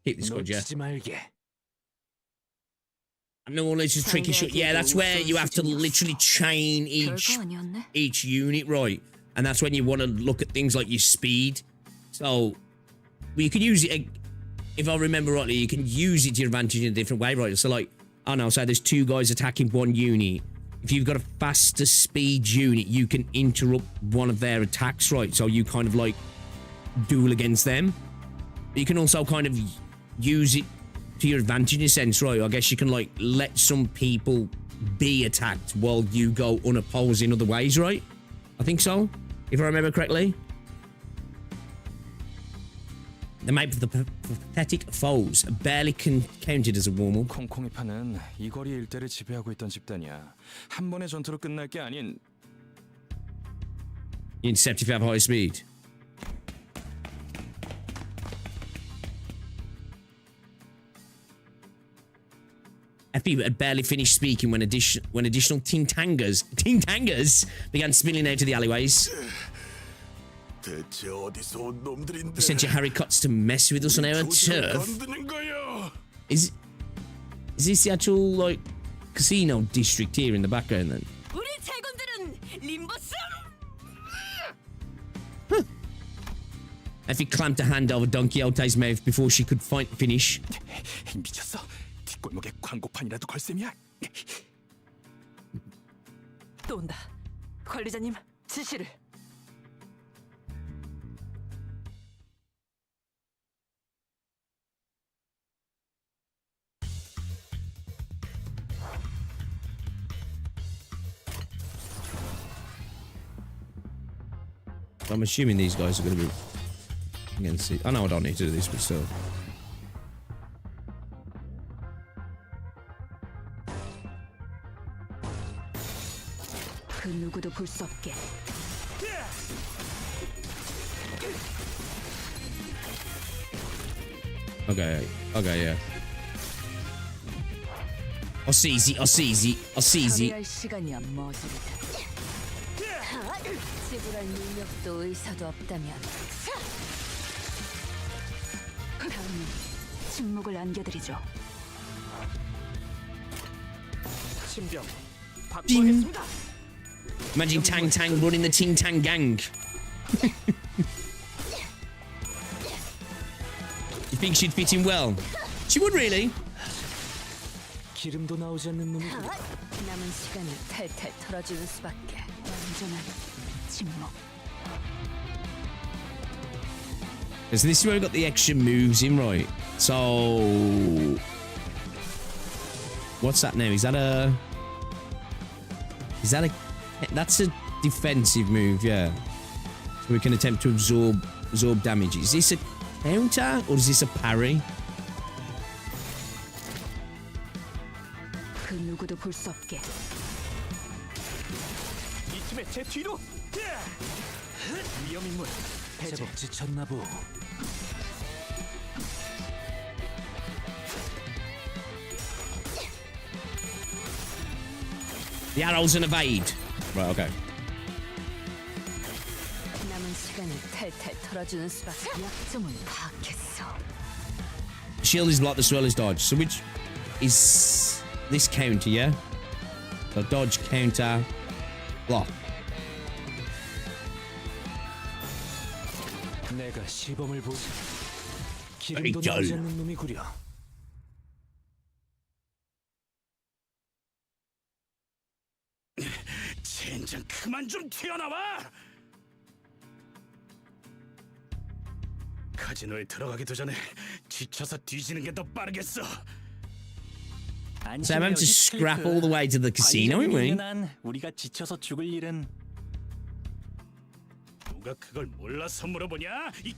Keep this good, yeah. I know it's just tricky shit. Yeah, that's where you have to literally chain each unit, right? And that's when you want to look at things like your speed. So, you can use it, if I remember rightly, you can use it to your advantage in a different way, right? So like, I don't know, say there's 2 guys attacking 1 unit. If you've got a faster speed unit, you can interrupt one of their attacks, right? So you kind of like duel against them. You can also kind of use it to your advantage in a sense, right? I guess you can like let some people be attacked while you go unopposed in other ways, right? I think so, if I remember correctly. The map of the pathetic foes barely counted as a warm-up. 콩콩이파는 이 거리 일대를 지배하고 있던 집단이야. 한 번의 전투로 끝날 게 아닌. You intercept if you have high speed. FB had barely finished speaking when additional Ting-Tangers began spilling out of the alleyways. You sent your Harry-Cots to mess with us on our turf? Is this the actual, like, casino district here in the background then? Huh. Effie clamped a hand over Don Quixote's mouth before she could finish. 미쳤어. 뒷골목에 광고판이라도 걸 셈이야. 또 온다. 관리자님, 지시를. I'm assuming these guys are going to be against it. I know I don't need to do this, but still. 그 누구도 볼 수 없게. Okay, yeah. 어시지. 처리할 시간이야 머지르다. 지불할 능력도 의사도 없다면 다음은 침묵을 안겨드리죠. 신병 띵. 바꾸겠습니다. Imagine Tang Tang running the Ting Tang gang. You think she'd fit in well? She would really. 기름도 나오지 않는 놈이 남은 시간을 탈탈 털어주는 수밖에. 완전한 침묵. So this is where we got the extra moves in, right? So what's that now? Is that a? That's a defensive move, yeah. So we can attempt to absorb damage. Is this a counter or is this a parry? 그 누구도 볼 수 없게. 이쯤에 제 뒤로. 위험 인물. 제법 지쳤나 보. The arrows and evade. Right, okay. 남은 시간을 탈탈 털어주는 수밖에. 약점은 파악했어. Shield is blocked as well as dodge. So which is this counter, yeah? So dodge, counter, block. 내가 시범을 보지. Very 기름도 dull. 나오지 않는 놈이구려. 젠장 그만 좀 튀어나와! 카지노에 들어가기도 전에 지쳐서 뒤지는 게 더 빠르겠어. So I'm having to scrap all the way to the casino, aren't we? 우리가 지쳐서 죽을 일은 누가 그걸 몰라서 물어보냐? 이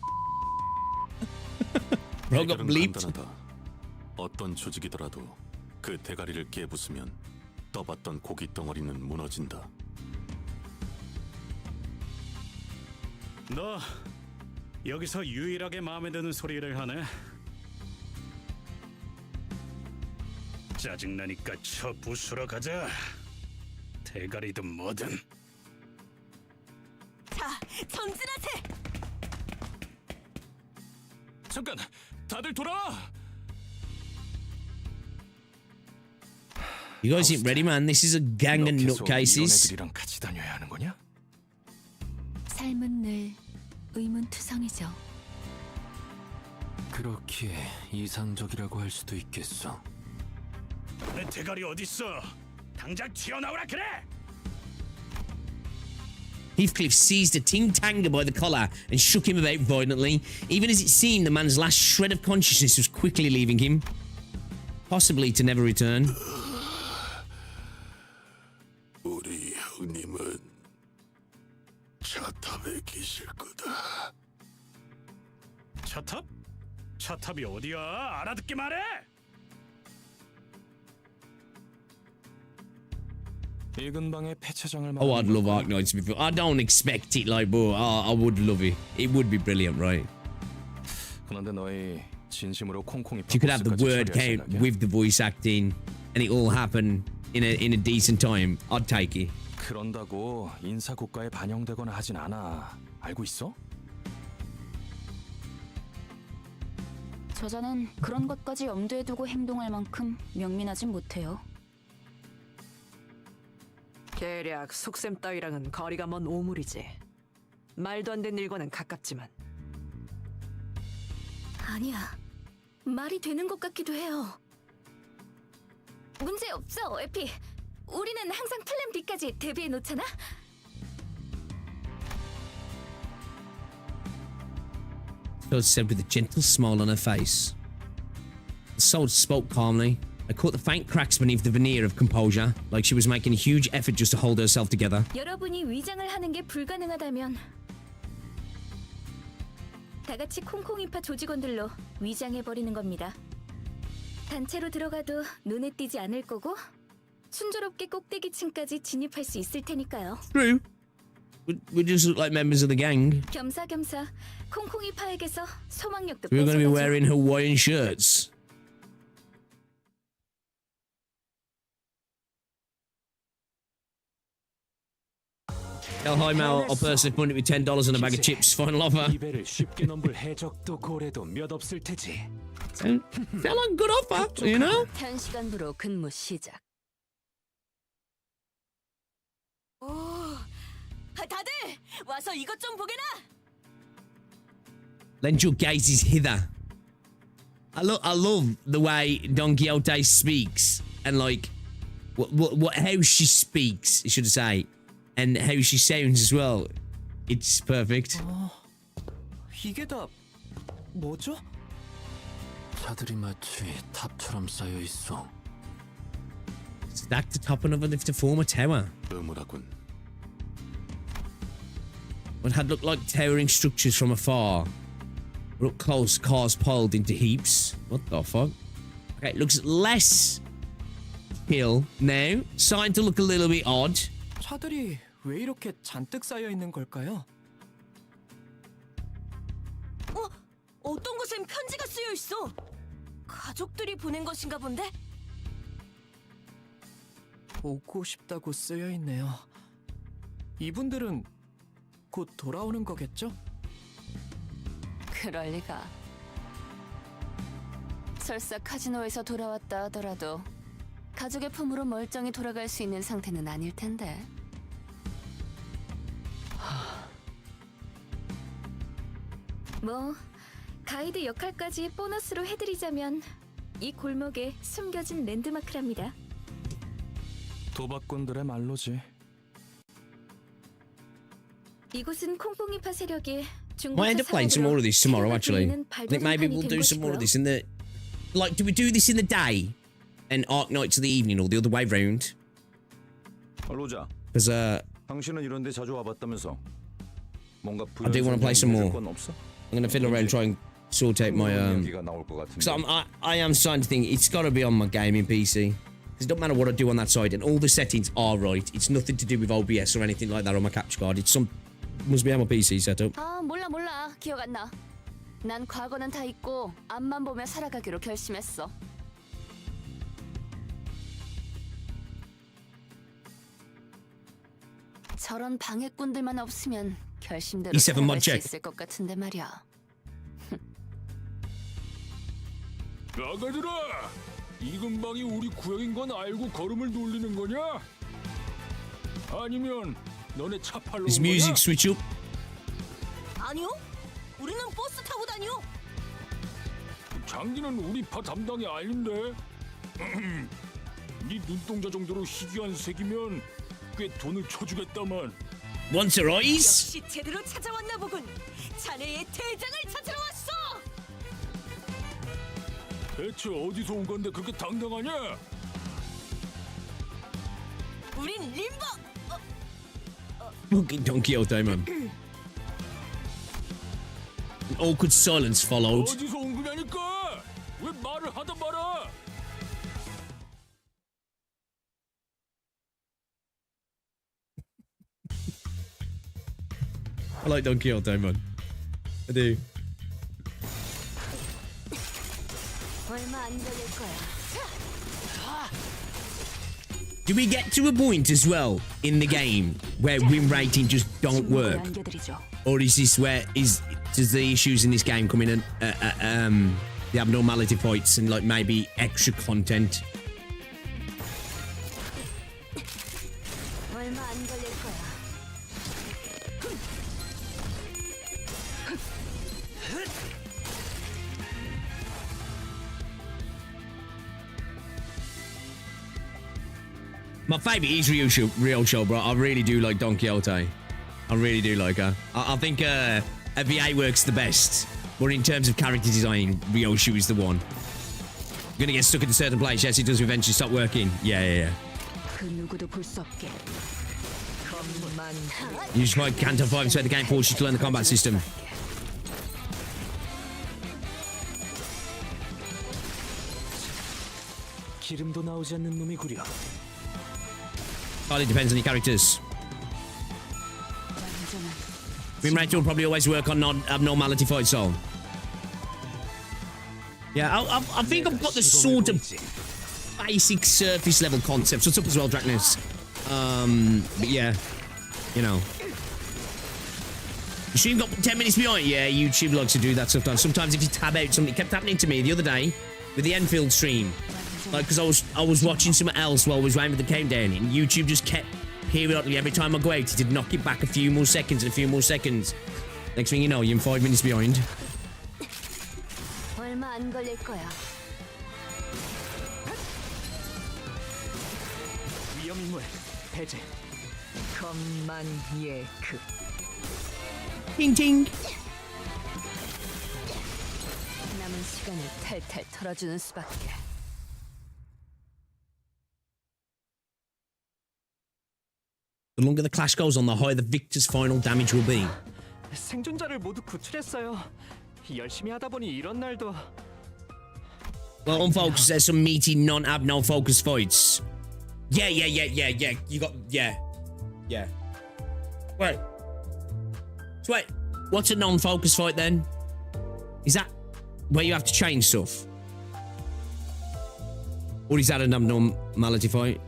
Bro got bleeped. 간단하다. 어떤 조직이더라도 그 대가리를 깨부수면 떠봤던 고기 덩어리는 무너진다. 너 여기서 유일하게 마음에 드는 소리를 하네. 짜증나니까 저 부수러 가자. 대가리든 뭐든. 자, 전진하세. 잠깐, 다들 돌아와. You guys ain't ready, man. This is a gang of 너 계속 이런 nutcases. 애들이랑 같이 다녀야 하는 거냐? 삶은 늘 의문투성이죠. 그렇게 이상적이라고 할 수도 있겠어. 내 대가리 어딨어? 당장 튀어나오라 그래! Heathcliff seized a Ting Tanger by the collar and shook him about violently. Even as it seemed, the man's last shred of consciousness was quickly leaving him, possibly to never return. 우리 형님은 차탑에 계실 거다. 차탑? 차탑이 어디야? 알아듣게 말해! 이 근방에 폐차장을 Oh, I'd love 말하는 Arknights before. I don't expect it, like, but I would love it. It would be brilliant, right? 그런데 너희 진심으로 콩콩이 If you could have the word count with the voice acting, and it all happen in a decent time, I'd take it. 그런다고 인사 고가에 반영되거나 하진 않아. 알고 있어? 저자는 그런 것까지 염두에 두고 행동할 만큼 명민하진 못해요. 계략 속셈 따위랑은 거리가 먼 오물이지. 말도 안 되는 일과는 가깝지만. 아니야. 말이 되는 것 같기도 해요. 문제 없어, 에피. 우리는 항상 플랜 B까지 대비해 놓잖아. Phil said with a gentle smile on her face. The soul spoke calmly. I caught the faint cracks beneath the veneer of composure, like she was making a huge effort just to hold herself together. 여러분이 위장을 하는 게 불가능하다면 다 같이 콩콩이파 조직원들로 위장해버리는 겁니다. 단체로 들어가도 눈에 띄지 않을 거고 순조롭게 꼭대기층까지 진입할 수 있을 테니까요. True. We just look like members of the gang. 겸사겸사 콩콩이파에게서 소망력도 We're going to be 뺏어가죠. wearing Hawaiian shirts. Tell high mail I'll personally fund it with $10 and a bag of chips. Final offer. 이배를 쉽게 넘볼 해적도 고래도 몇 없을 테지. Felt like a good offer, you know? 현시간부로 근무 시작. 오, 다들 와서 이것 좀 보게나. Lend your gazes hither. I love the way Don Quixote speaks and like how she speaks, I should say, and how she sounds as well. It's perfect. 이게 다 뭐죠? 차들이 마치 탑처럼 쌓여 있어. Stacked atop another to form a tower. 의무라군. What had looked like towering structures from afar. But up close, cars piled into heaps. What the fuck? Okay, it looks less hill now. Starting to look a little bit odd. 차들이 왜 이렇게 잔뜩 쌓여 있는 걸까요? 어떤 곳엔 편지가 쓰여 있어. 가족들이 보낸 것인가 본데? 오고 싶다고 쓰여 있네요. 이분들은 곧 돌아오는 거겠죠? 그럴 리가. 설사 카지노에서 돌아왔다 하더라도 가족의 품으로 멀쩡히 돌아갈 수 있는 상태는 아닐 텐데. 뭐 가이드 역할까지 보너스로 해드리자면 이 골목에 숨겨진 랜드마크랍니다. 도박꾼들의 말로지. 이곳은 콩콩이파 세력이 Might end up playing some more of this tomorrow, actually. I think maybe we'll do some more of this in the... Like, do we do this in the day? And Arknights in the evening, or the other way round? 로자, Because, 당신은 이런 데 자주 와봤다면서. 뭔가 I do want to play some more. 건 없어? I'm going to fiddle around and try and sort out my, 얘기가 나올 것 Because 같은데. I am starting to think it's got to be on my gaming PC. Because it don't matter what I do on that side, and all the settings are right. It's nothing to do with OBS or anything like that on my capture card. It's some... Must be on my PC setup. 아, 몰라. 기억 안 나. 난 과거는 다 잊고 앞만 보며 살아가기로 결심했어. 저런 방해꾼들만 없으면 결심대로 E7 살아갈 mod 수 check. 있을 것 같은데 말이야. 나가들아! 이 근방이 우리 구역인 건 알고 걸음을 돌리는 거냐? 아니면 너네 차 팔러 This 온 거냐? music switch up. 아니요. 우리는 버스 타고 다녀. 장기는 우리 파 담당이 아닌데? 네 눈동자 정도로 희귀한 색이면 꽤 돈을 쳐주겠다만. Want a rise? 역시 제대로 찾아왔나 보군. 자네의 대장을 찾으러 왔어. 대체 어디서 온 건데 그렇게 당당하냐? 우린 림버. Fucking Don Quixote, man. An awkward silence followed. 어디서 온 거냐니까? 왜 말을 하다 말아? I like Don Quixote, man. I do. 얼마 안 걸릴 거야. Do we get to a point as well in the game where win rating just don't work? Or is this where does the issues in this game come in and the abnormality fights and like maybe extra content? 얼마 안 걸릴 거야. My favourite is Ryo, bro. I really do like Don Quixote. I really do like her. I think a VA works the best. But in terms of character design, Ryoshu is the one. You're gonna get stuck in a certain place. Yes, it does eventually stop working. Yeah. 그 누구도 볼 수 없게. You just find Canto 5 inside the game forces you to learn the combat system. 기름도 나오지 않는 놈이구려. Entirely depends on your characters. Win rate will probably always work on non-abnormality fight soul. Yeah, I think I've got the sort of basic surface level concepts. What's up as well, Dracnus? But yeah, you know. The stream got 10 minutes behind. Yeah, YouTube likes to do that sometimes. Sometimes if you tab out something, it kept happening to me the other day with the Enfield stream. Like, because I was watching something else while I was waiting for the countdown, and YouTube just kept periodically, every time I go out, it did knock it back a few more seconds and a few more seconds. Next thing you know, you're 5 minutes behind. 얼마 안 걸릴 거야. 위험 인물 배제. 건만예크. Ting ting. 남은 시간을 탈탈 털어주는 수밖에. The longer the clash goes on, the higher the victor's final damage will be. 생존자를 모두 구출했어요. 열심히 하다 보니 이런 날도. Well, Unfocused says some meaty, non-abno focused fights. Yeah. You got, yeah. Wait. So wait, what's a non-focused fight then? Is that where you have to change stuff? Or is that an abnormality fight?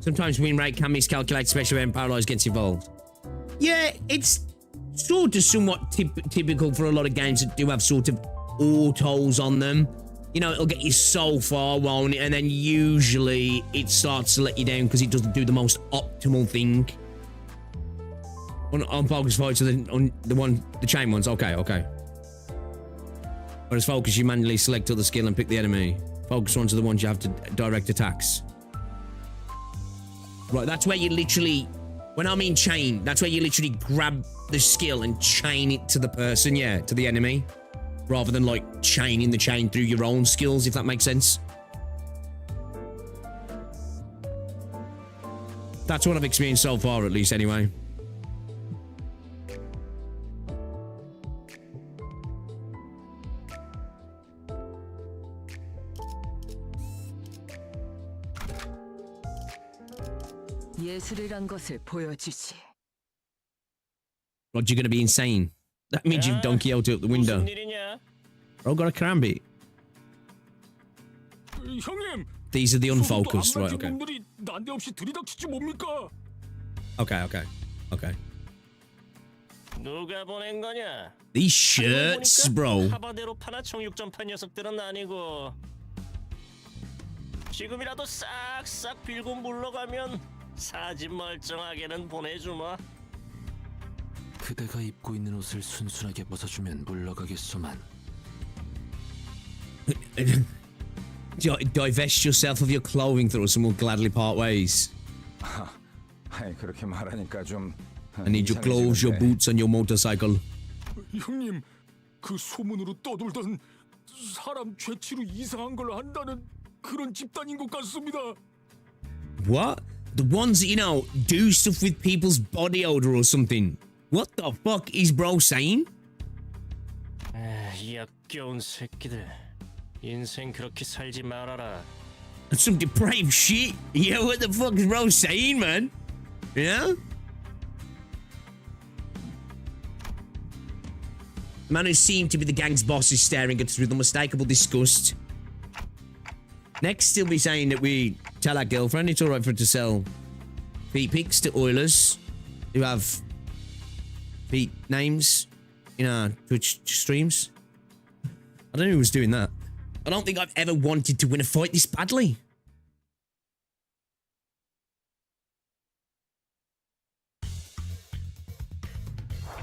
Sometimes win rate can miscalculate, especially when paralyzed gets involved. Yeah, it's sort of somewhat typical for a lot of games that do have sort of autos on them. You know, it'll get you so far, won't it? And then usually it starts to let you down because it doesn't do the most optimal thing. On focus fights, on the chain ones, okay. Whereas focus, you manually select other skill and pick the enemy. Focus ones are the ones you have to direct attacks. Right, that's where you literally, when I mean chain, that's where you literally grab the skill and chain it to the person, yeah, to the enemy. Rather than like chaining the chain through your own skills, if that makes sense. That's what I've experienced so far, at least, anyway. 예술이란 것을 보여주지. Rod, you're gonna be insane. That means you've Don Quixote out the window. Bro, got a karambit. 형님. These are the unfocused, right? Okay. 놈들이 난데없이 들이닥치지 뭡니까? Okay. 누가 보낸 거냐? These shirts, bro. 하바대로 파나 청육전파 녀석들은 아니고 지금이라도 싹싹 빌고 물러가면 사진 멀쩡하게는 보내주마. 그대가 입고 있는 옷을 순순하게 벗어주면 물러가겠소만. Divest yourself of your clothing, Thros, and we'll gladly part ways. 아이, 그렇게 말하니까 좀. I need your clothes, your boots, and your motorcycle. 형님, 그 소문으로 떠돌던 사람 죄치로 이상한 걸 한다는 그런 집단인 것 같습니다. What? The ones that, you know, do stuff with people's body odor or something. What the fuck is bro saying? 이 역겨운 새끼들. 인생 그렇게 살지 말아라. That's some depraved shit. Yeah, what the fuck is bro saying, man? Yeah? The man who seemed to be the gang's boss is staring at us with unmistakable disgust. Next, he'll be saying that we tell our girlfriend it's alright for her to sell feet pics to Oilers who have feet names in our Twitch streams. I don't know who was doing that. I don't think I've ever wanted to win a fight this badly.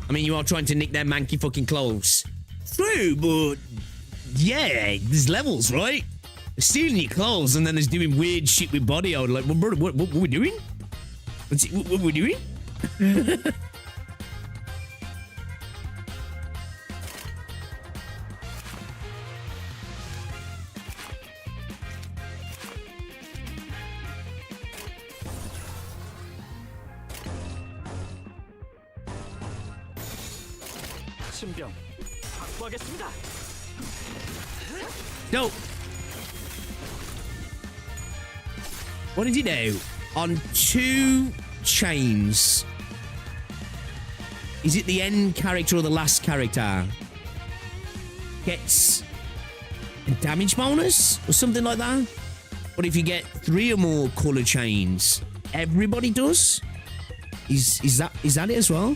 I mean, you are trying to nick their manky fucking clothes. True, but yeah, there's levels, right? They're stealing your clothes and then there's doing weird shit with body odor. Like, what are we doing? What are we doing? 신병 확보하겠습니다. No. What did he do? On 2 chains. Is it the end character or the last character? Gets a damage bonus or something like that? But if you get 3 or more color chains, everybody does? Is that it as well?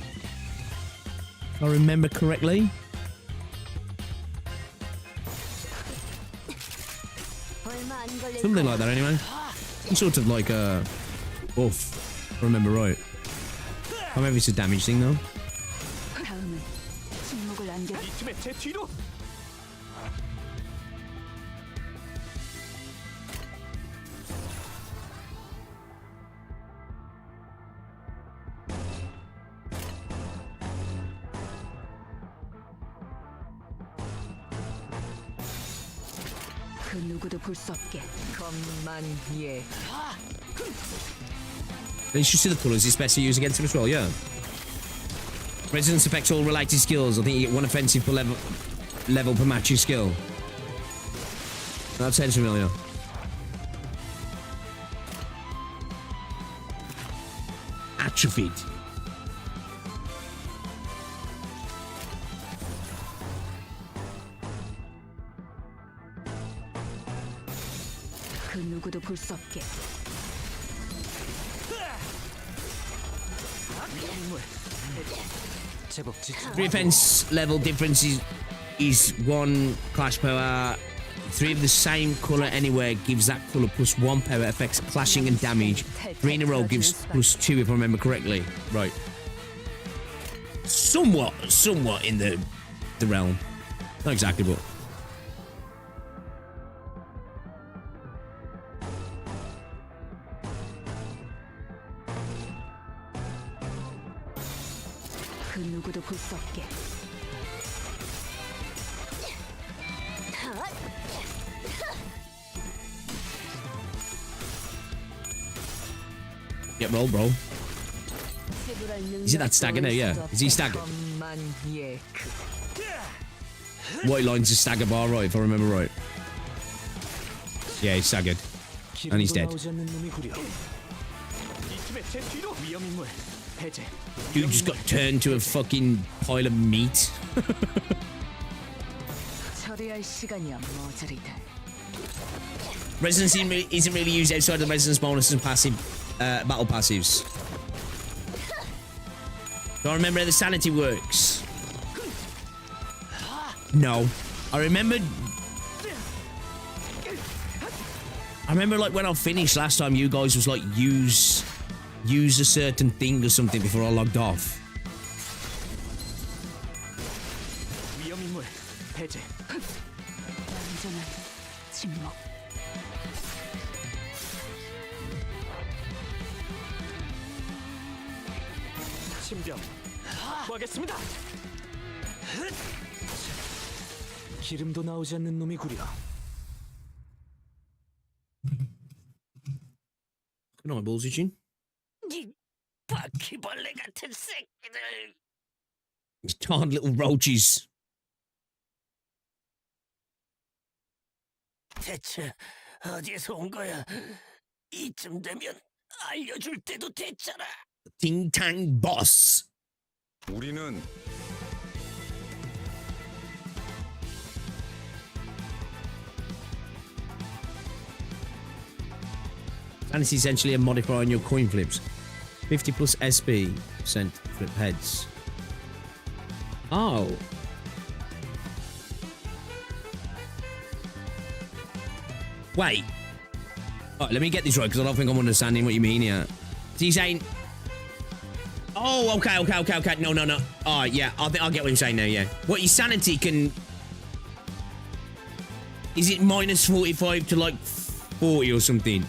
If I remember correctly. Something like that anyway. Some sort of like a buff, if I remember right. I don't know if it's a damage thing though. 다음은 침묵을 안겨. 이 팀의 제 뒤로. 그 누구도 볼 수 없게. 겁만예. You should see the colours it's best to use against him as well, yeah. Resonance affects all related skills. I think you get 1 offensive per level per match your skill. That sounds familiar. Atrophied. 그 누구도 볼 수 없게. 제법 지. 3 offense level difference is 1 clash power. 3 of the same colour anywhere gives that colour plus 1 power, affects clashing and damage. 3 in a row gives plus 2 if I remember correctly. Right. Somewhat in the realm. Not exactly, but. 그 누구도 볼 수 없게. Get roll, bro. Is it that stagger now? Yeah. Is he staggered? 겁만예. White line's a stagger bar, right? If I remember right. Yeah, he's staggered. And he's dead. 나오지 않는 놈이 구려. 이 팀의 제 뒤로 위험 인물 해제. Dude just got turned to a fucking pile of meat. 처리할 시간이야 머저리들. Resonance isn't really used outside of the resonance bonuses and passive battle passives. Do I remember how the sanity works? No. I remember like when I finished last time, you guys was like use a certain thing or something before I logged off. 위험 인물 해제. 완전한 침묵. 신병 확보하겠습니다. 기름도 나오지 않는 놈이 구려. Good night, balls itching. 이 바퀴벌레 같은 새끼들. Darn little roaches. 대체 어디에서 온 거야? 이쯤 되면 알려줄 때도 됐잖아. Ting Tang Boss. 우리는 And it's essentially a modifier on your coin flips. 50 plus SP % flip heads. Oh. Wait. Right, let me get this right because I don't think I'm understanding what you mean here. So you're saying... Oh, okay. No. All right, yeah. I think I'll get what you're saying now, yeah. What, your sanity can... Is it minus 45 to like 40 or something?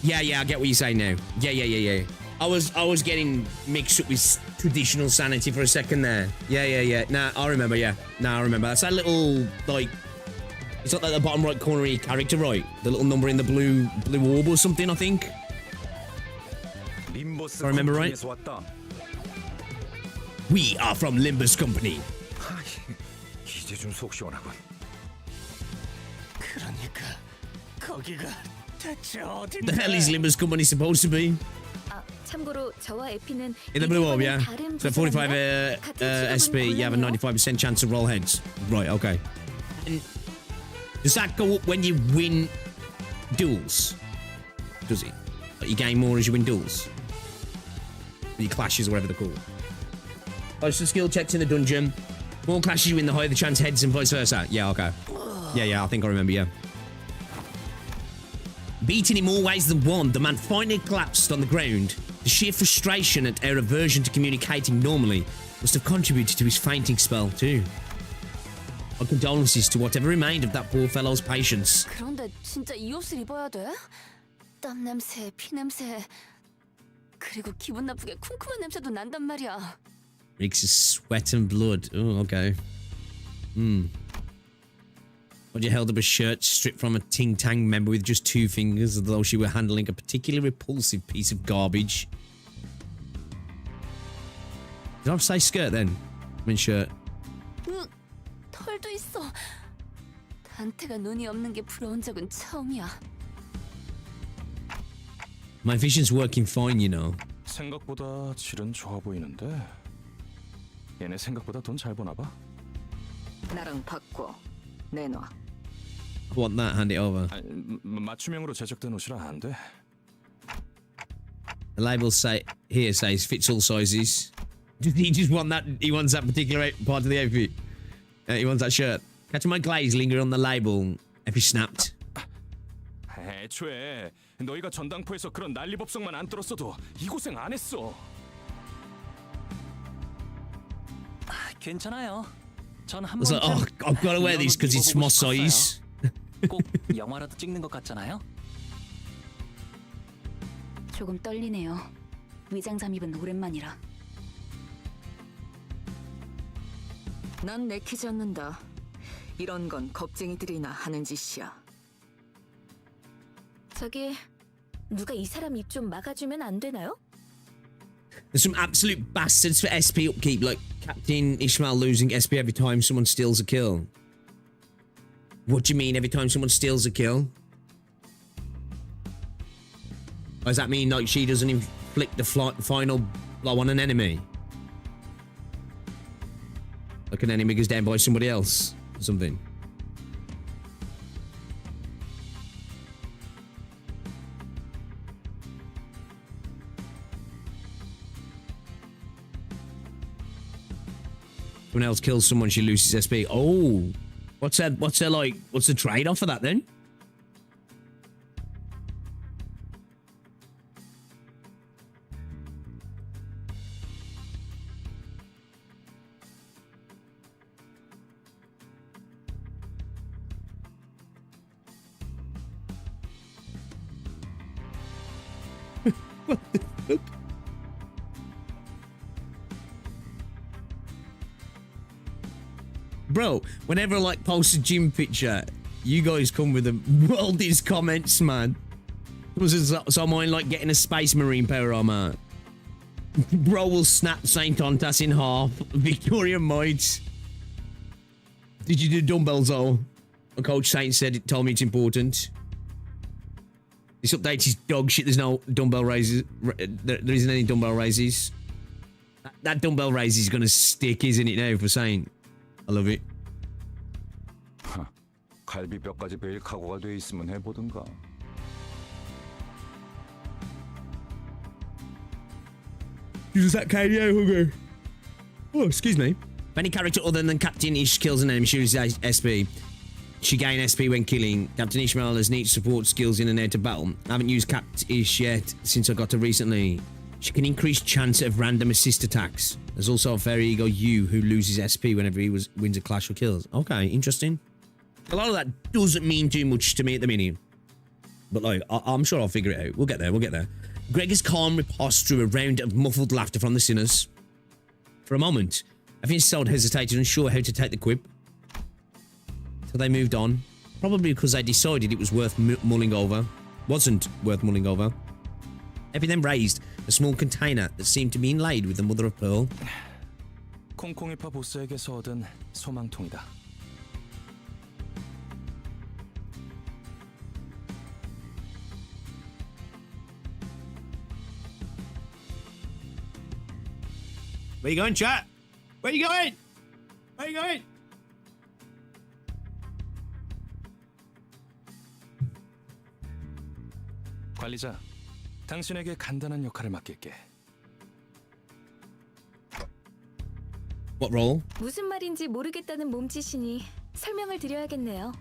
Yeah, I get what you're saying now. Yeah. I was getting mixed up with traditional sanity for a second there. Yeah. Nah, I remember, yeah. Nah, I remember. That's that little, like... It's not like the bottom right corner of your character, right? The little number in the blue orb or something, I think. 림버스 I remember right. 컴퍼니에서 왔다. We are from Limbus Company. 이제 좀 속 시원하군. 그러니까 거기가 대체 어딘데? The hell is Limbus Company supposed to be? 아, 참고로 저와 에피는 In the blue orb, 이들과는 yeah. 다른 So 45 부서랍니다. 같은 SP, 직업은 you have a 곤란해요. 95% chance to roll heads. Right, okay. And does that go up when you win duels? Does it? Like you gain more as you win duels? Your clashes or whatever they're called. Closer skill checks in the dungeon. More clashes you win, the higher the chance heads and vice versa. Yeah, okay. Yeah, I think I remember, yeah. Beaten in more ways than one, the man finally collapsed on the ground. The sheer frustration and our aversion to communicating normally must have contributed to his fainting spell, too. Our condolences to whatever remained of that poor fellow's patience. 그런데 진짜 이 옷을 입어야 돼? 땀 냄새, 피 냄새, 그리고 기분 나쁘게 쿰쿰한 냄새도 난단 말이야. Reeks of sweat and blood. Oh, okay. Roger held up a shirt stripped from a Ting Tang member with just 2 fingers, as though she were handling a particularly repulsive piece of garbage. Did I say skirt then? I mean shirt. 털도 있어. 단테가 눈이 없는 게 부러운 적은 처음이야. My vision's working fine, you know. 생각보다 질은 좋아 보이는데 얘네 생각보다 돈 잘 버나 봐. 나랑 바꿔 내놔. I want that, hand it over. 아니, 맞춤형으로 제작된 옷이라 안 돼. The label here says fits all sizes. Does he just want that? He wants that particular part of the outfit. He wants that shirt. Catching my glaze linger on the label. If he snapped. 애초에 너희가 전당포에서 그런 난리법석만 안 떨었어도 이 고생 안 했어. 괜찮아요. 전 한 I was like, oh, I've got to wear these because it's my size. 꼭 영화라도 찍는 것 같잖아요. 조금 떨리네요. 위장 잠입은 오랜만이라. 난 내키지 않는다. 이런 건 겁쟁이들이나 하는 짓이야. 저기 누가 이 사람 입 좀 막아주면 안 되나요? There's some absolute bastards for SP upkeep, like Captain Ishmael losing SP every time someone steals a kill. What do you mean every time someone steals a kill? Or does that mean like she doesn't inflict the final blow on an enemy? Like an enemy goes down by somebody else or something? Someone else kills someone, she loses SP. Oh, what's that? What's the trade-off for that then? What the fuck? Bro, whenever I like post a gym picture, you guys come with the wildest comments, man. Was someone like getting a Space Marine power armor? Bro will snap Saint Ontas in half. Victoria might. Did you do dumbbells though? Coach Saint said it told me it's important. This update is dog shit. There's no dumbbell raises. There isn't any dumbbell raises. That dumbbell raise is gonna stick, isn't it now for Saint? I love it. 갈비뼈까지 베일 각오가 돼 있으면 해보든가. Does that KO, Hugger? Oh, excuse me. If any character other than Captain Ish kills an enemy, she uses SP. She gain SP when killing. Captain Ishmael has neat support skills in and out of battle. I haven't used Capt Ish yet since I got her recently. She can increase chance of random assist attacks. There's also a fairy ego Yu who loses SP whenever he wins a clash or kills. Okay, interesting. A lot of that doesn't mean too much to me at the minute. But like, I'm sure I'll figure it out. We'll get there, we'll get there. Gregor's calm riposte drew a round of muffled laughter from the sinners. For a moment, I think Seld hesitated, unsure how to take the quip. So they moved on. Probably because they decided it was worth mulling over. Wasn't worth mulling over. Epi then raised a small container that seemed to be inlaid with the mother of pearl. 콩콩이파 보스에게서 얻은 소망통이다. Where you going, chat? Where you going? Where you going? 관리자, 당신에게 간단한 역할을 맡길게. What role? 무슨 말인지 모르겠다는 몸짓이니 설명을 드려야겠네요.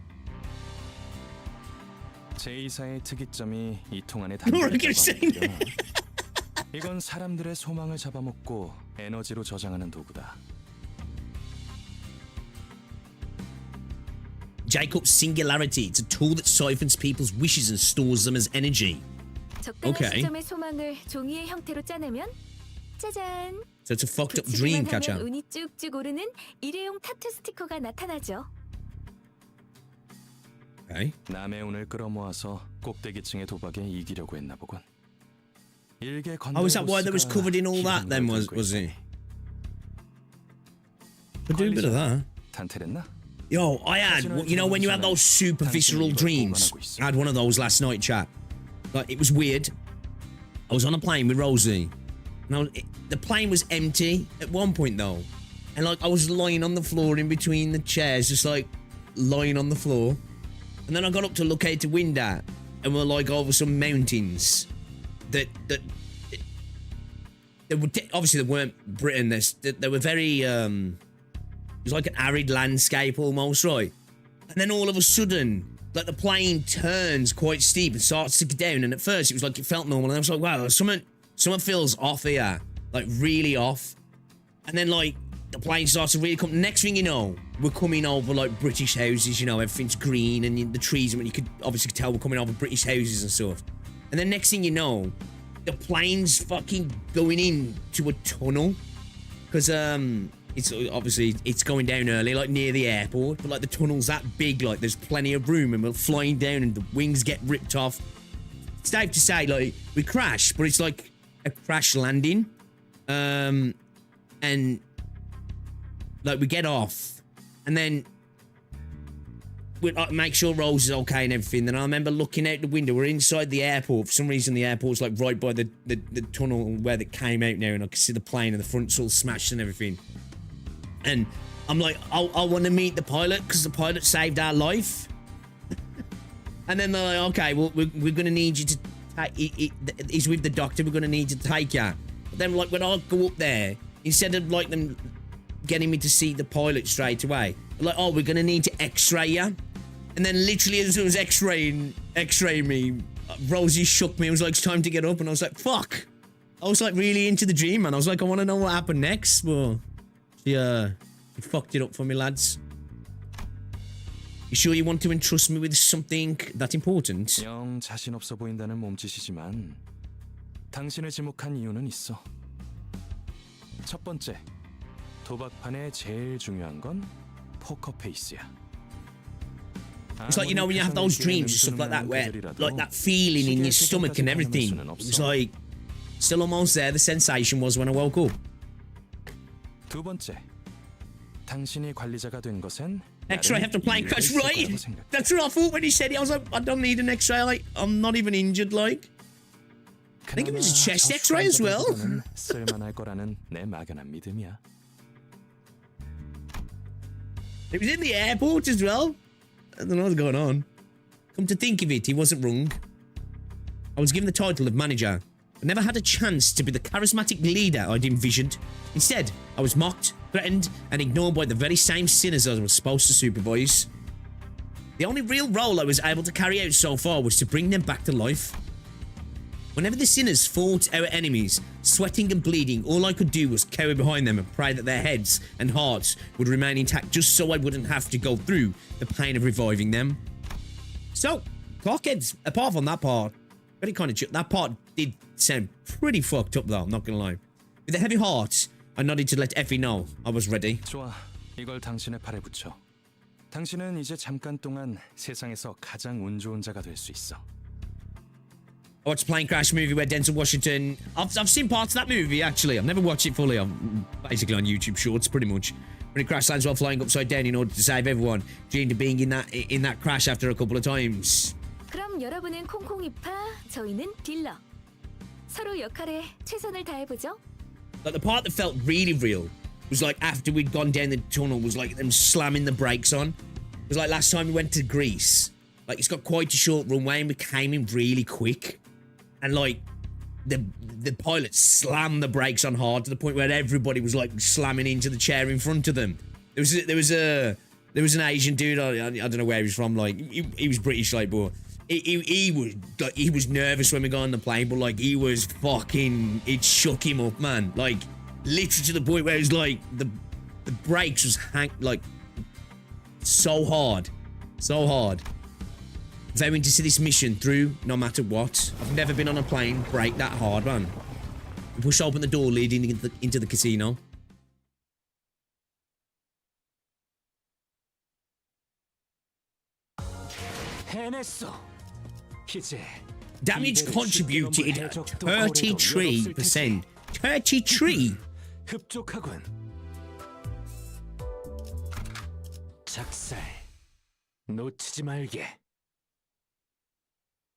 제2사의 특이점이 이 통 안에 뭐라고 담겨 saying? 있다고. 이건 사람들의 소망을 잡아먹고 에너지로 저장하는 도구다. Jacob's singularity. It's a tool that siphons people's wishes and stores them as energy. 적당한 Okay. 시점의 소망을 종이의 형태로 짜내면 짜잔! So it's a fucked up dream, 붙이기만 catcher. 하면 운이 쭉쭉 오르는 일회용 타투 스티커가 나타나죠. Okay. 남의 운을 끌어모아서 꼭대기층의 도박에 이기려고 했나 보군. 일개 Oh, is that why that was covered in all that then, was it? Could do a bit of that. 탄테랬나? Yo, I had, you know, when you had those super visceral dreams. I had one of those last night, chat. Like, it was weird. I was on a plane with Rosie. And the plane was empty at one point, though. And, like, I was lying on the floor in between the chairs, just, like, lying on the floor. And then I got up to look out the window, and we're, like, over some mountains that they were, obviously, they weren't Britain. They were very, it was like an arid landscape almost, right? And then all of a sudden, like the plane turns quite steep and starts to go down. And at first it was like it felt normal. And I was like, wow, something feels off here. Like really off. And then like the plane starts to really come. Next thing you know, we're coming over like British houses, you know, everything's green and the trees. I mean, you could obviously tell we're coming over British houses and stuff. And then next thing you know, the plane's fucking going into a tunnel. Because, it's obviously it's going down early, like near the airport, but like the tunnel's that big, like there's plenty of room, and we're flying down, and the wings get ripped off. It's safe to say, like we crash, but it's like a crash landing, and like we get off, and then we make sure Rose is okay and everything. Then I remember looking out the window. We're inside the airport. For some reason, the airport's like right by the tunnel where it came out now, and I can see the plane and the front's all smashed and everything. And I'm like, I want to meet the pilot because the pilot saved our life. And then they're like, okay, well, we're going to need you to take, he's with the doctor, we're going to need you to take you. But then like when I go up there, instead of like them getting me to see the pilot straight away, they're like, oh, we're going to need to x-ray you. And then literally as it was x-raying me, Rosie shook me. It was like, it's time to get up. And I was like, fuck. I was like really into the dream, man. I was like, I want to know what happened next. Well, yeah, you fucked it up for me, lads. You sure you want to entrust me with something that important? 영 자신 없어 보인다는 몸짓이지만 당신을 지목한 이유는 있어. 첫 번째, 도박판의 제일 중요한 건 포커 페이스야. It's like, you know, when you have those dreams and stuff like that, where like that feeling in your stomach and everything. It's like still almost there. The sensation was when I woke up. 두 번째, 당신이 관리자가 된 것엔 X-ray after plane crash, right? That's what I thought when he said it. I was like, I don't need an X-ray. Like, I'm not even injured. Like, I think it was a chest X-ray as well. 쓸만할 거라는 내 막연한 믿음이야. It was in the airport as well. I don't know what's going on. Come to think of it, he wasn't wrong. I was given the title of manager, but never had a chance to be the charismatic leader I'd envisioned. Instead, I was mocked, threatened, and ignored by the very same sinners I was supposed to supervise. The only real role I was able to carry out so far was to bring them back to life. Whenever the sinners fought our enemies, sweating and bleeding, all I could do was cower behind them and pray that their heads and hearts would remain intact just so I wouldn't have to go through the pain of reviving them. So, Clockheads, apart from that part, very kind of that part did sound pretty fucked up though, I'm not gonna lie. With a heavy heart, I nodded to let Effie know I was ready. 좋아, 이걸 당신의 팔에 붙여. 당신은 이제 잠깐 동안 세상에서 가장 운 좋은 자가 될 수 있어. I watched a plane crash movie where Denzel Washington... I've seen parts of that movie, actually. I've never watched it fully. I'm basically on YouTube Shorts, pretty much. When it crash lands while flying upside down in order to save everyone, dreamed of being in that crash after a couple of times. 그럼 여러분은 콩콩이파, 저희는 딜러. 서로 역할에 최선을 다해보죠. Like, the part that felt really real was like after we'd gone down the tunnel was like them slamming the brakes on. It was like last time we went to Greece. Like, it's got quite a short runway and we came in really quick. And like, the pilot slammed the brakes on hard to the point where everybody was like slamming into the chair in front of them. There was an Asian dude, I don't know where he's from, like, he was British, like, but he was nervous when we got on the plane, but like, he was fucking, it shook him up, man. Like, literally to the point where it was like, the brakes was like, so hard. Vowing to see this mission through no matter what. I've never been on a plane brake that hard, man. We pushed open the door leading into the casino. Damage contributed 33%. 33? 흡족하군. 작살. 놓치지 말게.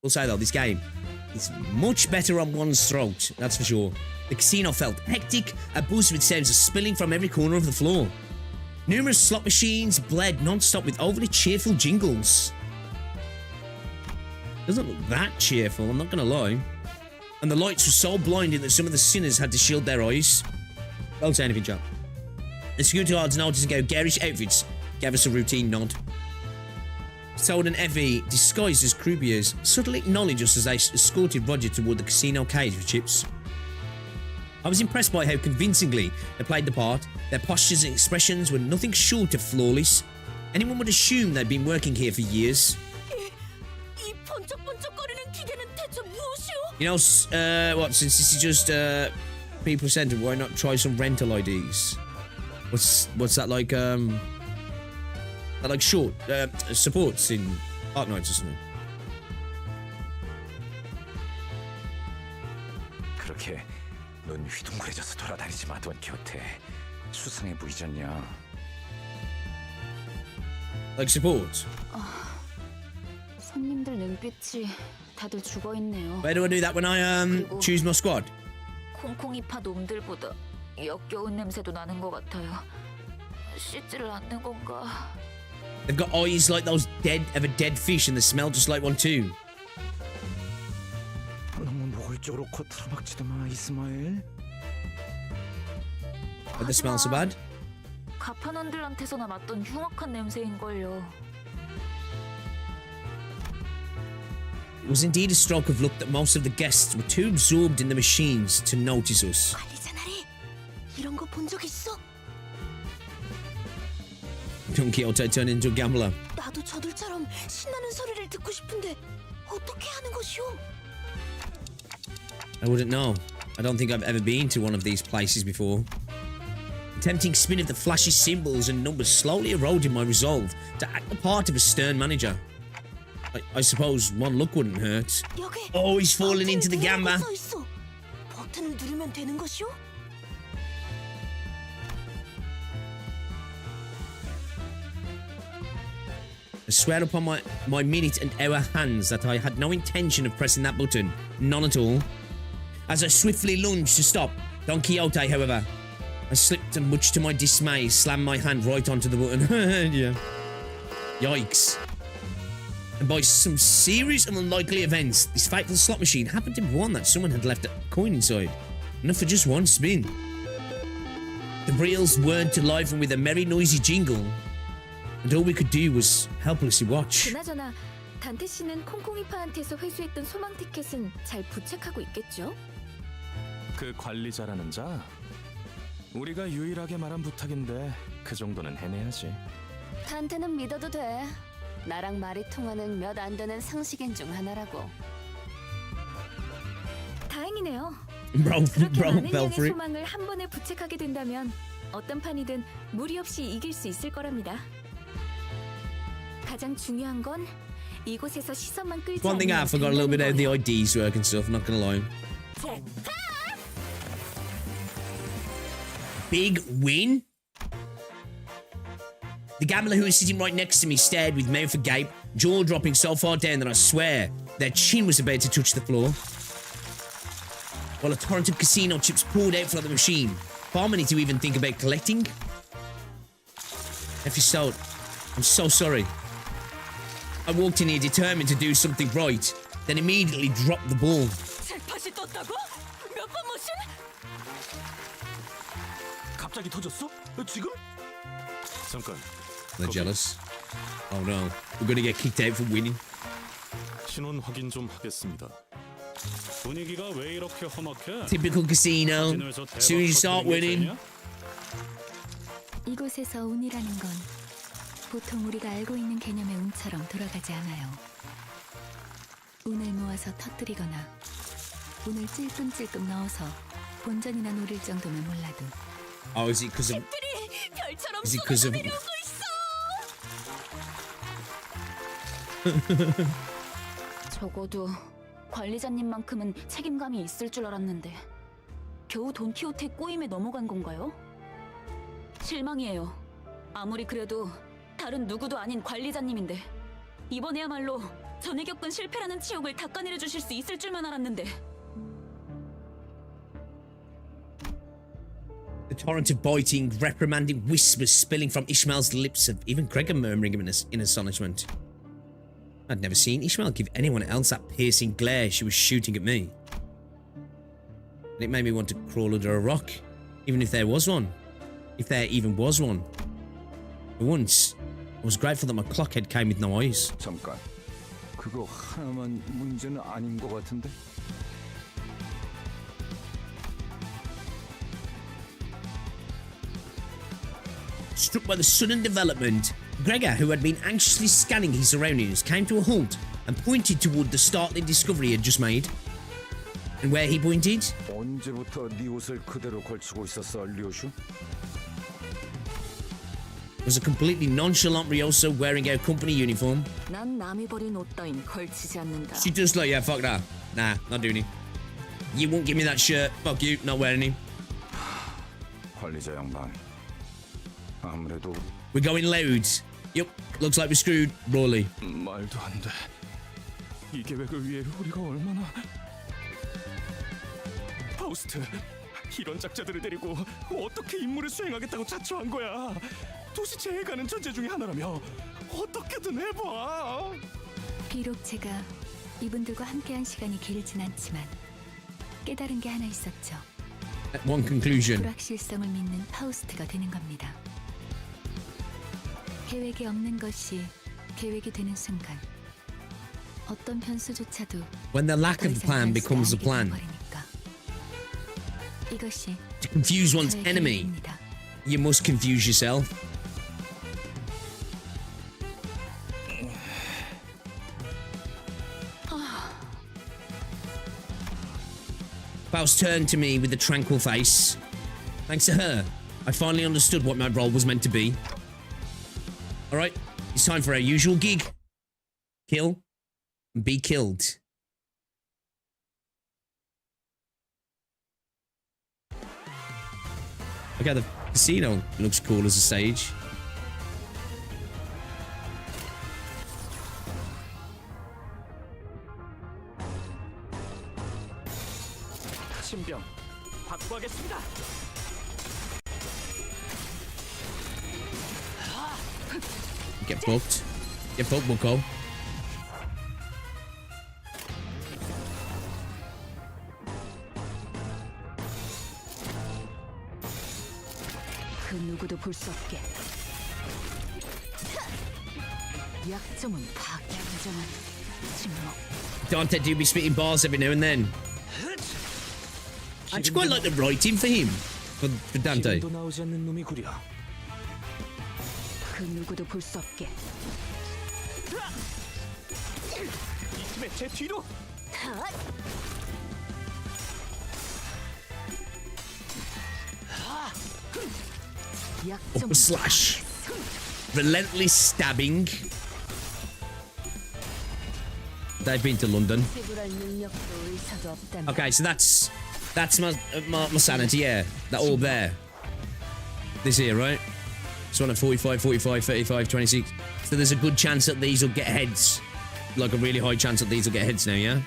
We'll say though, this game is much better on one's throat, that's for sure. The casino felt hectic, a buzz with sounds of spilling from every corner of the floor. Numerous slot machines bled non-stop with overly cheerful jingles. Doesn't look that cheerful, I'm not gonna lie. And the lights were so blinding that some of the sinners had to shield their eyes. Don't say anything, chap. The security guards noticing our garish outfits gave us a routine nod. Told and Evie, disguised as croupiers, subtly acknowledged us as they escorted Roger toward the casino cage with chips. I was impressed by how convincingly they played the part. Their postures and expressions were nothing short of flawless. Anyone would assume they'd been working here for years. You know, what, since this is just people centered, why not try some rental IDs? What's that like, like short supports in Arknights or something. 그렇게 눈 휘둥그레져서 돌아다니지 마던 곁에 수상해 보이지 않냐? Like support. 손님들 눈빛이 다들 죽어 있네요. Where do I do that when I choose my squad? 콩콩이파 놈들보다 역겨운 냄새도 나는 것 같아요. 씻지를 않는 건가? They've got eyes like those of a dead fish and they smell just like one too. 너무 노골적으로 코트로 박지도 마, 이스마엘. But they smell so bad. 가판원들한테서나 맡던 흉악한 냄새인걸요. It was indeed a stroke of luck that most of the guests were too absorbed in the machines to notice us. 관리자나리, 이런 거 본 적 있어? Don Quixote turned into a gambler. 나도 저들처럼 신나는 소리를 듣고 싶은데 어떻게 하는 것이오? I wouldn't know. I don't think I've ever been to one of these places before. The tempting spin of the flashy symbols and numbers slowly eroded my resolve to act the part of a stern manager. I suppose one look wouldn't hurt. Oh, he's falling into the gamba. 버튼을 누르면 되는 것이오? I swear upon my minute and hour hands that I had no intention of pressing that button. None at all. As I swiftly lunged to stop Don Quixote, however, I slipped and much to my dismay, slammed my hand right onto the button. Yeah. Yikes. And by some serious and unlikely events, this fateful slot machine happened to be one that someone had left a coin inside. Enough for just one spin. The reels whirred to life and with a merry noisy jingle, and all we could do was helplessly watch. 그나저나 단테 씨는 콩콩이파한테서 회수했던 소망 티켓은 잘 부착하고 있겠죠? 그 관리자라는 자? 우리가 유일하게 말한 부탁인데 그 정도는 해내야지. 단테는 믿어도 돼. 나랑 말이 통하는 몇 안 되는 상식인 중 하나라고. 다행이네요. 그렇게 많은 양의 소망을 한 번에 부착하게 된다면 어떤 판이든 무리 없이 이길 수 있을 거랍니다. 가장 중요한 건 이곳에서 시선만 끌지 One thing I 않으면 forgot a little bit how 된다는 the 거예요. IDs work and stuff, not gonna lie. Big win? The gambler who was sitting right next to me stared with mouth agape, jaw dropping so far down that I swear their chin was about to touch the floor. While a torrent of casino chips poured out from the machine, far money to even think about collecting. If you sold, I'm so sorry. I walked in here determined to do something right, then immediately dropped the ball. 잭팟이 떴다고? 몇 번 모신? 갑자기 터졌어? 지금? 잠깐. They're jealous. Oh no, we're gonna get kicked out for winning. 신원 확인 좀 하겠습니다. 분위기가 왜 이렇게 험악해? Typical casino. As soon as you start winning. 이곳에서 운이라는 건 보통 우리가 알고 있는 개념의 운처럼 돌아가지 않아요. 운을 모아서 터뜨리거나 운을 찔끔찔끔 넣어서 본전이나 노릴 정도면 몰라도 Oh, is it because of? 별처럼 Is it because of? 적어도 관리자님만큼은 책임감이 있을 줄 알았는데 겨우 돈키호테 꼬임에 넘어간 건가요? 실망이에요. 아무리 그래도 다른 누구도 아닌 관리자님인데 이번에야말로 전에 겪은 실패라는 치욕을 닦아내려 주실 수 있을 줄만 알았는데. The torrent of biting, reprimanding whispers spilling from Ishmael's lips, of even Gregor murmuring in astonishment. I'd never seen Ishmael give anyone else that piercing glare she was shooting at me. And it made me want to crawl under a rock, even if there was one. If there even was one. For once, I was grateful that my clockhead came with no eyes. 잠깐. 그거 하나만 문제는 아닌 것 같은데? Struck by the sudden development, Gregor, who had been anxiously scanning his surroundings, came to a halt and pointed toward the startling discovery he had just made. And where he pointed? 언제부터 네 옷을 그대로 걸치고 있었어, 류슈? Was a completely nonchalant Ryoso wearing our company uniform. 난 남이 버린 옷 따윈 걸치지 않는다. She just like, yeah, fuck that. Nah, not doing it. You won't give me that shirt. Fuck you, not wearing it. 관리자 양반. 아무래도 We're going loud. Yep, looks like we're screwed, Rawley. 말도 안 돼. 이 계획을 위해 우리가 얼마나... 파우스트, 이런 작자들을 데리고 어떻게 임무를 수행하겠다고 자처한 거야. 도시 제해가는 전제 중에 하나라며. 어떻게든 해봐. 비록 제가 이분들과 함께한 시간이 길진 않지만 깨달은 게 하나 있었죠. One conclusion. 불확실성을 믿는 파우스트가 되는 겁니다. 계획이 없는 것이 계획이 되는 순간 어떤 변수조차도 When the lack 더 of 이상 plan 변수가 becomes a 아니게 plan. 돼버리니까. 이것이 To confuse one's 저의 enemy, 계획입니다. you must confuse yourself. Faust turned to me with a tranquil face. Thanks to her, I finally understood what my role was meant to be. Alright, it's time for our usual gig. Kill and be killed. Look how the casino looks cool as a stage. 신병 확보하겠습니다. Get fucked. Get fucked, Bucko. 그 누구도 볼 수 없게. 약점은 파괴 부정한 침묵. Dante do be spitting bars every now and then. I actually quite like the writing for him. For Dante. 지금도 나오지 않는 놈이 구려. 그 누구도 볼 수 없게. 이 팀의 제 뒤로. 약점 Upper slash. Relentless stabbing. they've been to London. Okay, so that's my sanity, yeah. That all there. This here, right? It's one at 45, 45, 35, 26. So there's a good chance that these will get heads. Like a really high chance that these will get heads now, yeah?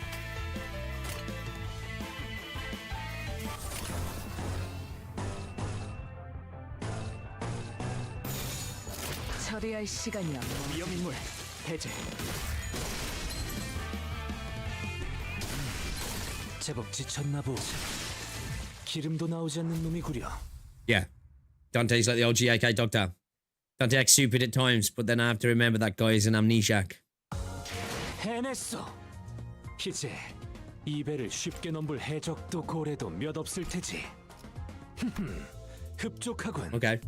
처리할 시간이야. 위험인물 해제. 제법 지쳤나 보. 기름도 나오지 않는 놈이구려. Yeah. Dante's like the old GAK doctor. Dante acts stupid at times, but then I have to remember that guy is an amnesiac. 해냈어. 이제 이 배를 쉽게 넘볼 해적도 고래도 몇 없을 테지. 흡족하군. Okay.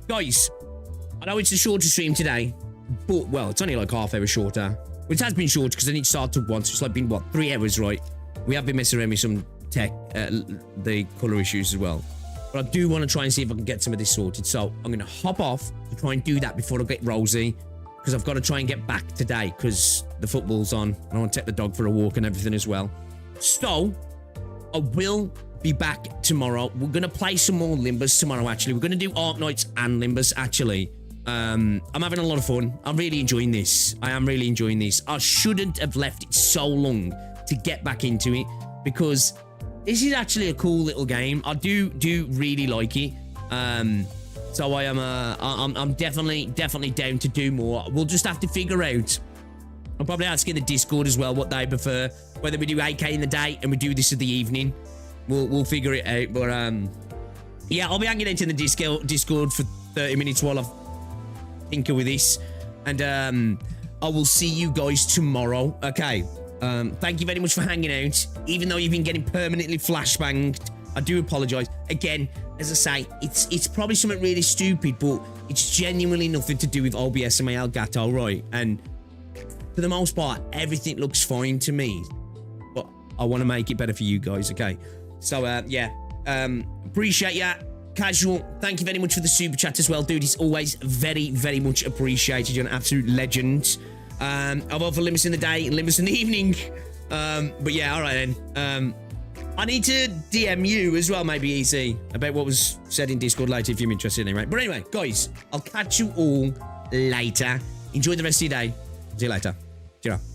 Guys, I know it's a shorter stream today, but, well, it's only like half hour shorter. Which has been short because I need to start up once. It's like been, what, 3 hours, right? We have been messing around with some tech, the colour issues as well. But I do want to try and see if I can get some of this sorted. So I'm going to hop off to try and do that before I get Rosie. Because I've got to try and get back today because the football's on. And I want to take the dog for a walk and everything as well. So I will be back tomorrow. We're going to play some more Limbus tomorrow, actually. We're going to do Arknights and Limbus, actually. I'm having a lot of fun. I'm really enjoying this. I am really enjoying this. I shouldn't have left it so long to get back into it because this is actually a cool little game. I do really like it. So I am I'm definitely down to do more. We'll just have to figure out. I'll probably ask in the Discord as well what they prefer. Whether we do 8K in the day and we do this in the evening. We'll figure it out. But yeah, I'll be hanging out in the Discord for 30 minutes while I've tinker with this. And I will see you guys tomorrow. Okay. Thank you very much for hanging out. Even though you've been getting permanently flashbanged, I do apologize. Again, as I say, it's probably something really stupid, but it's genuinely nothing to do with OBS and my Elgato, right? And for the most part, everything looks fine to me. But I want to make it better for you guys, okay? So, yeah. Appreciate ya. Casual, thank you very much for the super chat as well, dude. It's always very, very much appreciated. You're an absolute legend. I've offered Limbus in the day and Limbus in the evening. But yeah, all right then. I need to DM you as well, maybe, EC, about what was said in Discord later if you're interested anyway. But anyway, guys, I'll catch you all later. Enjoy the rest of your day. See you later. Cheers.